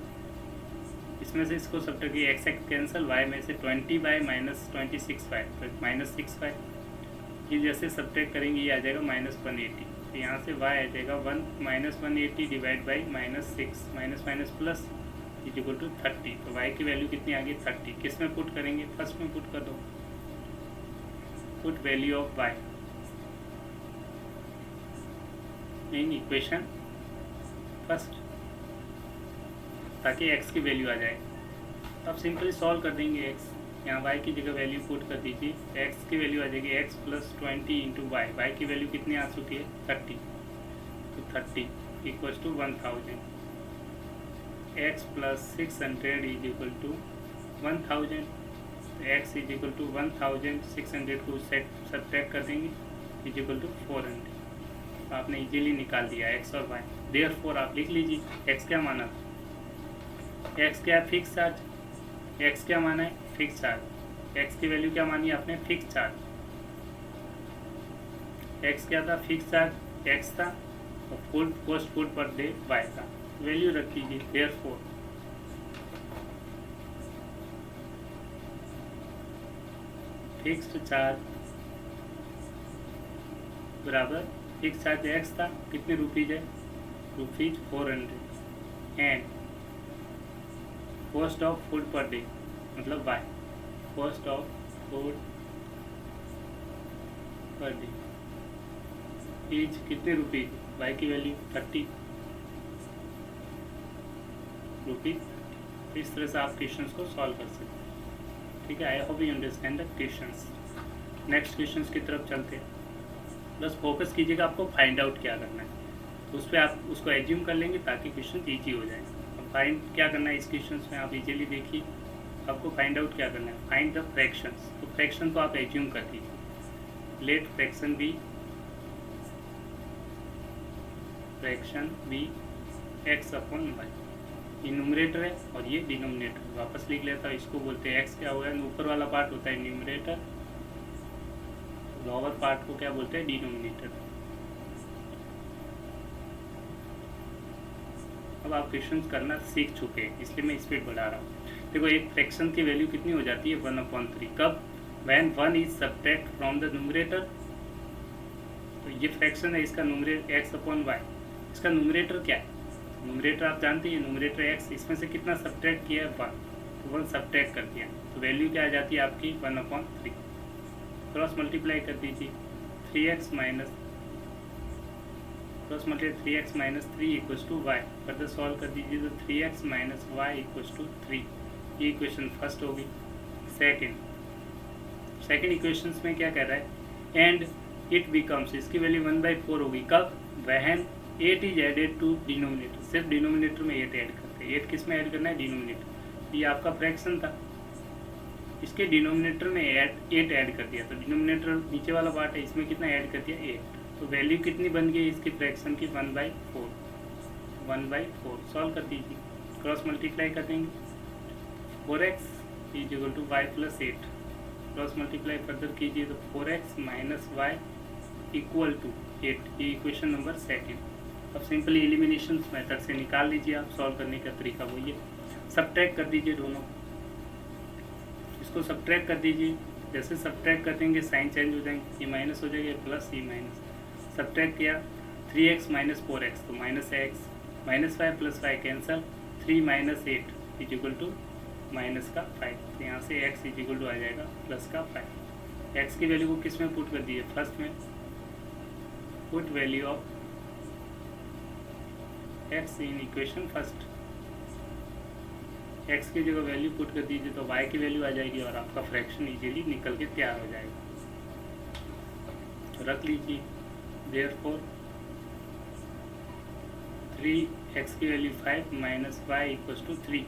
इसमें से इसको सबट्रैक्ट किया, एक्स एक्स कैंसिल, वाई में से 20y माइनस 26y तो माइनस 6y। ये जैसे सबट्रैक्ट करेंगे ये आ जाएगा माइनस 180, तो यहाँ से y आ जाएगा 1 minus 180 divide by minus 6 minus minus plus is equal to 30। तो y की वैल्यू कितनी आ गई, 30। किस में पुट करेंगे, फर्स्ट में पुट कर दो, put value of y in equation first, ताकि x की वैल्यू आ जाए। अब सिंपली सॉल्व कर देंगे x, यहाँ y की जगह वैल्यू पुट कर दीजिए, x की वैल्यू आ जाएगी x plus 20 into y. Y की वैल्यू कितनी आ चुकी है, 30। तो 30 equals to 1000, x plus 600 is equal to 1000। x is equal to 1600 को सबट्रैक्ट कर देंगे इज इक्वल टू 400। आपने इजीली निकाल दिया x और y। देयरफॉर आप लिख लीजिए x क्या माना, x क्या है, फिक्स चार्ज। x क्या माना है, फिक्स चार्ज। x की वैल्यू क्या मानी आपने, फिक्स चार्ज। x क्या था, फिक्स चार्ज x था, और full cost foot per day y था। वैल्यू रख लीजिए, देयरफॉर फिक्स्ड चार्ज बराबर फिक्स चार्ज x था, कितने रुपीज है, rupees 400 and cost of food per day मतलब y, cost of food per day is कितने रुपीज, y की वैल्यू 30 रुपीज। इस तरह से आप क्वेश्चंस को सॉल्व कर सकते हैं। ठीक है, I hope you understand the questions. Next questions की तरफ चलते हैं। बस फोकस कीजिएगा आपको फाइंड आउट क्या करना है, उस पर आप उसको एज्यूम कर लेंगे ताकि क्वेश्चन ईजी हो जाए। अब फाइंड क्या करना है इस क्वेश्चन में, आप इजीली देखिए, आपको फाइंड आउट क्या करना है, फाइंड द फ्रैक्शंस। तो फ्रैक्शन को आप एज्यूम कर दीजिए, let fraction be x upon y. ये न्यूमरेटर है और ये डिनोमिनेटर। वापस लिख लेता हूँ, इसको बोलते हैं एक्स क्या हुआ है, ऊपर वाला पार्ट होता है न्यूमरेटर, लोअर पार्ट को क्या बोलते हैं, डिनोमिनेटर। अब आप क्वेश्चन करना सीख चुके हैं, इसलिए मैं स्पीड बढ़ा रहा हूँ। देखो, एक फ्रैक्शन की वैल्यू कितनी हो जाती है, 1/3। कब, when 1 is subtract from the numerator. तो ये फ्रैक्शन है, इसका न्यूमरेटर एक्स अपॉन वाई। इसका न्यूमरेटर क्या है, न्यूमरेटर आप जानते हैं, न्यूमरेटर एक्स, इसमें से कितना सबट्रैक्ट किया है, 1। तो 1 सबट्रैक्ट कर दिया, तो वैल्यू क्या आ जाती है आपकी, 1/3। क्रॉस मल्टीप्लाई कर दीजिए, 3x minus cross multiply 3x minus 3 equals to y. Further solve कर दीजिए तो 3x minus y equals to 3। ये इक्वेशन फर्स्ट होगी। सेकेंड इक्वेशन में क्या कह रहा है, एंड इट बिकम्स, इसकी वैल्यू 1/4 होगी। कब, when 8 is added to denominator. सिर्फ डिनोमिनेटर में 8 ऐड करते हैं। 8 किस में ऐड करना है, डिनोमिनेटर। ये आपका फ्रैक्शन था, इसके डिनोमिनेटर में 8 ऐड कर दिया, तो डिनोमिनेटर नीचे वाला पार्ट है, इसमें कितना ऐड कर दिया, 8। तो वैल्यू कितनी बन गई इसकी फ्रैक्शन की, 1/4। 1/4 सॉल्व कर दीजिए, क्रॉस मल्टीप्लाई कर देंगे, 4x is equal to y plus 8। Cross multiply further कीजिए तो 4x minus y equal to 8। ये इक्वेशन नंबर सेकेंड। अब सिंपली एलिमिनेशन मेथड से निकाल लीजिए आप, सॉल्व करने का तरीका वही है, सबट्रैक्ट कर दीजिए दोनों, इसको सबट्रैक्ट कर दीजिए। जैसे सबट्रैक्ट कर देंगे साइन चेंज हो जाएंगे, ये माइनस हो जाएगा, प्लस ये माइनस। सबट्रैक्ट किया, 3x माइनस 4x तो minus x, minus 5 plus 5 cancel, 3 minus 8 is equal to minus का 5। तो यहाँ से x इज इक्वल टू आ जाएगा प्लस का 5। x की वैल्यू को किस में पुट कर दिए, फर्स्ट में, put value of x in equation first. x की जगह वैल्यू पुट कर दीजिए तो y की वैल्यू आ जाएगी और आपका फ्रैक्शन इजीली निकल के तैयार हो जाएगा। तो रख लीजिए, देयरफॉर 3x की value 5 minus y equals to 3।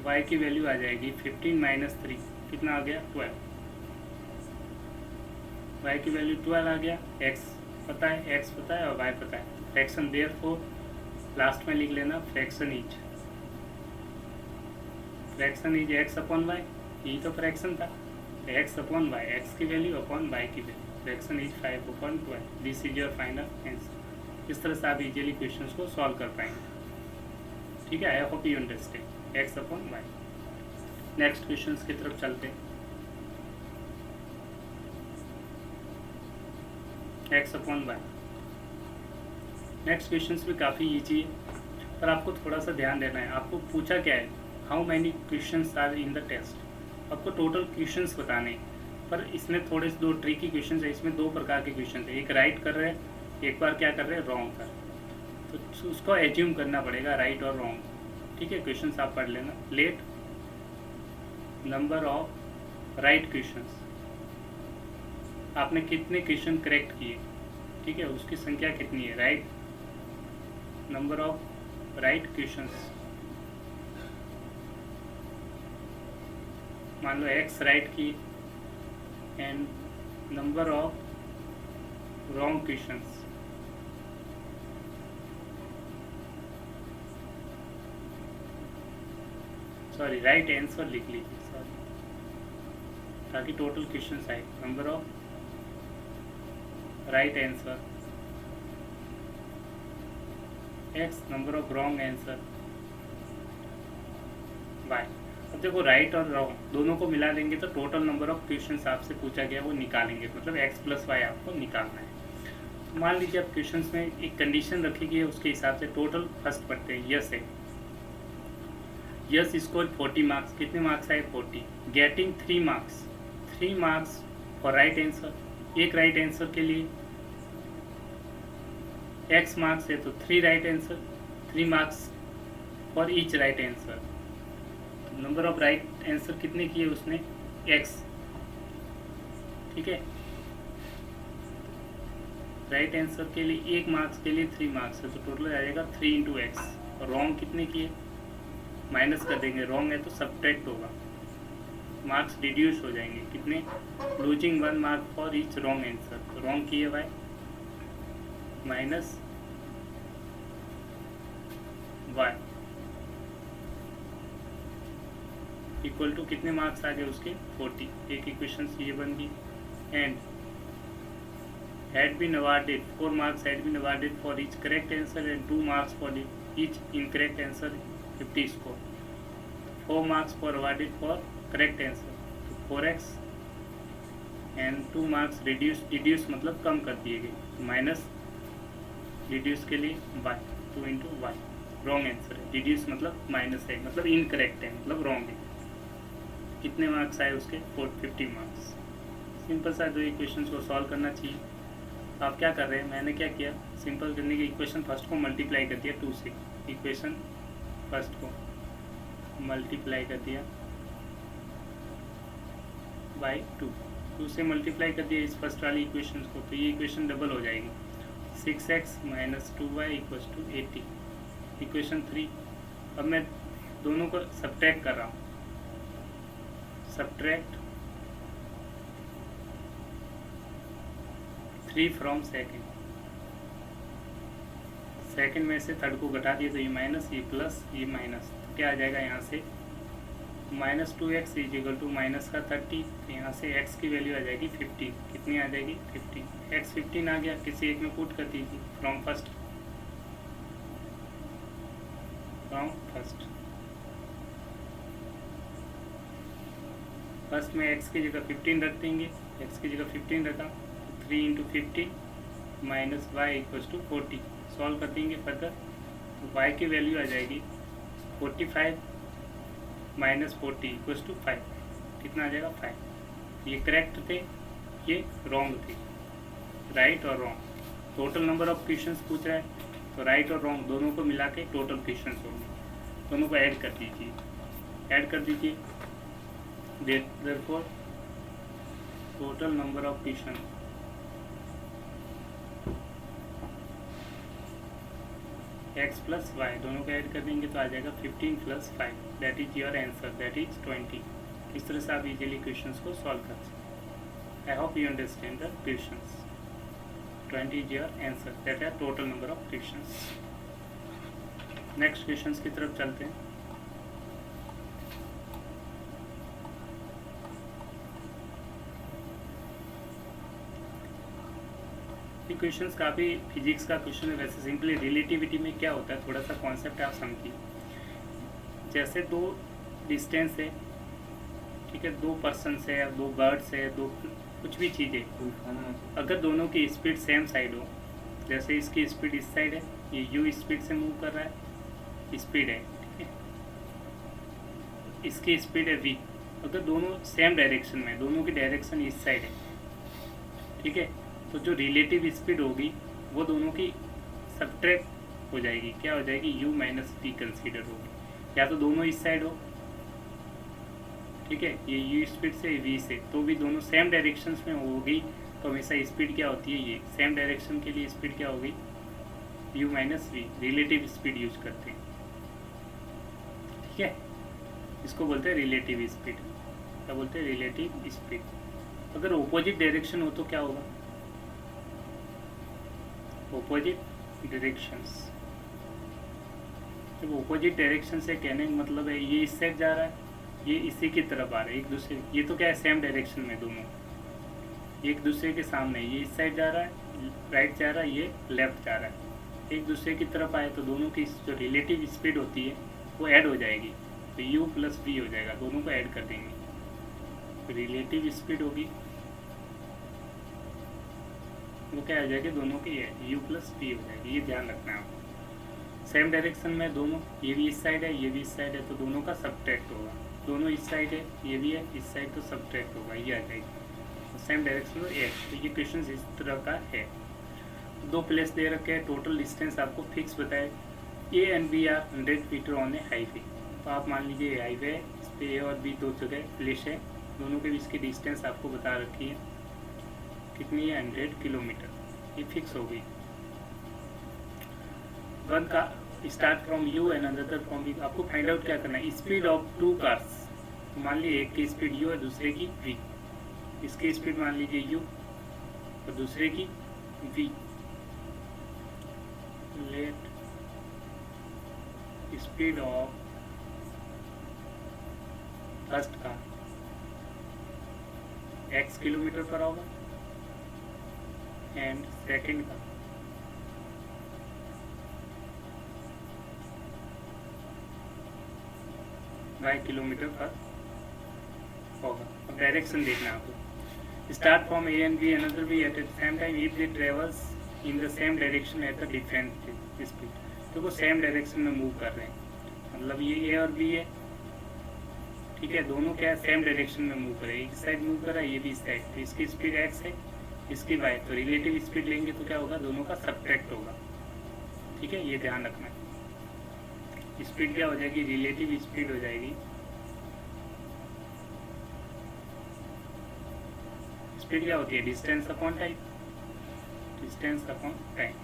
y की वैल्यू आ जाएगी 15 माइनस 3, कितना आ गया, 12। y की वैल्यू 12 आ गया, x पता है, x पता है और y पता है। फ्रैक्शन देयरफॉर लास्ट में लिख लेना fraction is x upon y, यही तो फ्रैक्शन था, x अपॉन y, x की वैल्यू अपॉन y की value, fraction is 5 upon 12, this is your final answer. इस तरह से आप इजीली क्वेश्चंस को सॉल्व कर पाएंगे। ठीक है, I hope you understand x upon y। Next questions की तरफ चलते हैं। x upon y, next questions भी काफ़ी ईजी है, पर आपको थोड़ा सा ध्यान देना है। आपको पूछा क्या है, how many questions are in the test, आपको टोटल क्वेश्चंस बताने हैं, पर इसमें थोड़े से दो ट्रिकी क्वेश्चंस है। इसमें दो प्रकार के क्वेश्चन है, एक राइट कर रहे हैं, एक बार क्या कर रहे हैं, रॉन्ग कर, तो उसको एज्यूम करना पड़ेगा राइट और रॉन्ग। ठीक है, क्वेश्चंस आप पढ़ लेना। Late number of right questions, आपने कितने क्वेश्चन करेक्ट किए, ठीक है, उसकी संख्या कितनी है। Right number of right questions, मान लो x राइट की and number of wrong questions, sorry right answer लिख लीजिए, सॉरी, ताकि टोटल क्वेश्चंस आए। Number of right answer x, number of wrong answer y। अब देखो राइट और रॉन्ग दोनों को मिला देंगे तो टोटल नंबर ऑफ क्वेश्चंस आपसे पूछा गया वो निकालेंगे, मतलब x प्लस वाई आपको निकालना है। मान लीजिए अब क्वेश्चंस में एक कंडीशन रखी गई है, उसके हिसाब से टोटल फर्स्ट पढ़ते हैं। यस है, यस स्कोर 40 मार्क्स, कितने मार्क्स आए 40, getting 3 marks, 3 marks for right answer. एक राइट आंसर के लिए x मार्क्स है तो 3 right answer, 3 marks for each right answer. Number of right answer कितने किए उसने, x। ठीक है, राइट आंसर के लिए 1 मार्क्स के लिए 3 मार्क्स है तो टोटल आ जाएगा 3 इंटू एक्स। और रॉन्ग कितने किए, माइनस कर देंगे, रॉन्ग है तो सब्ट्रैक्ट होगा, मार्क्स रिड्यूस हो जाएंगे, कितने, losing 1 mark for each wrong answer. तो रॉन्ग किए by minus y equal to कितने मार्क्स आ गए उसके 40। एक इक्वेशन ये बन गई। And had been awarded 4 marks had been awarded for each correct answer and 2 marks for each incorrect answer 50 score। 4 marks for awarded for correct answer तो 4x and 2 marks reduce मतलब कम कर दिए गए, माइनस रिड्यूस के लिए y, 2 इंटू वाई। Wrong answer है, रिड्यूस मतलब माइनस है, मतलब इनकरेक्ट है, मतलब रॉन्ग है। कितने मार्क्स आए उसके 50 मार्क्स। सिंपल सा दो इक्वेशंस को सॉल्व करना चाहिए। आप क्या कर रहे हैं, मैंने क्या किया, सिंपल करने के इक्वेशन फर्स्ट को मल्टीप्लाई कर दिया 2 से, इक्वेशन फर्स्ट को मल्टीप्लाई कर दिया बाई 2 से मल्टीप्लाई कर दिया इस फर्स्ट वाली इक्वेशन को, तो ये इक्वेशन डबल हो जाएगी, 6x minus 2y equals to 80। Equation 3, अब मैं दोनों को सब्ट्रैक्ट कर रहा हूँ, सब्ट्रैक्ट 3 फ्रॉम सेकेंड में से थर्ड को घटा दिए तो ये माइनस, ये प्लस, ये माइनस, तो क्या आ जाएगा यहाँ से minus 2x is equal to minus का 30, तो यहाँ से x की वैल्यू आ जाएगी 15। कितनी आ जाएगी 15, x 15 आ गया, किसी एक में पुट कर दीजिए फ्रॉम फर्स्ट फर्स्ट में x की जगह 15 रख देंगे, x की जगह 15 रखा, 3 into 15 minus y equals to 40। Solve कर देंगे फर्दर तो y की वैल्यू आ जाएगी 45 माइनस 40 इक्वल्स टू 5। कितना आ जाएगा 5। ये करेक्ट थे, ये रॉन्ग थे, राइट और wrong. Total number of questions पूछ रहा है तो राइट और रॉन्ग दोनों को मिला के टोटल क्वेश्चंस होंगे, दोनों को ऐड कर दीजिए, therefore total number of question x plus y दोनों को ऐड कर देंगे तो आ जाएगा 15 plus 5, that is your answer, that is 20। इस तरह से आप इजीली क्वेश्चंस को सॉल्व कर सकते हैं। I hope you understand the questions. 20 is your answer. That is total number of questions. Next questions की तरफ चलते हैं. ये क्वेश्चंस काफ़ी फिजिक्स का क्वेश्चन है. वैसे सिंपली रिलेटिविटी में क्या होता है, थोड़ा सा कॉन्सेप्ट आप समझिए. जैसे दो डिस्टेंस है, ठीक है, दो पर्सन्स है, दो बर्ड्स है, दो कुछ भी चीज़ है, अगर दोनों की स्पीड सेम साइड हो, जैसे इसकी स्पीड इस साइड है, ये यू स्पीड से मूव कर रहा है, स्पीड है, ठीक है, इसकी स्पीड है v, अगर दोनों सेम डायरेक्शन में, दोनों की डायरेक्शन इस साइड है, ठीक है, तो जो रिलेटिव स्पीड होगी वो दोनों की सब्ट्रैक्ट हो जाएगी. क्या हो जाएगी? u माइनस वी कंसीडर होगी. या तो दोनों इस साइड हो, ठीक है, ये u स्पीड से v से, तो भी दोनों सेम डायरेक्शंस में होगी, तो हमेशा स्पीड क्या होती है, ये सेम डायरेक्शन के लिए स्पीड क्या होगी, u minus v, relative speed use करते हैं, ठीक है, इसको बोलते हैं रिलेटिव स्पीड. क्या बोलते हैं? Relative speed. अगर ऑपोजिट डायरेक्शन हो तो क्या होगा? Opposite directions. जब ऑपोजिट डायरेक्शन से कहने का मतलब है ये इस साइड जा रहा है, ये इसी की तरफ आ रहा है, एक दूसरे, ये तो क्या है, सेम डायरेक्शन में दोनों एक दूसरे के सामने, ये इस साइड जा रहा है, राइट जा रहा है, ये लेफ्ट जा रहा है, एक दूसरे की तरफ आए तो दोनों की जो रिलेटिव स्पीड होती है वो ऐड हो जाएगी, तो u प्लस v हो जाएगा, दोनों को ऐड कर देंगे, तो रिलेटिव स्पीड होगी वो क्या हो जाएगी, दोनों की u प्लस v हो जाएगी. ये ध्यान रखना है आपको. सेम डायरेक्शन में दोनों, ये भी इस साइड है, ये भी इस साइड है, तो दोनों का सब्ट्रैक्ट होगा. दोनों इस साइड है, ये भी है इस साइड, तो सब्ट्रैक्ट होगा, ये आ जाएगी. सेम डायरेक्शन में एक, तो ये क्वेश्चन इस तरह का है. दो प्लेस दे रखे हैं, टोटल डिस्टेंस आपको फिक्स बताए, A and B are 100 metre on a highway. तो आप मान लीजिए हाईवे है, इस पर ए और बी दो जगह प्लेस है, दोनों के बीच की डिस्टेंस आपको बता रखी है, कितनी है, 100 किलोमीटर. ये फिक्स हो गई. वन का start from u and another from B. आपको फाइंड आउट क्या करना है, स्पीड ऑफ टू कार्स. तो मान लीजिए एक की स्पीड यू है, दूसरे की वी. इसकी स्पीड मान लीजिए यू और दूसरे की v. Let speed of first car x kilometre पर होगा एंड सेकंड का y किलोमीटर पर होगा. अब डायरेक्शन देखना है आपको. Start from A and B another B at the same time if they travels in the same direction at the different speed. तो वो सेम डायरेक्शन में मूव कर रहे हैं, मतलब ये ए और बी है, ठीक है, दोनों क्या है, सेम डायरेक्शन में मूव कर रहे हैं. एक साइड मूव कर रहा है, ये भी साइड, तो इसकी स्पीड x है, इसकी y. तो रिलेटिव स्पीड लेंगे तो क्या होगा, दोनों का सब्ट्रैक्ट होगा, ठीक है, ये ध्यान रखना है. स्पीड क्या हो जाएगी, रिलेटिव स्पीड हो जाएगी. स्पीड क्या होती है, distance upon time, distance upon time.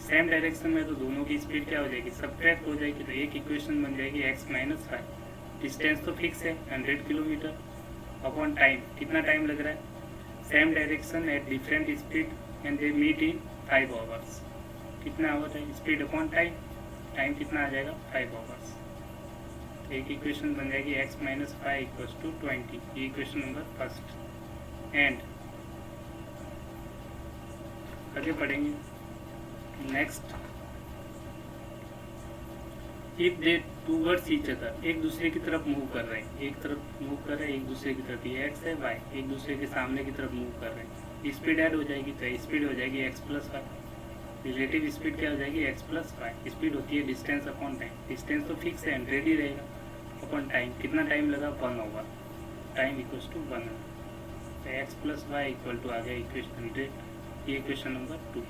Same direction में तो दोनों की स्पीड क्या हो जाएगी, सब्ट्रैक्ट हो जाएगी. तो एक इक्वेशन बन जाएगी x माइनस 5. डिस्टेंस तो फिक्स है 100 किलोमीटर अपॉन टाइम, कितना टाइम लग रहा है, same direction at different speed and they meet in 5 hours. कितना आवर है, स्पीड अपॉन टाइम, टाइम कितना आ जाएगा, 5 आवर्स. तो एक इक्वेशन बन जाएगी x माइनस 5 इक्वल्स टू 20. ये इक्वेशन नंबर फर्स्ट. एंड आगे पढ़ेंगे. Next, if they towards each other, एक दूसरे की तरफ मूव कर रहे हैं, एक तरफ मूव कर रहे हैं, एक दूसरे की तरफ, ये x है y, एक दूसरे के सामने की तरफ मूव कर रहे हैं. स्पीड ऐड हो जाएगी, तो स्पीड हो जाएगी x plus y. Relative speed क्या हो जाएगी, x प्लस वाई. स्पीड होती है डिस्टेंस अपॉन टाइम, डिस्टेंस तो फिक्स है, 100 ही रहेगा, अपॉन टाइम, कितना टाइम लगा, 1 होगा, टाइम इक्वल्स टू 1. तो x plus y equal to आ गया इक्वेशन 100. ये इक्वेशन नंबर 2.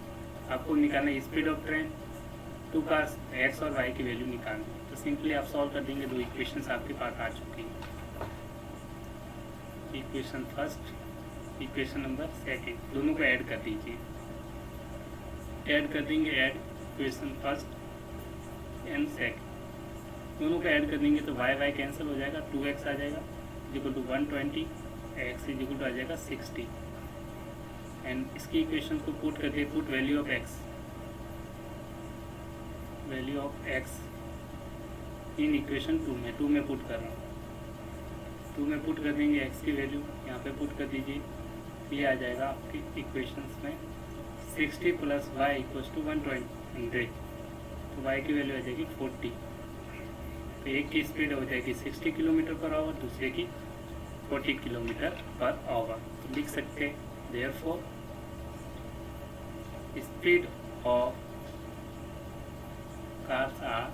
आपको निकालना है speed of train, two cars, x और वाई की वैल्यू निकालनी है. तो सिंपली आप सॉल्व कर देंगे, दो इक्वेशंस आपके पास आ चुकी है. Equation first, equation number second, दोनों को ऐड कर दीजिए. ऐड कर देंगे, add equation first and second, दोनों को ऐड कर देंगे तो वाई वाई कैंसिल हो जाएगा, 2x आ जाएगा equal to 120, x equal to आ जाएगा 60. एंड इसकी इक्वेशन को पुट करके put value of x in equation 2 में पुट कर रहा हूँ। 2 में पुट कर देंगे एक्स की वैल्यू, यहाँ पे पुट कर दीजिए, ये आ जाएगा आपकी इक्वेशंस में 60 + y = 100, तो y की वैल्यू आ जाएगी 40। तो एक की स्पीड हो जाएगी 60 km/h, दूसरे की 40 km/h। तो लिख सकते हैं therefore speed of cars are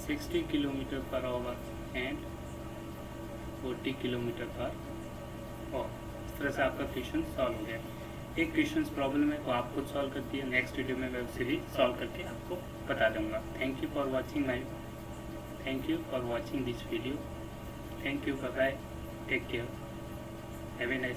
60 km/h and 40 km/h। इस तरह से आपका क्वेश्चन सॉल्व हो गया। एक क्वेश्चन प्रॉब्लम है तो आप खुद सॉल्व करती है, नेक्स्ट वीडियो में मैं उसे भी सॉल्व करके आपको बता दूंगा। Thank you for watching this video. Thank you, bye bye, take care, have a nice